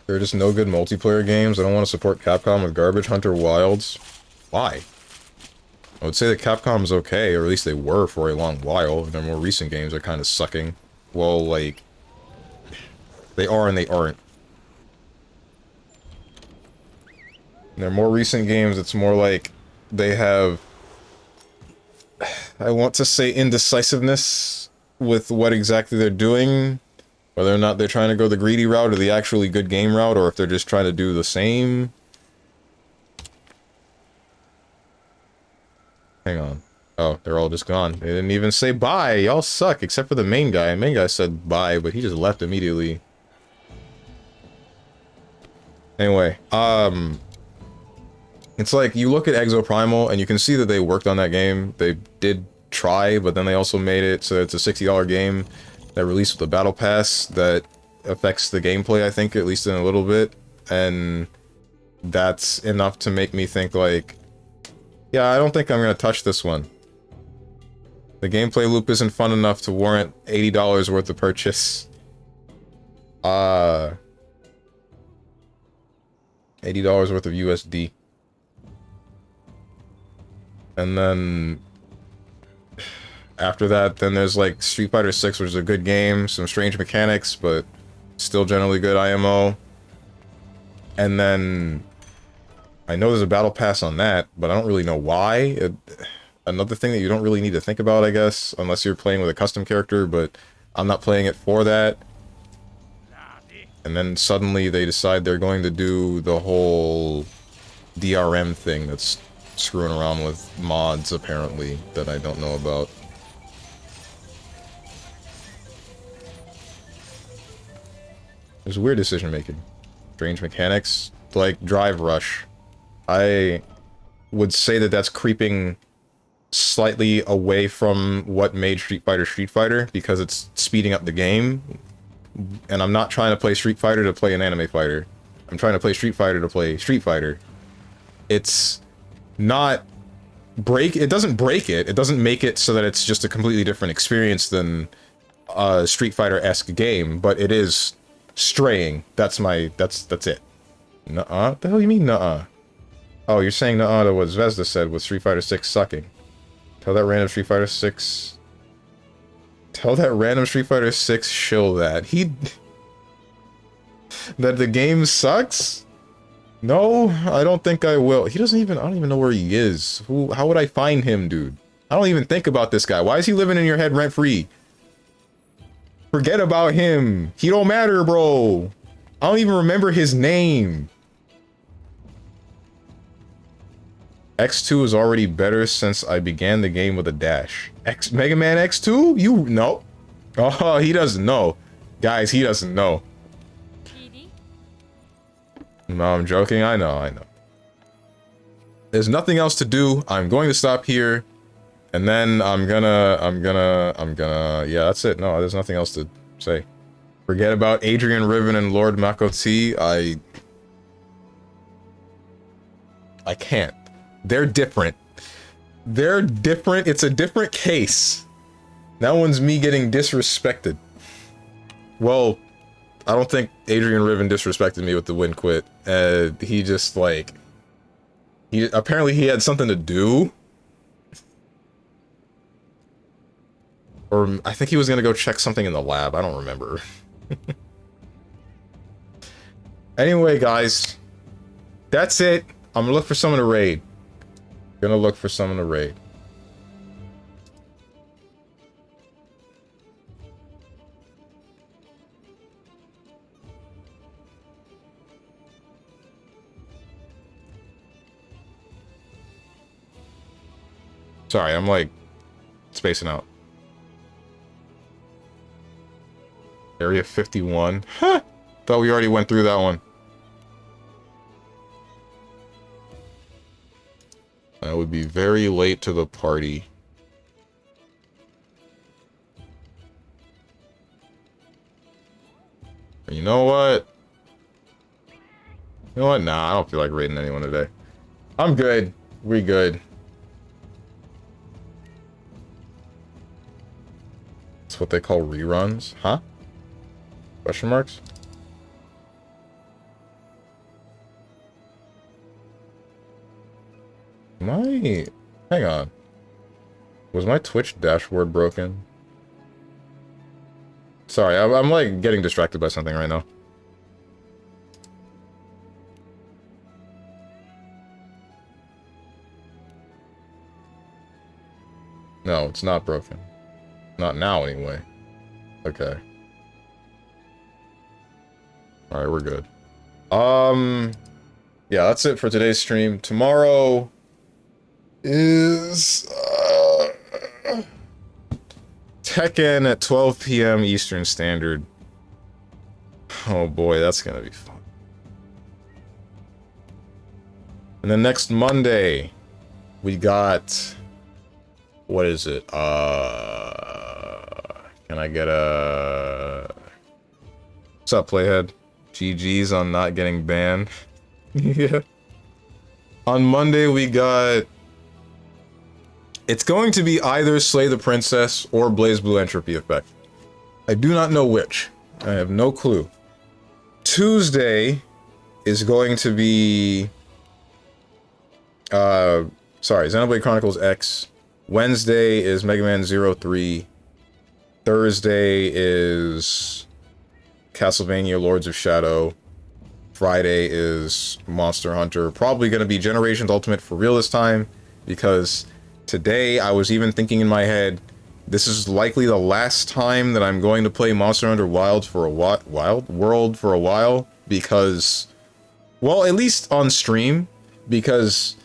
There are just no good multiplayer games. I don't want to support Capcom with garbage. Hunter Wilds. Why? I would say that Capcom's okay, or at least they were for a long while. Their more recent games are kind of sucking. Well, like, they are and they aren't. In their more recent games, it's more like they have, I want to say, indecisiveness with what exactly they're doing. Whether or not they're trying to go the greedy route or the actually good game route, or if they're just trying to do the same. Hang on. Oh, they're all just gone. They didn't even say bye. Y'all suck, except for the main guy. The main guy said bye, but he just left immediately. Anyway, it's like, you look at Exoprimal, and you can see that they worked on that game. They did try, but then they also made it so it's a $60 game that released with the Battle Pass that affects the gameplay, I think, at least in a little bit. And that's enough to make me think, like, yeah, I don't think I'm gonna touch this one. The gameplay loop isn't fun enough to warrant $80 worth of purchase. $80 worth of USD. And then after that, then there's like Street Fighter 6, which is a good game, some strange mechanics, but still generally good IMO. And then I know there's a battle pass on that, but I don't really know why. Another thing that you don't really need to think about, I guess, unless you're playing with a custom character, but I'm not playing it for that. And then suddenly they decide they're going to do the whole DRM thing that's screwing around with mods, apparently, that I don't know about. There's weird decision making. Strange mechanics, like Drive Rush. I would say that that's creeping slightly away from what made Street Fighter, because it's speeding up the game. And I'm not trying to play Street Fighter to play an anime fighter. I'm trying to play Street Fighter to play Street Fighter. It's not it doesn't break it. It doesn't make it so that it's just a completely different experience than a Street Fighter-esque game, but it is straying. That's it. Nuh-uh? What the hell do you mean, nuh-uh? Oh, you're saying nuh-uh to what Zvezda said with Street Fighter 6 sucking. Tell that random Street Fighter 6... Tell that random Street Fighter 6 shill that. That the game sucks? No, I don't think I will. He doesn't even... I don't even know where he is. How would I find him, dude? I don't even think about this guy. Why is he living in your head rent-free? Forget about him. He don't matter, bro. I don't even remember his name. X2 is already better since I began the game with a dash. Mega Man X2? You know? Oh, he doesn't know. Guys, he doesn't know. No, I'm joking. I know. There's nothing else to do. I'm going to stop here. And then I'm gonna, yeah, that's it. No, there's nothing else to say. Forget about Adrian Riven and Lord Makoti. I can't. They're different. They're different. It's a different case. That one's me getting disrespected. Well, I don't think Adrian Riven disrespected me with the win quit. He just, like... apparently he had something to do. Or I think he was gonna go check something in the lab. I don't remember. Anyway, guys. That's it. I'm gonna look for someone to raid. Sorry, I'm like spacing out. Area 51. Huh. Thought we already went through that one. I would be very late to the party. You know what? You know what? Nah, I don't feel like raiding anyone today. I'm good. We good. That's what they call reruns, huh? Question marks? Hang on. Was my Twitch dashboard broken? Sorry, I'm like getting distracted by something right now. No, it's not broken. Not now, anyway. Okay. Alright, we're good. Yeah, that's it for today's stream. Tomorrow is Tekken at 12 p.m. Eastern Standard. Oh boy, that's gonna be fun. And then next Monday, we got... What is it? Can I get a... What's up, Playhead? GG's on not getting banned. Yeah. On Monday, we got... It's going to be either Slay the Princess or BlazBlue Entropy Effect. I do not know which. I have no clue. Tuesday is going to be... sorry, Xenoblade Chronicles X. Wednesday is Mega Man 03. Thursday is Castlevania Lords of Shadow. Friday is Monster Hunter. Probably going to be Generations Ultimate for real this time, because today I was even thinking in my head, this is likely the last time that I'm going to play Monster Hunter Wild World for a while, because, well, at least on stream, because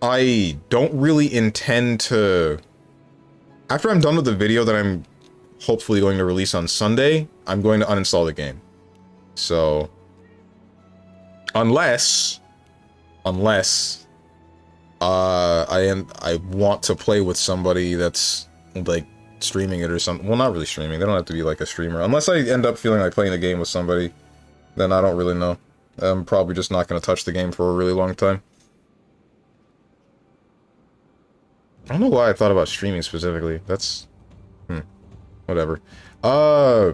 I don't really intend to... After I'm done with the video that I'm hopefully going to release on Sunday, I'm going to uninstall the game. So... Unless I want to play with somebody that's, like, streaming it or something. Well, not really streaming. They don't have to be, like, a streamer. Unless I end up feeling like playing the game with somebody, then I don't really know. I'm probably just not going to touch the game for a really long time. I don't know why I thought about streaming specifically. That's... whatever. I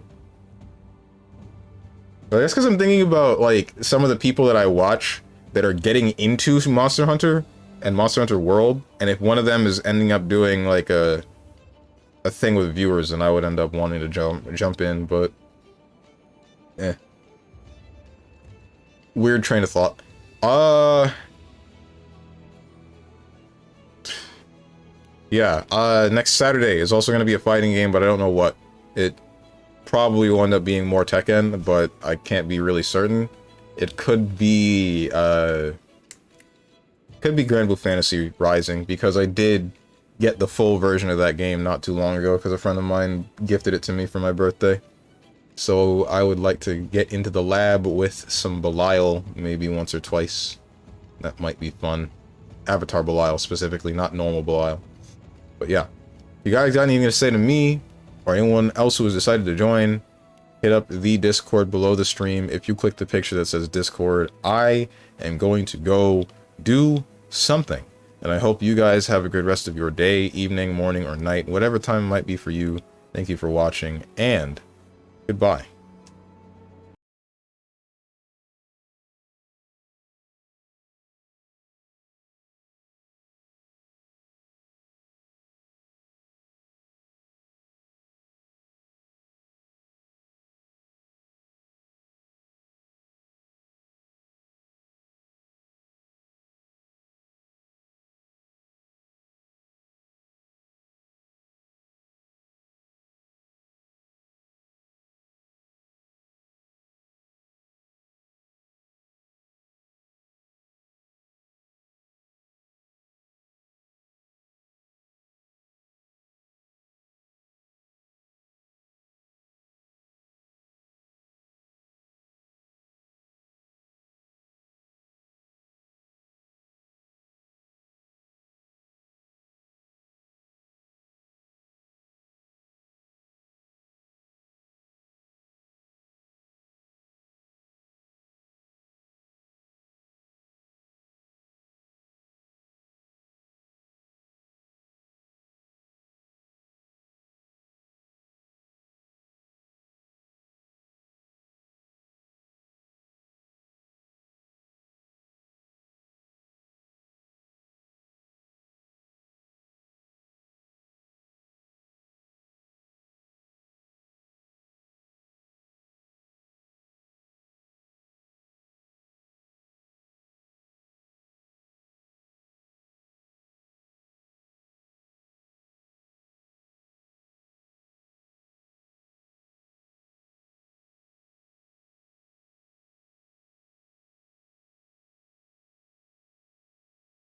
guess because I'm thinking about, like, some of the people that I watch that are getting into Monster Hunter and Monster Hunter World, and if one of them is ending up doing, like, a thing with viewers, then I would end up wanting to jump in, but... Weird train of thought. Yeah, next Saturday is also going to be a fighting game, but I don't know what. It probably will end up being more Tekken, but I can't be really certain. It could be, Grand Blue Fantasy Rising, because I did get the full version of that game not too long ago, because a friend of mine gifted it to me for my birthday. So I would like to get into the lab with some Belial, maybe once or twice. That might be fun. Avatar Belial specifically, not normal Belial. But yeah, if you guys got anything to say to me, or anyone else who has decided to join, hit up the Discord below the stream. If you click the picture that says Discord, I am going to go do something. And I hope you guys have a good rest of your day, evening, morning, or night, whatever time it might be for you. Thank you for watching, and goodbye.